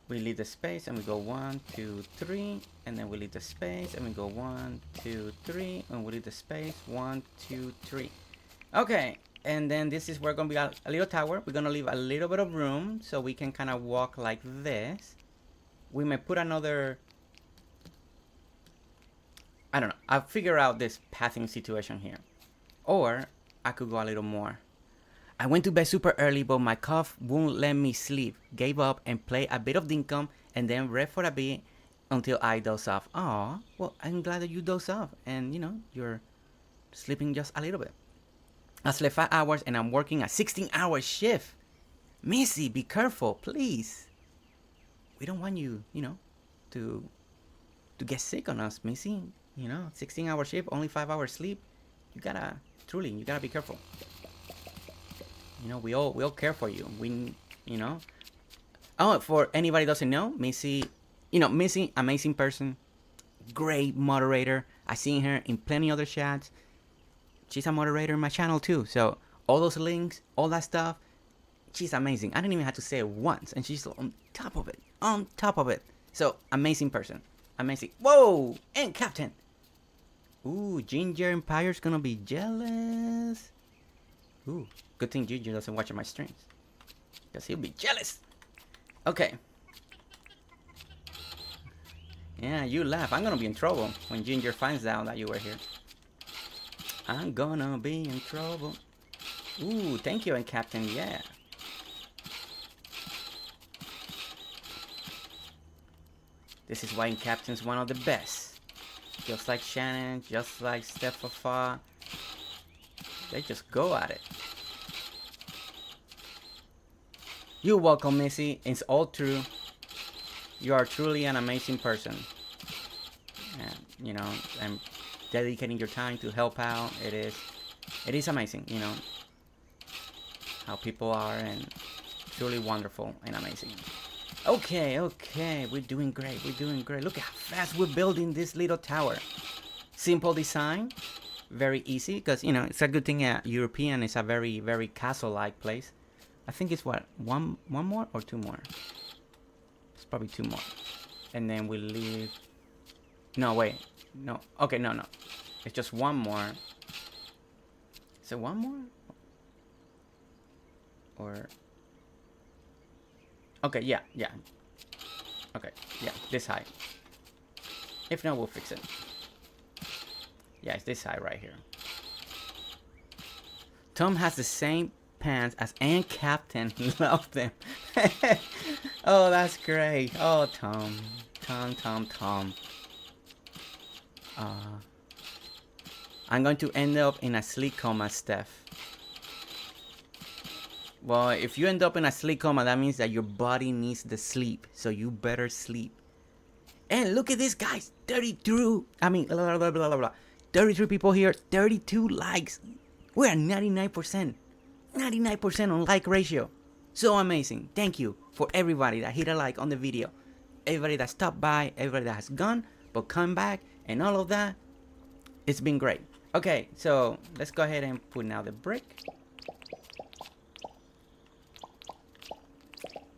we leave the space and we go 1, 2, 3, and then we leave the space and we go 1, 2, 3, and we leave the space 1, 2, 3. Okay, and then this is where gonna be a little tower. We're gonna leave a little bit of room so we can kind of walk like this. We may put another, I don't know, I'll figure out this pathing situation here. Or I could go a little more. I went to bed super early, but my cough won't let me sleep. Gave up and played a bit of Dinkum and then read for a bit until I doze off. Aw, well, I'm glad that you doze off and, you know, you're sleeping just a little bit. I slept 5 hours and I'm working a 16-hour shift. Missy, be careful, please. We don't want you, you know, to get sick on us, Missy. You know, 16-hour shift, only 5 hours sleep. You gotta, truly, you gotta be careful. You know, we all care for you. We, you know. Oh, for anybody doesn't know, Missy, you know, Missy, amazing person, great moderator. I seen her in plenty other chats. She's a moderator in my channel too. So all those links, all that stuff, she's amazing. I didn't even have to say it once, and she's on top of it, on top of it. So amazing person, amazing. Whoa, and Captain. Ooh, Ginger Empire's gonna be jealous. Ooh, good thing Ginger doesn't watch my streams, because he'll be jealous. Okay. Yeah, you laugh. I'm gonna be in trouble when Ginger finds out that you were here. I'm gonna be in trouble. Ooh, thank you, and Captain, yeah. This is why Captain's one of the best. Just like Shannon, just like Stefafa. They just go at it. You're welcome, Missy. It's all true. You are truly an amazing person. And, you know, and dedicating your time to help out. It is amazing, you know, how people are, and truly wonderful and amazing. Okay, we're doing great. We're doing great. Look how fast we're building this little tower. Simple design, very easy, because, you know, it's a good thing European is a very, very castle-like place. I think it's what, one more or 2 more? It's probably 2 more. And then we leave. No, wait. No. Okay, no. It's just 1 more. Is it 1 more? Or... Okay, yeah. Okay, yeah, this high. If not, we'll fix it. Yeah, it's this high right here. Tom has the same pants as Ann Captain. Love them. Oh, that's great. Oh, Tom. I'm going to end up in a sleep coma, Steph. Well, if you end up in a sleep coma, that means that your body needs the sleep. So you better sleep. And look at this, guys. 32. I mean, 33 people here. 32 likes. We're at 99%. 99% on like ratio. So amazing. Thank you for everybody that hit a like on the video. Everybody that stopped by. Everybody that has gone but come back. And all of that. It's been great. Okay, so let's go ahead and put now the brick.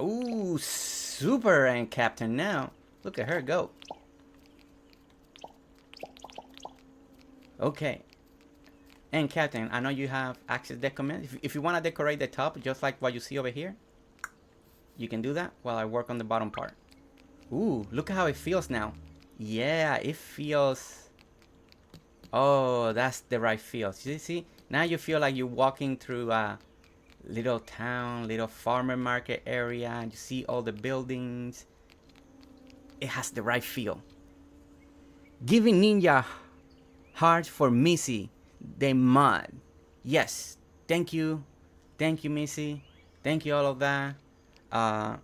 Ooh, super, and Captain now. Look at her go. Okay. And Captain, I know you have access decommand. If you want to decorate the top, just like what you see over here, you can do that while I work on the bottom part. Ooh, look at how it feels now. Yeah, it feels... Oh, that's the right feel. You see? Now you feel like you're walking through a little town, little farmer market area, and you see all the buildings. It has the right feel. Giving Ninja hearts for Missy, the mod. Yes, thank you, Missy. Thank you, all of that. Uh,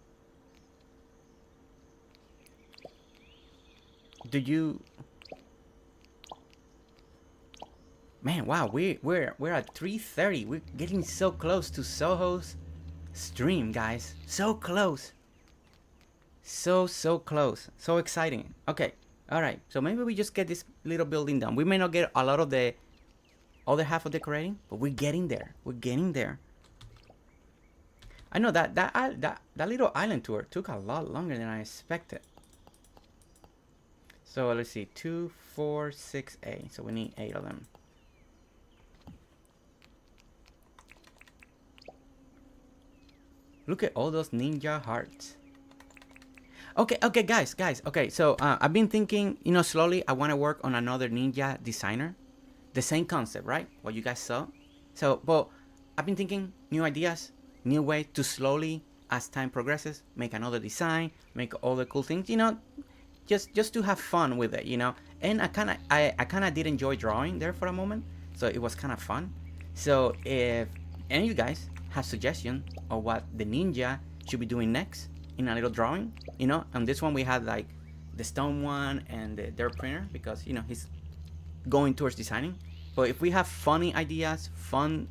do you? Man, wow, we're at 3:30. We're getting so close to Soho's stream, guys. So close. So close. So exciting. Okay. All right. So maybe we just get this little building done. We may not get a lot of the other half of decorating, but we're getting there. We're getting there. I know that little island tour took a lot longer than I expected. So let's see, 2, 4, 6, 8. So we need 8 of them. Look at all those ninja hearts. Okay, guys. Okay, so I've been thinking, slowly I want to work on another ninja designer. The same concept, right? What you guys saw. So, but I've been thinking new ideas, new way to slowly, as time progresses, make another design, make all the cool things, just to have fun with it, And I kind of did enjoy drawing there for a moment, so it was kind of fun. So if any of you guys have suggestions of what the ninja should be doing next in a little drawing, on this one we had like the stone one and the dirt printer because he's going towards designing. But if we have funny ideas, fun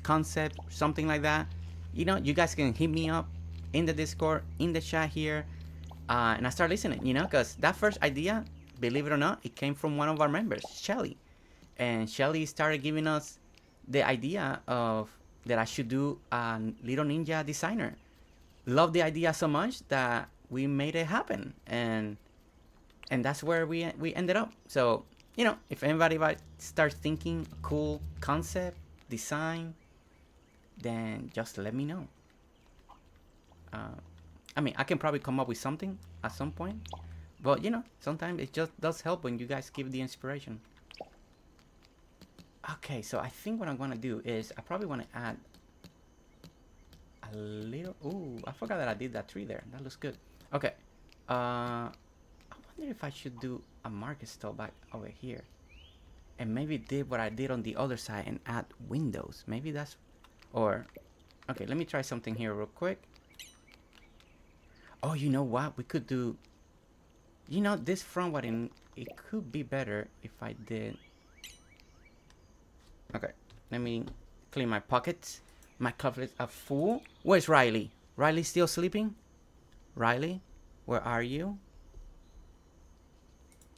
concept, something like that, you guys can hit me up in the Discord, in the chat here, and I start listening, because that first idea, believe it or not, it came from one of our members, Shelly. And Shelly started giving us the idea of that I should do a little ninja designer. Loved the idea so much that we made it happen, and that's where we ended up. So if anybody starts thinking cool concept design, then just let me know. I mean, I can probably come up with something at some point, but sometimes it just does help when you guys give the inspiration. Okay, so I think what I'm gonna do is I probably want to add a little. Ooh, I forgot that I did that tree there. That looks good. Okay. I wonder if I should do a market stall back over here, and maybe did what I did on the other side and add windows. Maybe that's, or okay. Let me try something here real quick. Oh, you know what? We could do. This front one, it could be better if I did. Okay, let me clean my pockets. My pockets are full. Where's Riley? Riley still sleeping? Riley, where are you?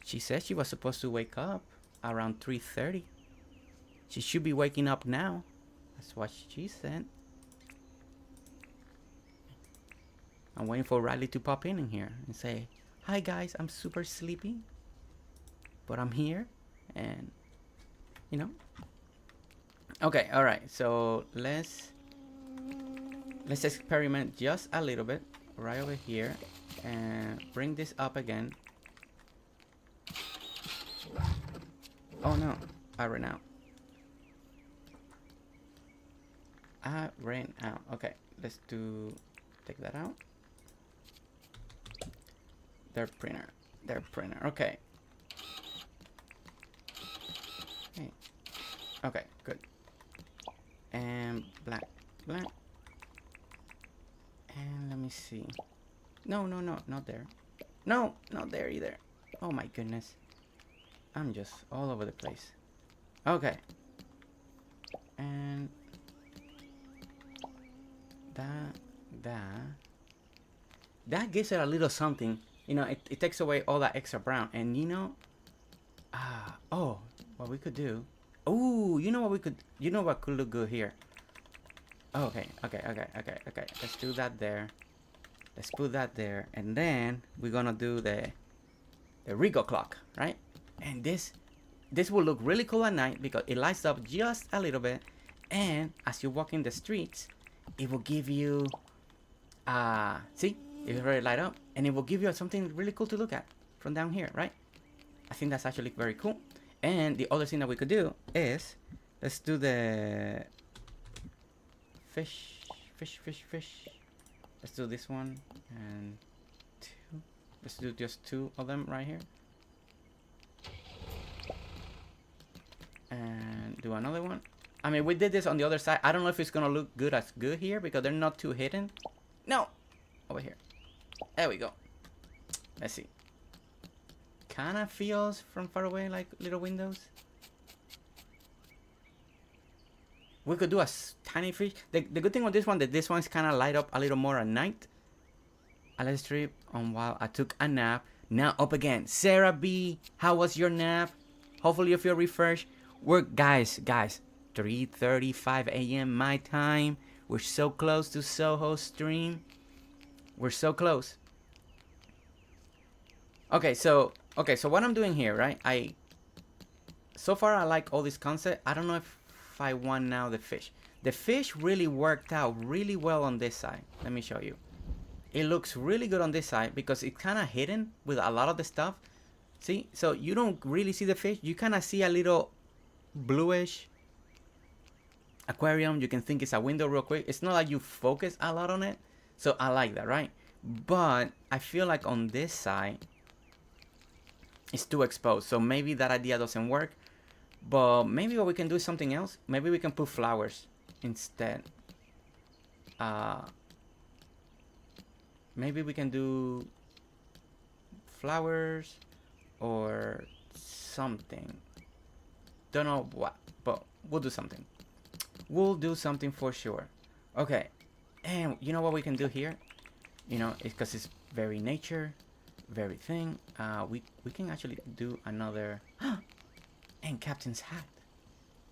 She said she was supposed to wake up around 3:30. She should be waking up now. That's what she said. I'm waiting for Riley to pop in here and say, "Hi guys, I'm super sleepy, but I'm here," and Okay, all right. So let's experiment just a little bit right over here and bring this up again. Oh no, I ran out. Okay, let's take that out. Their printer. Okay. Okay, good. And black. And let me see. No, not there. No, not there either. Oh my goodness. I'm just all over the place. Okay. And that gives it a little something. It takes away all that extra brown. And what we could do. Oh, what could look good here. Okay. Let's do that there. Let's put that there, and then we're gonna do the Rico clock, right? And this will look really cool at night because it lights up just a little bit, and as you walk in the streets, it will give you, see, it will really light up, and it will give you something really cool to look at from down here, right? I think that's actually very cool. And the other thing that we could do is, let's do the fish. Let's do this one and 2. Let's do just 2 of them right here. And do another one. I mean, we did this on the other side. I don't know if it's gonna look good here because they're not too hidden. No, over here. There we go. Let's see. Kinda feels from far away like little windows. We could do a tiny fish. The good thing with this one that this one's kind of light up a little more at night. Let's strip on while I took a nap. Now up again. Sarah B, how was your nap? Hopefully you feel refreshed. We're guys, 3:35 a.m. my time. We're so close to Soho stream. We're so close. Okay, so what I'm doing here, right? So far I like all this concept. I don't know if I want now the fish. The fish really worked out really well on this side. Let me show you. It looks really good on this side because it's kind of hidden with a lot of the stuff. See, so you don't really see the fish. You kind of see a little bluish aquarium. You can think it's a window real quick. It's not like you focus a lot on it. So I like that, right? But I feel like on this side it's too exposed. So maybe that idea doesn't work. But maybe what we can do is something else. Maybe we can put flowers instead. Maybe we can do flowers or something. Don't know what, but we'll do something. We'll do something for sure. Okay, and you know what we can do here? You know, it's because it's very nature, very thing. We can actually do another. And Captain's hat.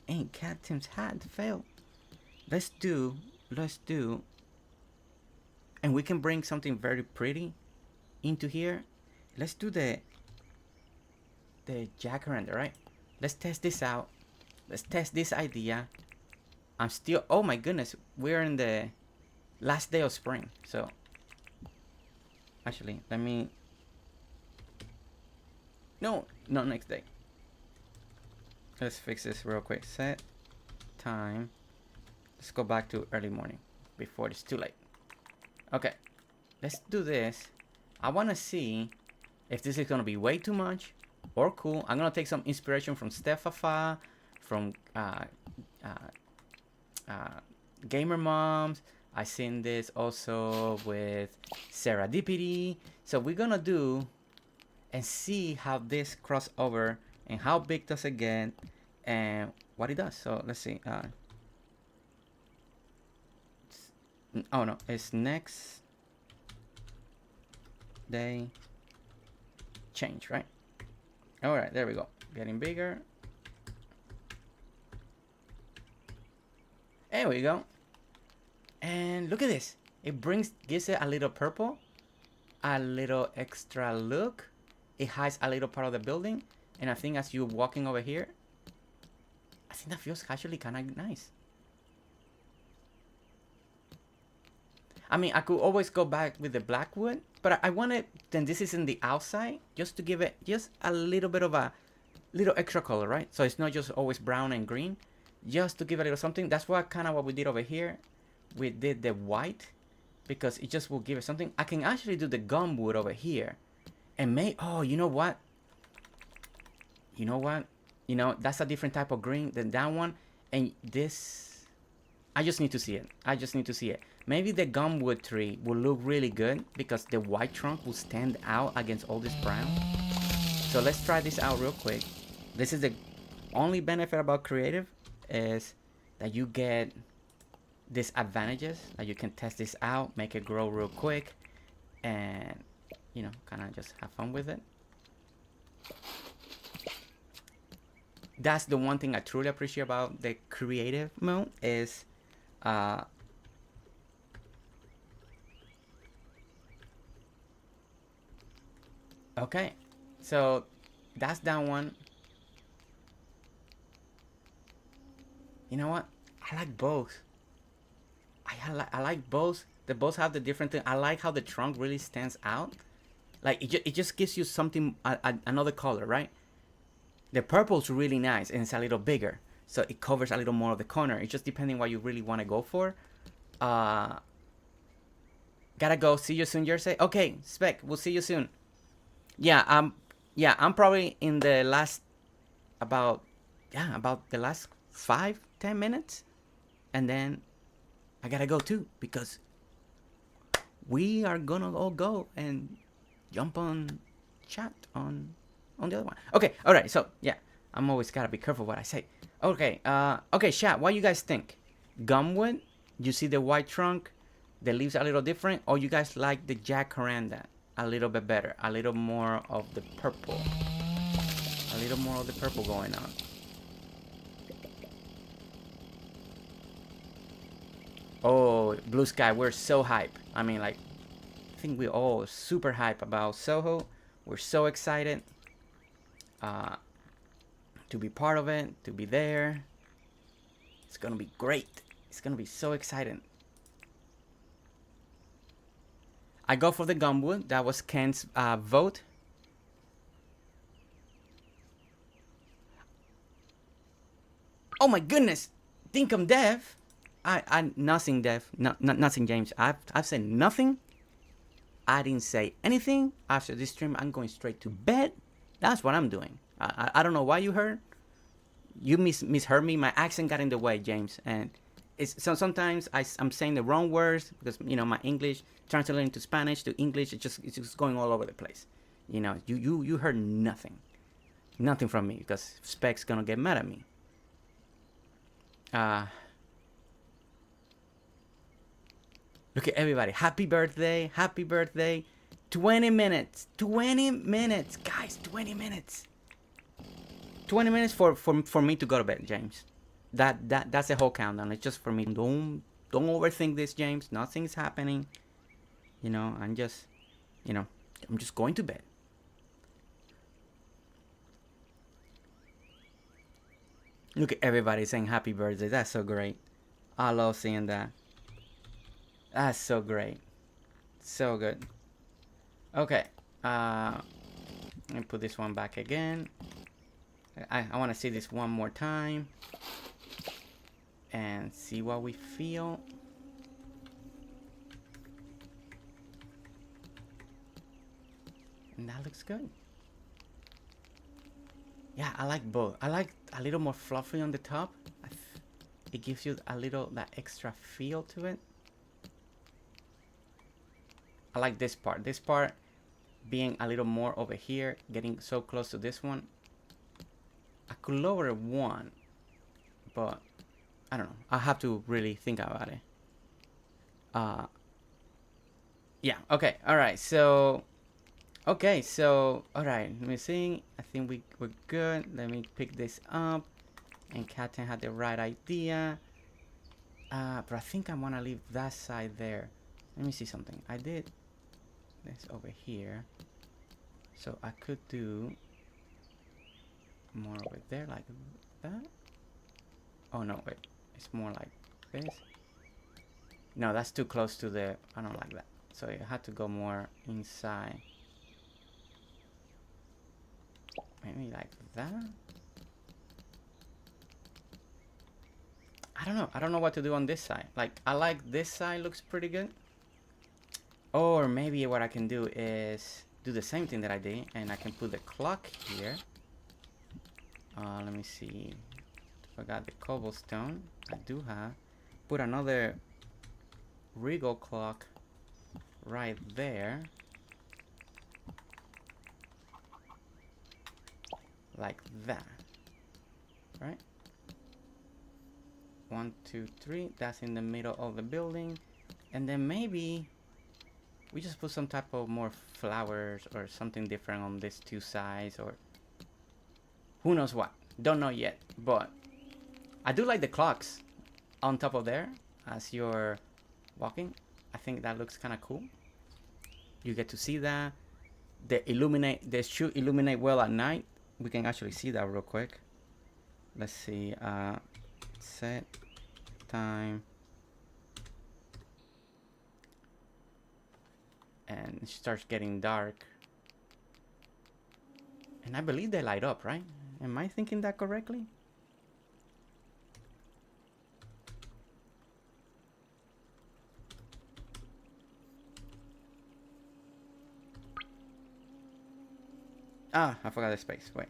Ain't Captain's hat fail. Let's do. And we can bring something very pretty into here. Let's do the jacaranda, right? Let's test this out. Let's test this idea. I'm still, oh my goodness, we're in the last day of spring. So actually, let me, no, not next day. Let's fix this real quick. Set time. Let's go back to early morning before it's too late. Okay, let's do this. I want to see if this is going to be way too much or cool. I'm going to take some inspiration from Stefafa, from Gamer Moms. I seen this also with Sarah Dippity. So we're going to do and see how this cross over and how big does it get and what it does. So let's see. Oh no, it's next day change, right? All right, there we go. Getting bigger. There we go. And look at this. It gives it a little purple, a little extra look. It hides a little part of the building. And I think as you're walking over here, I think that feels actually kind of nice. I mean, I could always go back with the black wood, but I wanted, then this is in the outside, just to give it just a little bit of a little extra color, right? So it's not just always brown and green, just to give a little something. That's what kind of what we did over here. We did the white because it just will give it something. I can actually do the gum wood over here and oh, you know what? You know, that's a different type of green than that one. And this, I just need to see it. Maybe the gumwood tree will look really good because the white trunk will stand out against all this brown. So let's try this out real quick. This is the only benefit about creative is that you get these advantages. That you can test this out, make it grow real quick, and you know, kind of just have fun with it. That's the one thing I truly appreciate about the creative mode is okay, so that's that one. You know what? I like both. I like both. They both have the different thing. I like how the trunk really stands out. Like it just gives you something, another color, right? The purple's really nice and it's a little bigger. So it covers a little more of the corner. It's just depending what you really want to go for. Gotta go. See you soon, Jersey. Okay, Spec, we'll see you soon. Yeah, I'm probably in the last about the last 5-10 minutes. And then I gotta go too because we are gonna all go and jump on chat on the other one. Okay, all right. So yeah, I'm always gotta be careful what I say. Okay, okay, chat. What you guys think? Gumwood? You see the white trunk? The leaves are a little different, or you guys like the jacaranda a little bit better? A little more of the purple. A little more of the purple going on. Oh, blue sky, we're so hype. I mean, like, I think we're all super hype about Soho. We're so excited to be part of it, to be there. It's gonna be great. It's gonna be so exciting. I go for the gumwood. That was Ken's vote. Oh my goodness, Dinkum Dev. I nothing Dev, nothing James. I've said nothing. I didn't say anything. After this stream, I'm going straight to bed. That's what I'm doing. I don't know why you heard. You misheard me. My accent got in the way, James, and so sometimes I'm saying the wrong words because my English translating to Spanish to English it's just going all over the place. You heard nothing from me because Spec's gonna get mad at me. Look at everybody. Happy birthday. 20 minutes, guys. 20 minutes. 20 minutes for me to go to bed, James. That's the whole countdown. It's just for me. Don't overthink this, James. Nothing's happening. I'm just going to bed. Look at everybody saying happy birthday. That's so great. I love seeing that. That's so great. So good. Okay. Let me put this one back again. I want to see this one more time. And see what we feel. And that looks good. Yeah, I like both. I like a little more fluffy on the top. It gives you a little that extra feel to it. I like this part. This part being a little more over here, getting so close to this one. I could lower one, but I don't know. I have to really think about it. Yeah. Okay. All right. So. Okay. So. All right. Let me see. I think we're good. Let me pick this up. And Captain had the right idea. But I think I want to leave that side there. Let me see something. I did this over here. So I could do more over there like that. Oh no, wait. It's more like this. No, that's too close to the... I don't like that. So you have to go more inside. Maybe like that. I don't know. I don't know what to do on this side. Like, I like this side. Looks pretty good. Or maybe what I can do is do the same thing that I did. And I can put the clock here. Let me see. Forgot the cobblestone. I do have. Put another regal clock right there. Like that. Right? 1, 2, 3. That's in the middle of the building. And then maybe we just put some type of more flowers or something different on these two sides, or who knows what. Don't know yet, but I do like the clocks on top of there as you're walking. I think that looks kind of cool. You get to see that. They should illuminate well at night. We can actually see that real quick. Let's see. Set time. And it starts getting dark. And I believe they light up, right? Am I thinking that correctly? Ah, I forgot the space. Wait.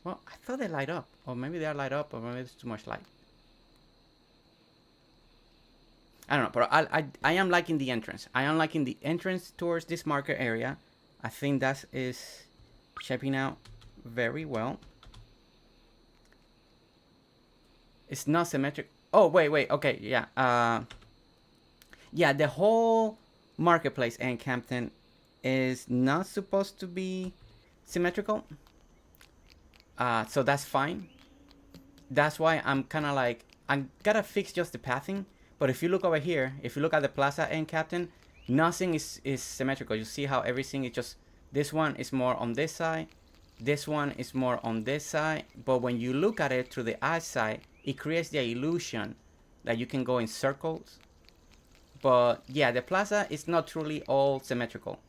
Well, I thought they light up, or maybe they are light up, or maybe it's too much light. I don't know, but I am liking the entrance. I am liking the entrance towards this market area. I think that is shaping out very well. It's not symmetric. Oh, wait, okay, yeah. Yeah, the whole marketplace in Campton is not supposed to be symmetrical. So that's fine. That's why I'm kind of like, I gotta fix just the pathing. But if you look over here, if you look at the plaza and Captain, nothing is symmetrical. You see how everything is just, this one is more on this side, this one is more on this side. But when you look at it through the eyesight, it creates the illusion that you can go in circles. But yeah, the plaza is not truly all symmetrical.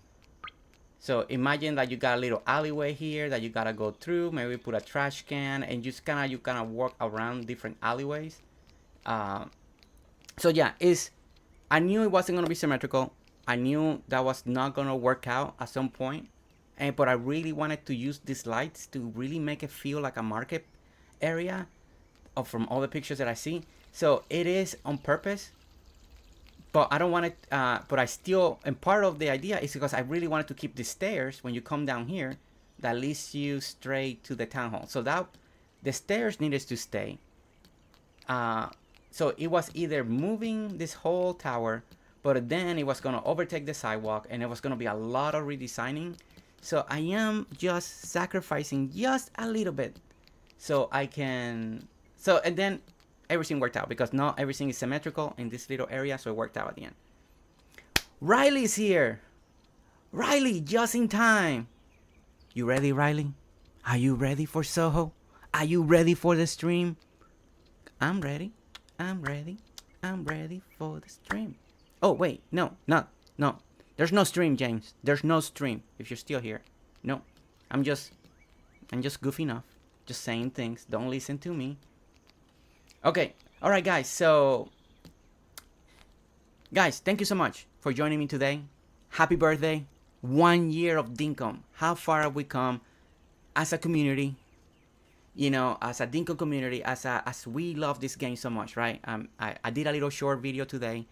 So imagine that you got a little alleyway here that you gotta go through, maybe put a trash can, and just you kind of walk around different alleyways. So yeah, I knew it wasn't gonna be symmetrical. I knew that was not gonna work out at some point, but I really wanted to use these lights to really make it feel like a market area, from all the pictures that I see. So it is on purpose, but I don't want it. But I still, and part of the idea is because I really wanted to keep the stairs when you come down here, that leads you straight to the town hall. So that the stairs needed to stay. So it was either moving this whole tower, but then it was going to overtake the sidewalk, and it was going to be a lot of redesigning. So I am just sacrificing just a little bit so I can... So, and then everything worked out, because not everything is symmetrical in this little area, so it worked out at the end. Riley's here! Riley, just in time! You ready, Riley? Are you ready for Soho? Are you ready for the stream? I'm ready. I'm ready. I'm ready for the stream. Oh, wait. No. There's no stream, James. There's no stream if you're still here. No. I'm just goofing off. Just saying things. Don't listen to me. Okay. All right, guys. So, guys, thank you so much for joining me today. Happy birthday. 1 year of Dinkum. How far have we come as a community? You know, as a Dinkum community, as we love this game so much, right? I did a little short video today,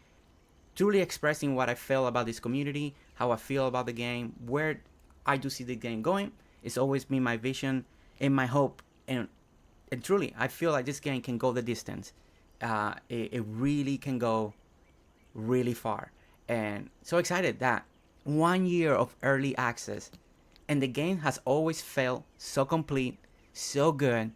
truly expressing what I feel about this community, how I feel about the game, where I do see the game going. It's always been my vision and my hope, and truly, I feel like this game can go the distance. It really can go really far, and so excited that 1 year of early access, and the game has always felt so complete, so good,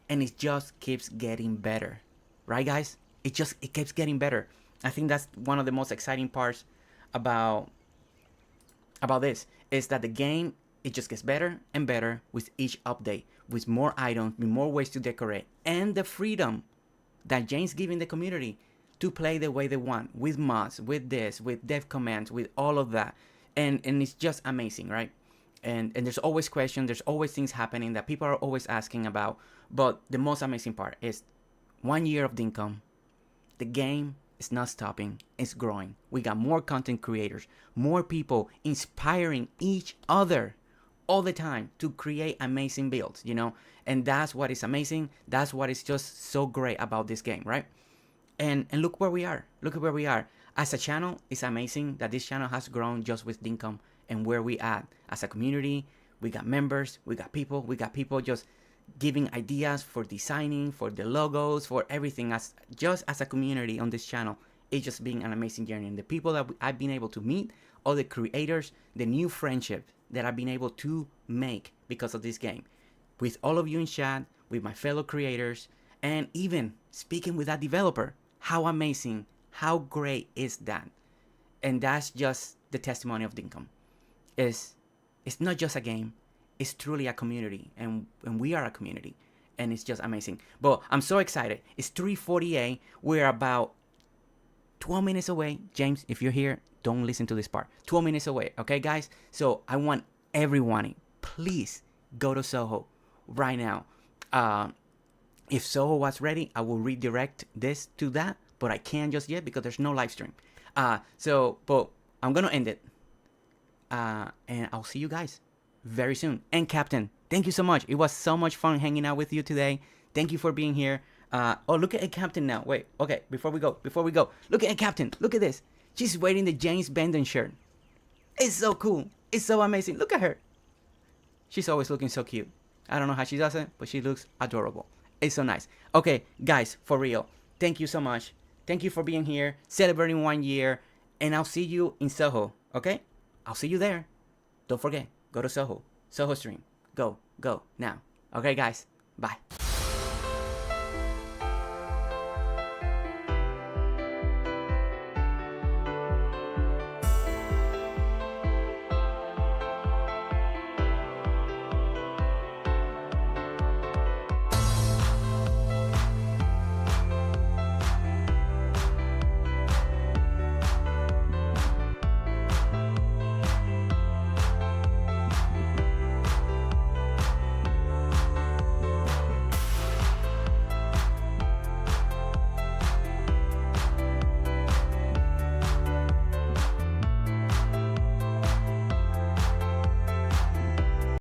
and it just keeps getting better, right, guys? It keeps getting better. I think that's one of the most exciting parts about this, is that the game, it just gets better and better with each update, with more items, with more ways to decorate, and the freedom that James giving the community to play the way they want, with mods, with this, with dev commands, with all of that, and it's just amazing, right? And there's always questions, there's always things happening that people are always asking about. But the most amazing part is 1 year of Dinkum. The game is not stopping, it's growing. We got more content creators, more people inspiring each other all the time to create amazing builds, you know? And that's what is amazing. That's what is just so great about this game, right? And look where we are. Look at where we are. As a channel, it's amazing that this channel has grown just with Dinkum. And where we at as a community, we got members, we got people just giving ideas for designing, for the logos, for everything. Just as a community on this channel, it's just been an amazing journey. And the people that I've been able to meet, all the creators, the new friendships that I've been able to make because of this game, with all of you in chat, with my fellow creators, and even speaking with that developer. How amazing, how great is that? And that's just the testimony of Dinkum. It's not just a game, it's truly a community, and we are a community, and it's just amazing. But I'm so excited. It's 3:48. We're about 12 minutes away. James, if you're here, don't listen to this part. 12 minutes away, okay, guys? So I want everyone, please go to Soho right now. If Soho was ready, I will redirect this to that, but I can't just yet because there's no live stream. But I'm gonna end it. And I'll see you guys very soon. And Captain, Thank you so much. It was so much fun hanging out with you today. Thank you for being here. Oh, look at a captain now. Wait, okay, before we go, look at a captain. Look at this. She's wearing the James Benden shirt. It's so cool. It's so amazing. Look at her. She's always looking so cute. I don't know how she does it, but she looks adorable. It's so nice. Okay, guys, for real. Thank you so much. Thank you for being here, celebrating 1 year, and I'll see you in Soho, okay? I'll see you there. Don't forget, go to Soho. Soho stream. Go now. Okay, guys. Bye.